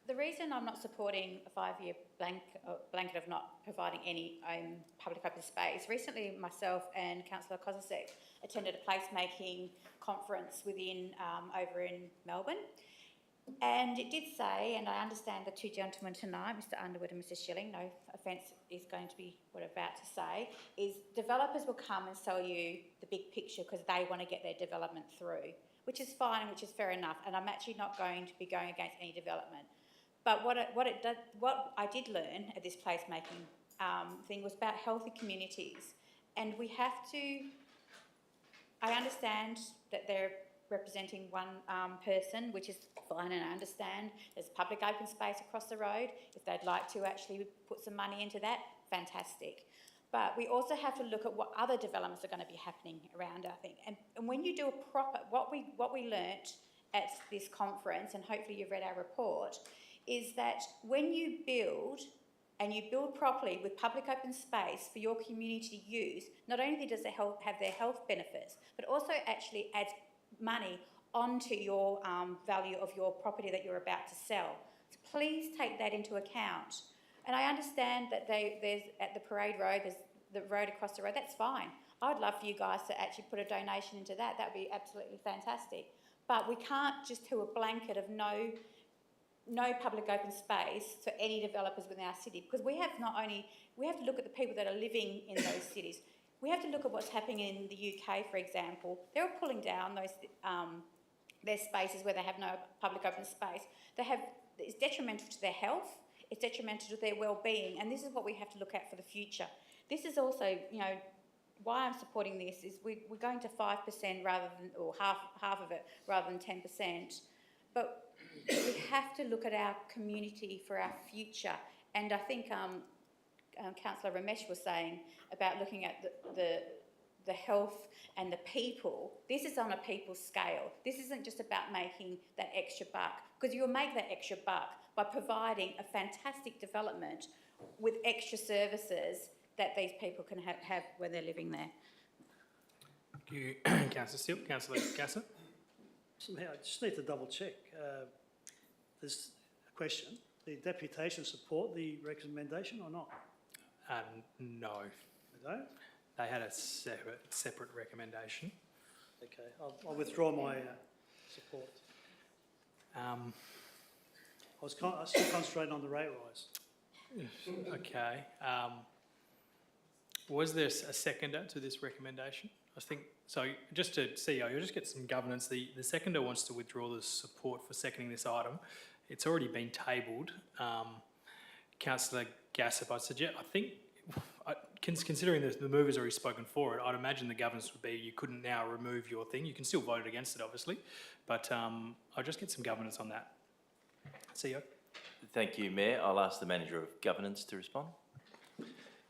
The reason I'm not supporting a 5-year blanket of not providing any public open space, recently myself and Councillor Kozisek attended a placemaking conference over in Melbourne, and it did say, and I understand the two gentlemen tonight, Mr Underwood and Mr Schilling, no offence is going to be what I'm about to say, is developers will come and sell you the big picture because they want to get their development through, which is fine and which is fair enough, and I'm actually not going to be going against any development. But what I did learn at this placemaking thing was about healthy communities, and we have to. I understand that they're representing one person, which is fine, and I understand there's public open space across the road. If they'd like to actually put some money into that, fantastic. But we also have to look at what other developments are going to be happening around, I think. And when you do a proper, what we learnt at this conference, and hopefully you've read our report, is that when you build, and you build properly with public open space for your community to use, not only does it have their health benefits, but also actually adds money onto your value of your property that you're about to sell. So please take that into account. And I understand that there's at the Parade Road, there's the road across the road, that's fine. I'd love for you guys to actually put a donation into that. That would be absolutely fantastic. But we can't just do a blanket of no public open space for any developers within our city, because we have to look at the people that are living in those cities. We have to look at what's happening in the UK, for example. They're pulling down those their spaces where they have no public open space. It's detrimental to their health. it's detrimental to their well-being, and this is what we have to look at for the future. This is also, you know, why I'm supporting this is we're going to 5% rather than, or half of it rather than 10%, but we have to look at our community for our future. And I think Councillor Ramesh was saying about looking at the health and the people. This is on a people scale. This isn't just about making that extra buck, because you'll make that extra buck by providing a fantastic development with extra services that these people can have when they're living there. Thank you, Councillor Steele. Councillor Gasser? Somehow, I just need to double check. There's a question. The deputation support the recommendation or not? No. They don't? They had a separate recommendation. Okay, I'll withdraw my support. I was still concentrating on the rate rise. Okay. Was there a seconder to this recommendation? I think, so just to CEO, you'll just get some governance. The seconder wants to withdraw the support for seconding this item. It's already been tabled. Councillor Gassip, I think, considering the mover's already spoken for it, I'd imagine the governance would be you couldn't now remove your thing. You can still vote against it, obviously, but I'll just get some governance on that. CEO. Thank you, Mayor. I'll ask the Manager of Governance to respond.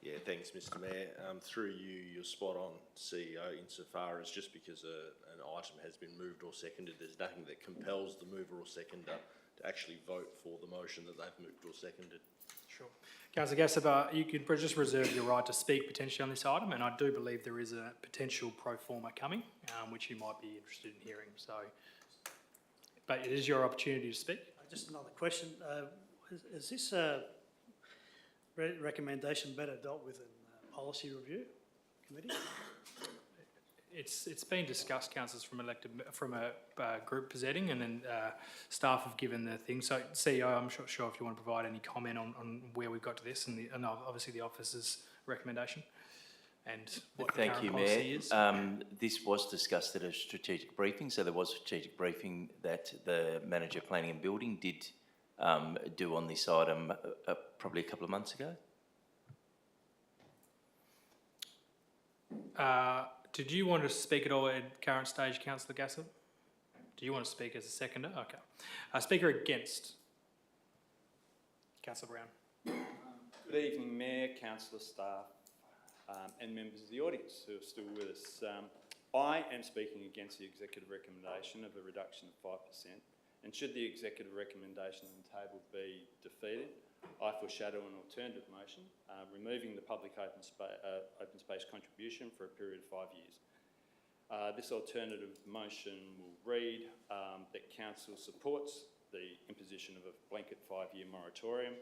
Yeah, thanks, Mr. Mayor. Through you, you're spot on, CEO, insofar as just because an item has been moved or seconded, there's nothing that compels the mover or seconder to actually vote for the motion that they've moved or seconded. Sure. Councillor Gassip, you can just reserve your right to speak potentially on this item, and I do believe there is a potential pro forma coming, which you might be interested in hearing. So, but it is your opportunity to speak. Just another question. Is this recommendation better dealt with in policy review committee? It's been discussed, councillors, from a group presenting, and then staff have given the thing. So, CEO, I'm not sure if you want to provide any comment on where we've got to this, and obviously the officer's recommendation, and what the current policy is. This was discussed at a strategic briefing, so there was a strategic briefing that the Manager of Planning and Building did do on this item probably a couple of months ago. Did you want to speak at all at current stage, Councillor Gassip? Do you want to speak as a seconder? Okay. Speaker against? Councillor Brown. Good evening, Mayor, Councillor, staff, and members of the audience who are still with us. I am speaking against the executive recommendation of a reduction of 5%, and should the executive recommendation on the table be defeated, I foreshadow an alternative motion, removing the public open space contribution for a period of 5 years. This alternative motion will read that Council supports the imposition of a blanket 5-year moratorium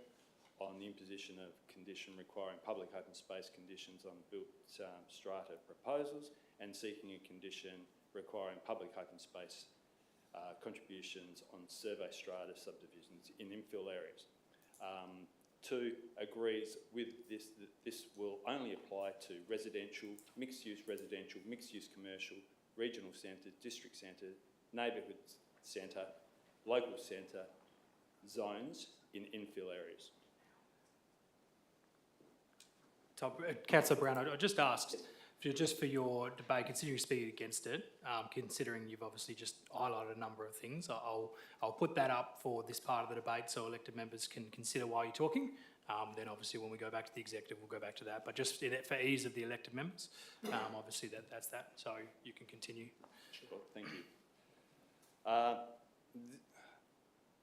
on the imposition of condition requiring public open space conditions on built strata proposals, and seeking a condition requiring public open space contributions on survey strata subdivisions in infill areas. 2 agrees with this that this will only apply to residential, mixed-use commercial, regional centre, district centre, neighbourhood centre, local centre zones in infill areas. Councillor Brown, I just asked, just for your debate, considering you speak against it, considering you've obviously just highlighted a number of things, I'll put that up for this part of the debate so elected members can consider while you're talking. Then obviously when we go back to the executive, we'll go back to that. But just for ease of the elected members, obviously that's that. So you can continue. Sure, thank you.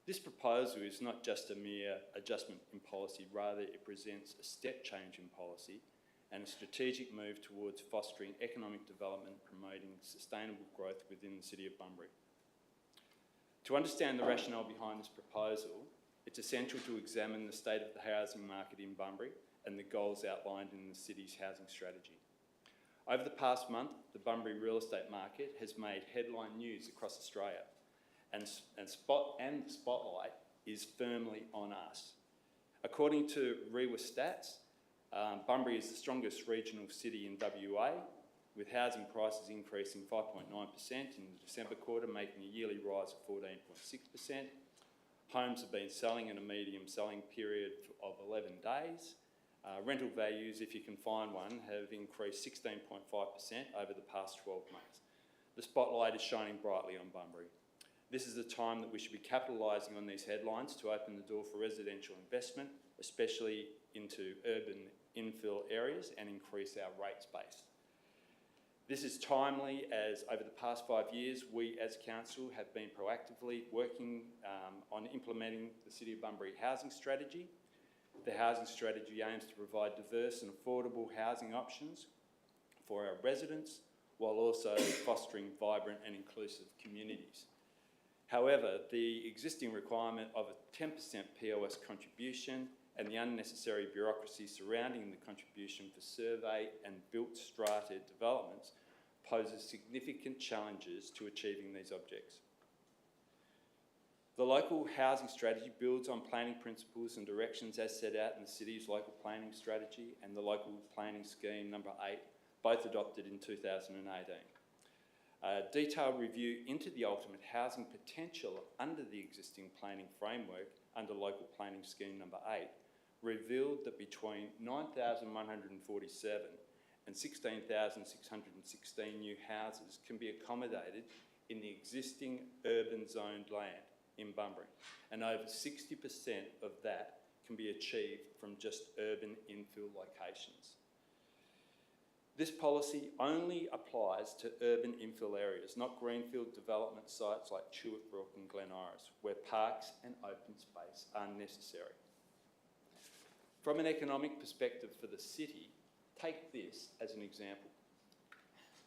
This proposal is not just a mere adjustment in policy, rather it presents a step change in policy and a strategic move towards fostering economic development, promoting sustainable growth within the City of Bunbury. To understand the rationale behind this proposal, it's essential to examine the state of the housing market in Bunbury and the goals outlined in the city's housing strategy. Over the past month, the Bunbury real estate market has made headline news across Australia, and the spotlight is firmly on us. According to REWA stats, Bunbury is the strongest regional city in WA, with housing prices increasing 5.9% in the December quarter, making a yearly rise of 14.6%. Homes have been selling in a medium selling period of 11 days. Rental values, if you can find one, have increased 16.5% over the past 12 months. The spotlight is shining brightly on Bunbury. This is the time that we should be capitalising on these headlines to open the door for residential investment, especially into urban infill areas, and increase our rate space. This is timely as over the past 5 years, we as council have been proactively working on implementing the City of Bunbury housing strategy. The housing strategy aims to provide diverse and affordable housing options for our residents, while also fostering vibrant and inclusive communities. However, the existing requirement of a 10% POS contribution and the unnecessary bureaucracy surrounding the contribution for survey and built strata developments poses significant challenges to achieving these objectives. The local housing strategy builds on planning principles and directions as set out in the City's local planning strategy and the local planning scheme number 8, both adopted in 2018. A detailed review into the ultimate housing potential under the existing planning framework under local planning scheme number 8 revealed that between 9,147 and 16,616 new houses can be accommodated in the existing urban zoned land in Bunbury, and over 60% of that can be achieved from just urban infill locations. This policy only applies to urban infill areas, not greenfield development sites like Chewett Brook and Glen Iris, where parks and open space are necessary. From an economic perspective for the city, take this as an example.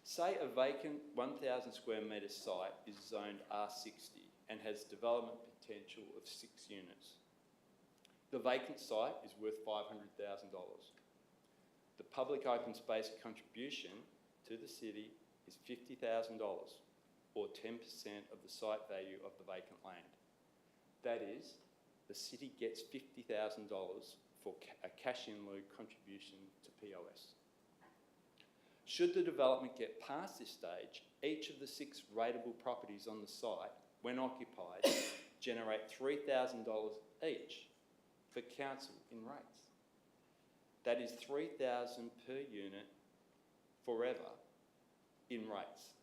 Say a vacant 1,000 square metre site is zoned R60 and has development potential of 6 units. The vacant site is worth $500,000. The public open space contribution to the city is $50,000, or 10% of the site value of the vacant land. That is, the city gets $50,000 for a cash-in-lieu contribution to POS. Should the development get past this stage, each of the 6 rateable properties on the site, when occupied, generate $3,000 each for council in rates. That is $3,000 per unit forever in rates.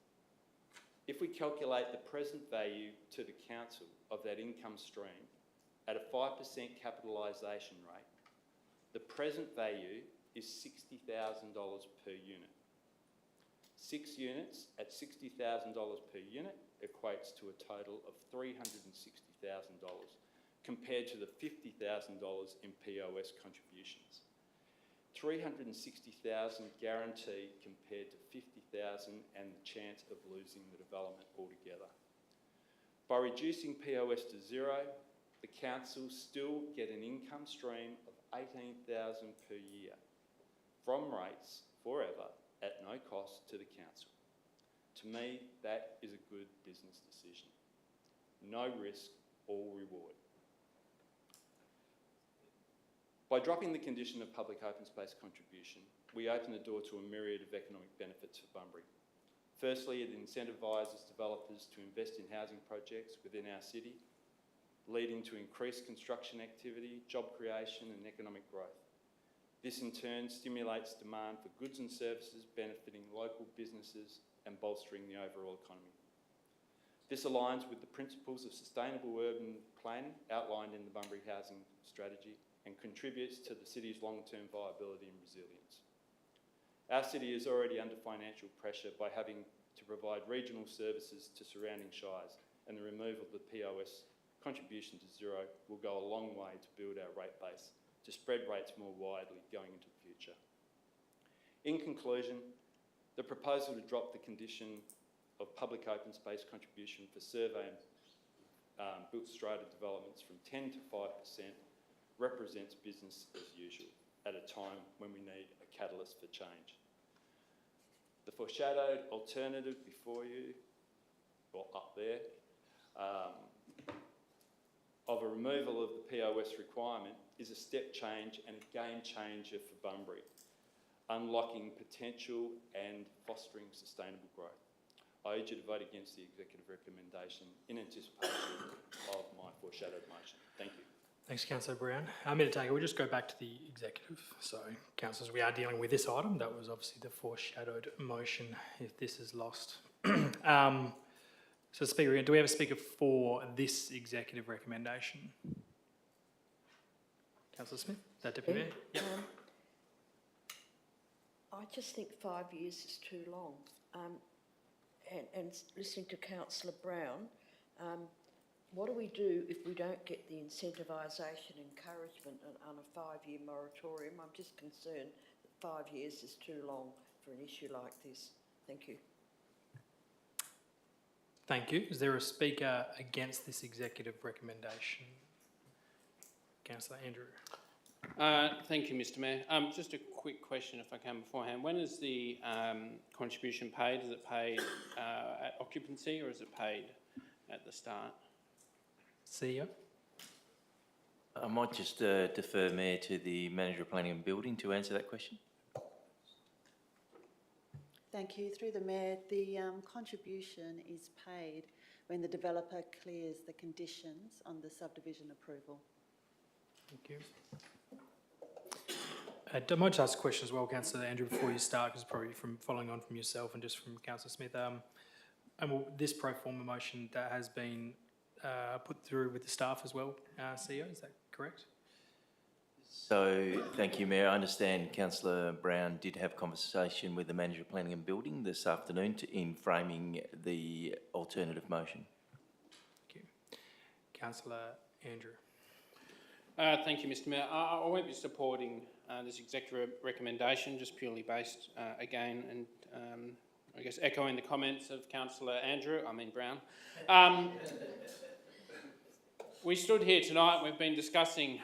If we calculate the present value to the council of that income stream at a 5% capitalisation rate, the present value is $60,000 per unit. 6 units at $60,000 per unit equates to a total of $360,000 compared to the $50,000 in POS contributions. $360,000 guaranteed compared to $50,000 and the chance of losing the development altogether. By reducing POS to 0, the council still get an income stream of $18,000 per year from rates forever at no cost to the council. To me, that is a good business decision. No risk, all reward. By dropping the condition of public open space contribution, we open the door to a myriad of economic benefits for Bunbury. Firstly, it incentivises developers to invest in housing projects within our city, leading to increased construction activity, job creation and economic growth. This in turn stimulates demand for goods and services benefiting local businesses and bolstering the overall economy. This aligns with the principles of sustainable urban planning outlined in the Bunbury Housing Strategy and contributes to the city's long-term viability and resilience. Our city is already under financial pressure by having to provide regional services to surrounding shires, and the removal of the POS contribution to 0 will go a long way to build our rate base, to spread rates more widely going into the future. In conclusion, the proposal to drop the condition of public open space contribution for survey and built strata developments from 10 to 5% represents business as usual at a time when we need a catalyst for change. The foreshadowed alternative before you, or up there, of a removal of the POS requirement is a step change and a game changer for Bunbury, unlocking potential and fostering sustainable growth. I urge you to vote against the executive recommendation in anticipation of my foreshadowed motion. Thank you. Thanks, Councillor Brown. Minister Taker, we'll just go back to the executive. So, councillors, we are dealing with this item. That was obviously the foreshadowed motion if this is lost. So, Speaker, do we have a speaker for this executive recommendation? Councillor Smith, is that Deputy Mayor? Yep. I just think 5 years is too long. And listening to Councillor Brown, what do we do if we don't get the incentivisation, encouragement on a 5-year moratorium? I'm just concerned that 5 years is too long for an issue like this. Thank you. Thank you. Is there a speaker against this executive recommendation? Councillor Andrew. Thank you, Mr Mayor. Just a quick question, if I can, beforehand. When is the contribution paid? Is it paid at occupancy or is it paid at the start? CEO? I might just defer, Mayor, to the Manager of Planning and Building to answer that question. Thank you. Through the Mayor, the contribution is paid when the developer clears the conditions on the subdivision approval. Thank you. I might just ask a question as well, Councillor Andrew, before you start, because probably from following on from yourself and just from Councillor Smith. This pro forma motion that has been put through with the staff as well, CEO, is that correct? So, thank you, Mayor. I understand Councillor Brown did have conversation with the Manager of Planning and Building this afternoon in framing the alternative motion. Thank you. Councillor Andrew. Thank you, Mr Mayor. I won't be supporting this executive recommendation, just purely based, again, and I guess echoing the comments of Councillor Brown. We stood here tonight, we've been discussing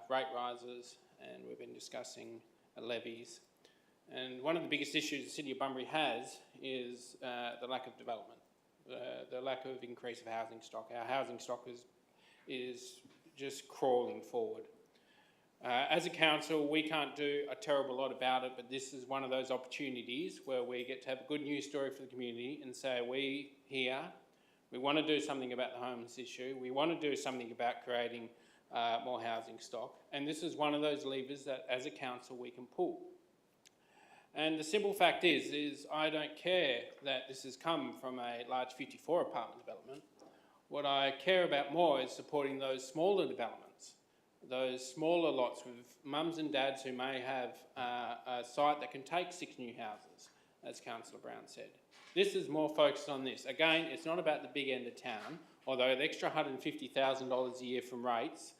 rate rises and we've been discussing levies. And one of the biggest issues the City of Bunbury has is the lack of development, the lack of increase of housing stock. Our housing stock is just crawling forward. As a council, we can't do a terrible lot about it, but this is one of those opportunities where we get to have a good news story for the community and say, we here, we want to do something about the homeless issue. We want to do something about creating more housing stock. And this is one of those levers that as a council we can pull. And the simple fact is I don't care that this has come from a large 54 apartment development. What I care about more is supporting those smaller developments, those smaller lots with mums and dads who may have a site that can take 6 new houses, as Councillor Brown said. This is more focused on this. Again, it's not about the big end of town, although the extra $150,000 a year from rates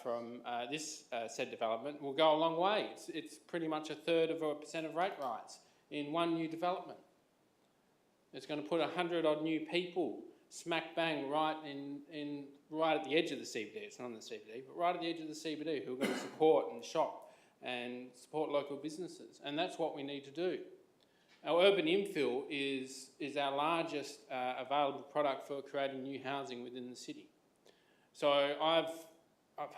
from this said development will go a long way. It's pretty much 1/3% of rate rise in one new development. It's going to put 100-odd new people smack bang right at the edge of the CBD. It's not on the CBD, but right at the edge of the CBD, who are going to support and shop and support local businesses. And that's what we need to do. Our urban infill is our largest available product for creating new housing within the city. So I've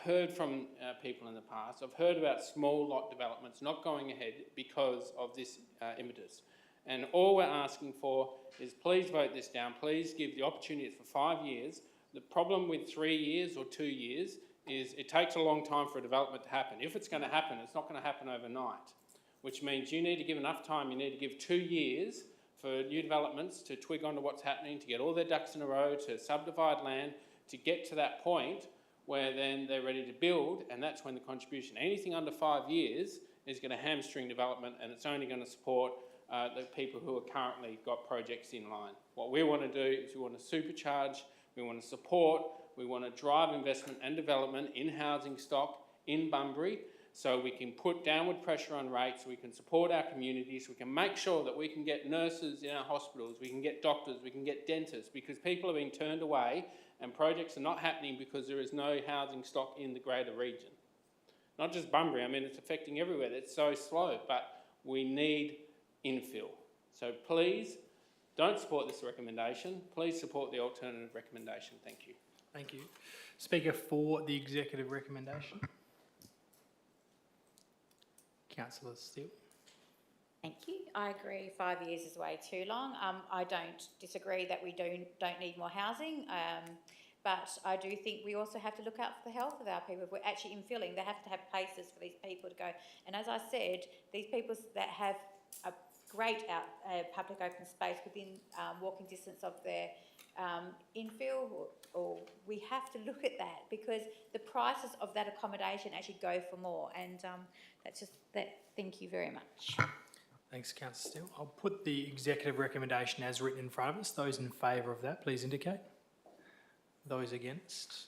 heard from people in the past, I've heard about small lot developments not going ahead because of this impetus. And all we're asking for is please vote this down, please give the opportunity for 5 years. The problem with 3 years or 2 years is it takes a long time for a development to happen. If it's going to happen, it's not going to happen overnight, which means you need to give enough time, you need to give 2 years for new developments to twig onto what's happening, to get all their ducks in a row, to subdivide land, to get to that point where then they're ready to build, and that's when the contribution. Anything under 5 years is going to hamstring development, and it's only going to support the people who are currently got projects in line. What we want to do is we want to supercharge, we want to support, we want to drive investment and development in housing stock in Bunbury, so we can put downward pressure on rates, we can support our communities, we can make sure that we can get nurses in our hospitals, we can get doctors, we can get dentists, because people are being turned away and projects are not happening because there is no housing stock in the greater region. Not just Bunbury, I mean, it's affecting everywhere. It's so slow, but we need infill. So please, don't support this recommendation. Please support the alternative recommendation. Thank you. Thank you. Speaker for the executive recommendation. Councillor Steele. Thank you. I agree 5 years is way too long. I don't disagree that we don't need more housing, but I do think we also have to look out for the health of our people. If we're actually infilling, they have to have places for these people to go. And as I said, these people that have a great public open space within walking distance of their infill, or we have to look at that, because the prices of that accommodation actually go for more. And that's just that. Thank you very much. Thanks, Councillor Steele. I'll put the executive recommendation as written in front of us. Those in favour of that, please indicate. Those against?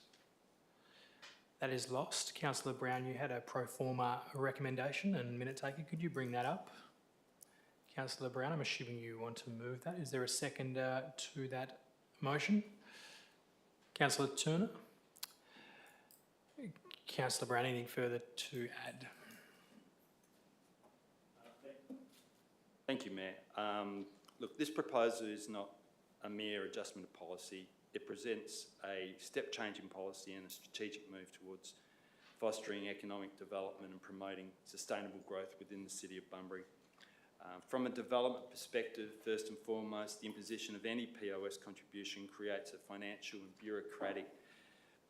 That is lost. Councillor Brown, you had a pro forma recommendation, and minute taker, could you bring that up? Councillor Brown, I'm assuming you want to move that. Is there a second to that motion? Councillor Turner? Councillor Brown, anything further to add? Thank you, Mayor. Look, this proposal is not a mere adjustment of policy. It presents a step change in policy and a strategic move towards fostering economic development and promoting sustainable growth within the City of Bunbury. From a development perspective, first and foremost, the imposition of any POS contribution creates a financial and bureaucratic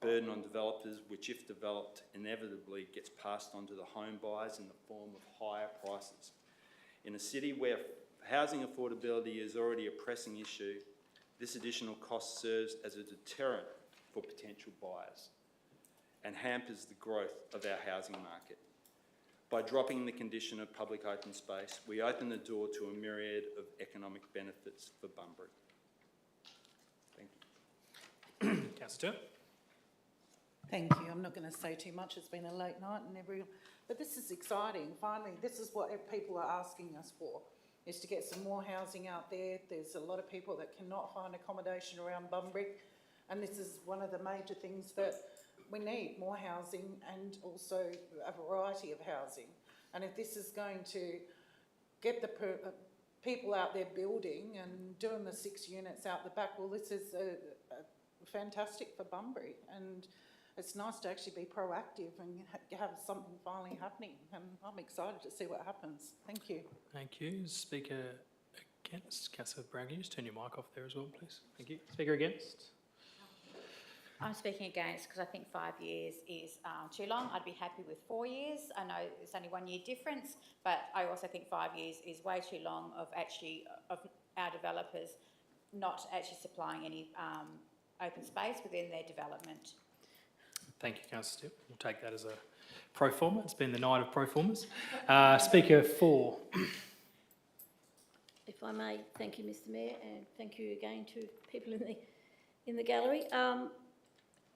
burden on developers, which, if developed, inevitably gets passed on to the home buyers in the form of higher prices. In a city where housing affordability is already a pressing issue, this additional cost serves as a deterrent for potential buyers and hampers the growth of our housing market. By dropping the condition of public open space, we open the door to a myriad of economic benefits for Bunbury. Thank you. Councillor Turner? Thank you. I'm not going to say too much. It's been a late night but this is exciting. Finally, this is what people are asking us for, is to get some more housing out there. There's a lot of people that cannot find accommodation around Bunbury, and this is one of the major things that we need, more housing and also a variety of housing. And if this is going to get the people out there building and doing the 6 units out the back, well, this is fantastic for Bunbury. And it's nice to actually be proactive and have something finally happening, and I'm excited to see what happens. Thank you. Thank you. Speaker against? Councillor Brown, can you just turn your mic off there as well, please? Thank you. Speaker against? I'm speaking against because I think 5 years is too long. I'd be happy with 4 years. I know it's only 1 year difference, but I also think 5 years is way too long of our developers not actually supplying any open space within their development. Thank you, Councillor Steele. We'll take that as a pro forma. It's been the night of pro formas. Speaker 4. If I may, thank you, Mr. Mayor, and thank you again to people in the gallery.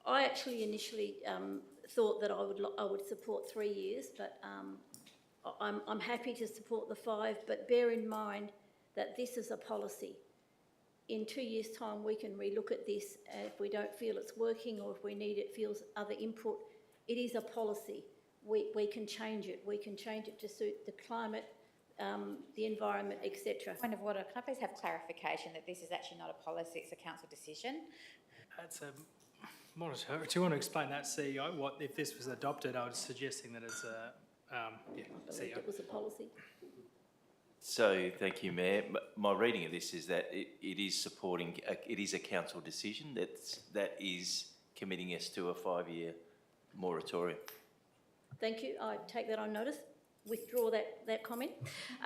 I actually initially thought that I would support 3 years, but I'm happy to support the 5. But bear in mind that this is a policy. In 2 years' time, we can relook at this if we don't feel it's working, or if we need other input. It is a policy. We can change it. We can change it to suit the climate, the environment, etc. Point of order, can I please have clarification that this is actually not a policy, it's a council decision? That's a monitor. Do you want to explain that, CEO? What if this was adopted? I was suggesting that it's a CEO. It was a policy. So, thank you, Mayor. My reading of this is that it is supporting, it is a council decision that is committing us to a 5-year moratorium. Thank you. I take that on notice. Withdraw that comment.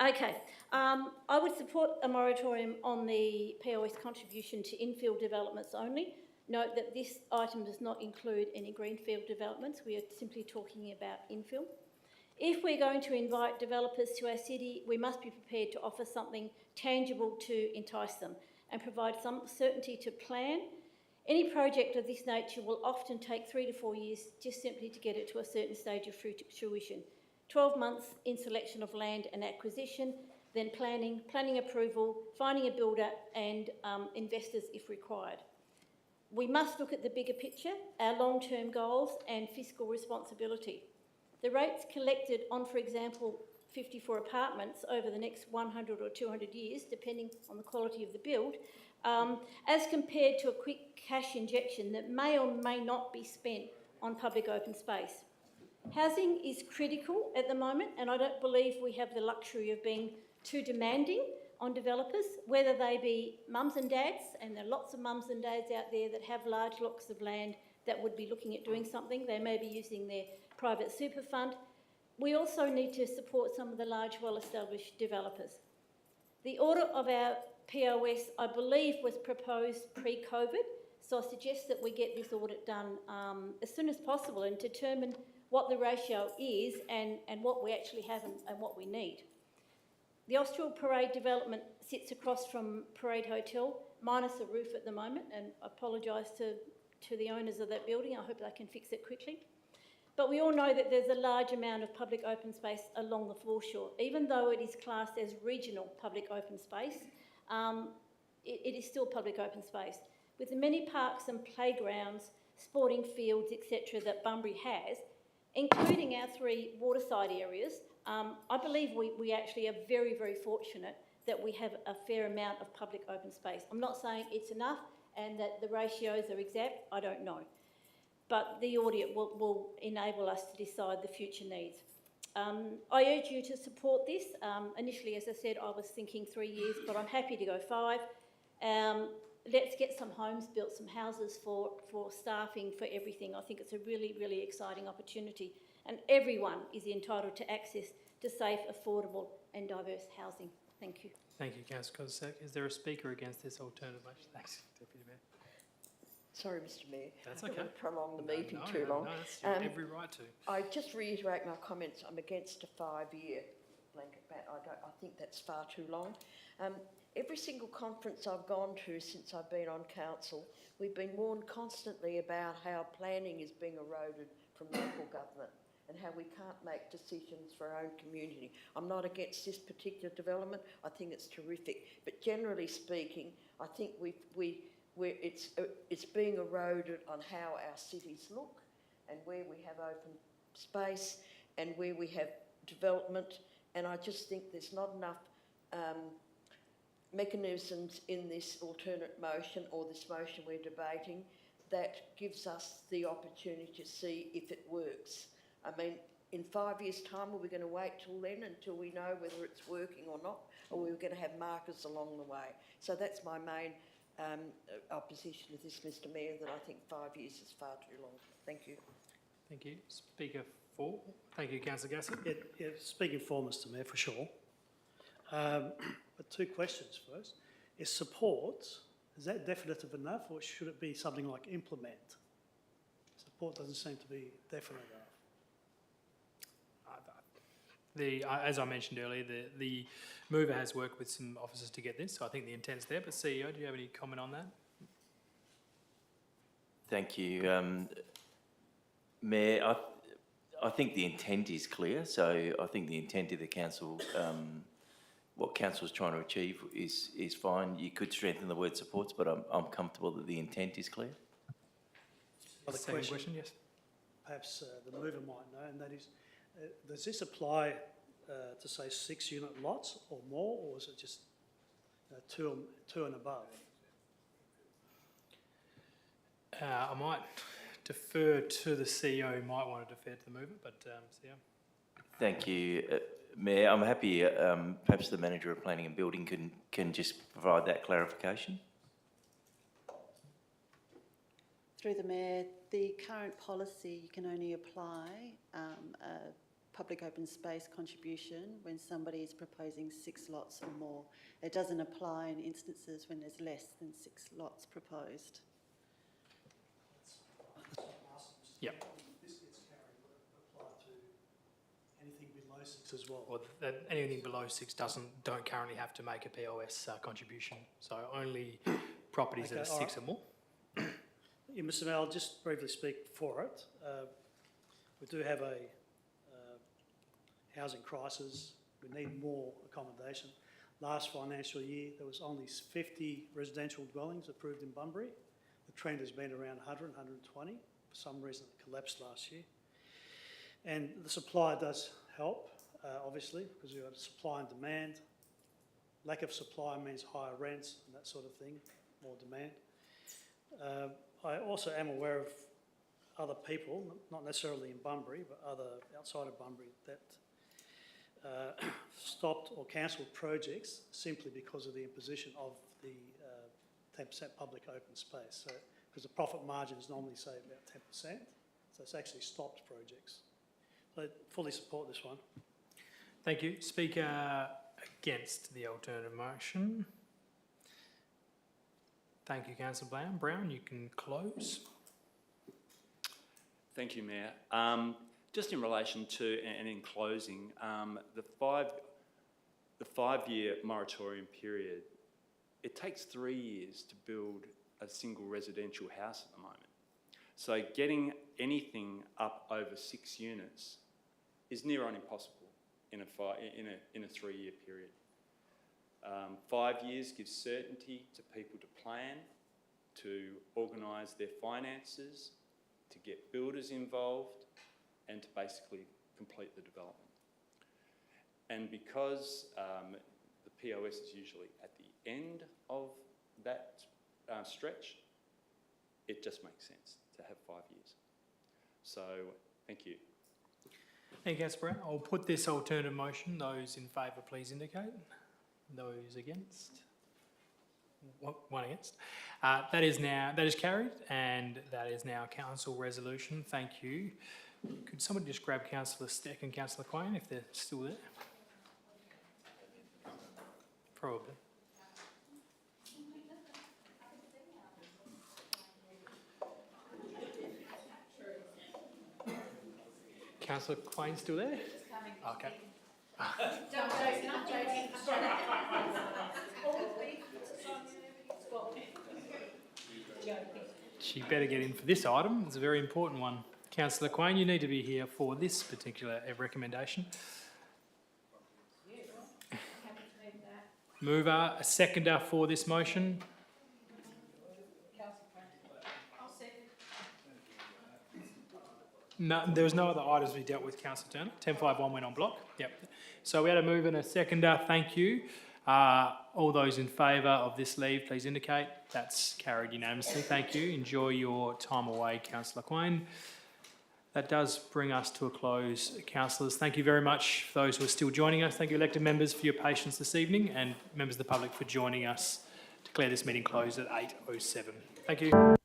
Okay. I would support a moratorium on the POS contribution to infill developments only. Note that this item does not include any greenfield developments. We are simply talking about infill. If we're going to invite developers to our city, we must be prepared to offer something tangible to entice them and provide some certainty to plan. Any project of this nature will often take 3 to 4 years just simply to get it to a certain stage of fruition. 12 months in selection of land and acquisition, then planning approval, finding a builder and investors if required. We must look at the bigger picture, our long-term goals and fiscal responsibility. The rates collected on, for example, 54 apartments over the next 100 or 200 years, depending on the quality of the build, as compared to a quick cash injection that may or may not be spent on public open space. Housing is critical at the moment, and I don't believe we have the luxury of being too demanding on developers, whether they be mums and dads, and there are lots of mums and dads out there that have large blocks of land that would be looking at doing something. They may be using their private super fund. We also need to support some of the large, well-established developers. The audit of our POS, I believe, was proposed pre-COVID, so I suggest that we get this audit done as soon as possible and determine what the ratio is and what we actually have and what we need. The Austral Parade development sits across from Parade Hotel, minus a roof at the moment, and I apologise to the owners of that building. I hope they can fix it quickly. But we all know that there's a large amount of public open space along the foreshore. Even though it is classed as regional public open space, it is still public open space. With the many parks and playgrounds, sporting fields, etc. that Bunbury has, including our 3 waterside areas, I believe we actually are very, very fortunate that we have a fair amount of public open space. I'm not saying it's enough and that the ratios are exact, I don't know. But the audit will enable us to decide the future needs. I urge you to support this. Initially, as I said, I was thinking 3 years, but I'm happy to go 5. Let's get some homes built, some houses for staffing, for everything. I think it's a really, really exciting opportunity. And everyone is entitled to access to safe, affordable and diverse housing. Thank you. Thank you, Councillor Kozak. Is there a speaker against this alternative motion? Thanks, Deputy Mayor. Sorry, Mr Mayor. That's I don't okay. want to prolong the meeting too No, long. that's your every right to. I just reiterate my comments. I'm against a 5-year blanket ban. I think that's far too long. Every single conference I've gone to since I've been on council, we've been warned constantly about how planning is being eroded from local government and how we can't make decisions for our own community. I'm not against this particular development. I think it's terrific. But generally speaking, I think it's being eroded on how our cities look and where we have open space and where we have development. And I just think there's not enough mechanisms in this alternate motion or this motion we're debating that gives us the opportunity to see if it works. I mean, in 5 years' time, are we going to wait till then until we know whether it's working or not, or we're going to have markers along the way? So that's my main opposition to this, Mr Mayor, that I think 5 years is far too long. Thank you. Thank you. Speaker 4. Thank you, Councillor Gassett. Yeah, speaking for Mr Mayor, for sure. But 2 questions first. Is support, is that definitive enough, or should it be something like implement? Support doesn't seem to be definite enough. As I mentioned earlier, the mover has worked with some officers to get this, so I think the intent's there. But CEO, do you have any comment on that? Thank you. Mayor, I think the intent is clear, so I think the intent of the council, what council is trying to achieve is fine. You could strengthen the word supports, but I'm comfortable that the intent is clear. Second question, yes. Perhaps the mover might know, and that is, does this apply to say 6-unit lots or more, or is it just 2 and above? I might defer to the CEO. Might want to defer to the mover, but CEO. Thank you, Mayor. I'm happy. Perhaps the manager of planning and building can just provide that clarification. Through the Mayor, the current policy, you can only apply a public open space contribution when somebody is proposing 6 lots or more. It doesn't apply in instances when there's less than 6 lots proposed. Yep. This gets applied to anything below 6 as well. Or anything below 6 don't currently have to make a POS contribution. So only properties that are 6 or more. Yeah, Mr Mayor, I'll just briefly speak for it. We do have a housing crisis. We need more accommodation. Last financial year, there was only 50 residential dwellings approved in Bunbury. The trend has been around 100, 120. For some reason, it collapsed last year. And the supply does help, obviously, because we've got supply and demand. Lack of supply means higher rents and that sort of thing, more demand. I also am aware of other people, not necessarily in Bunbury, but other outside of Bunbury, that stopped or cancelled projects simply because of the imposition of the 10% public open space. So, because the profit margins normally say about 10%, so it's actually stopped projects. So I fully support this one. Thank you. Speaker against the alternative motion. Thank you, Councillor Brown. Brown, you can close. Thank you, Mayor. Just in relation to, and in closing, the five-year moratorium period, it takes 3 years to build a single residential house at the moment. So getting anything up over 6 units is near on impossible in a 3-year period. 5 years gives certainty to people to plan, to organise their finances, to get builders involved, and to basically complete the development. And because the POS is usually at the end of that stretch, it just makes sense to have 5 years. So, thank you. Thank you, Councillor Brown. I'll put this alternative motion. Those in favour, please indicate. Those against? One against. That is carried, and that is now a council resolution. Thank you. Could somebody just grab Councillor Steck and Councillor Quain if they're still there? Probably. Councillor Quain still there? Okay. She better get in for this item. It's a very important one. Councillor Quain, you need to be here for this particular recommendation. Mover, a seconder for this motion. No, there was no other items we dealt with, Councillor Turner. 10.5.1 went on block. Yep. So we had a mover and a seconder. Thank you. All those in favour of this leave, please indicate. That's carried unanimously. Thank you. Enjoy your time away, Councillor Quain. That does bring us to a close, councillors. Thank you very much for those who are still joining us. Thank you, elected members, for your patience this evening, and members of the public for joining us. Declare this meeting closed at 8:07. Thank you.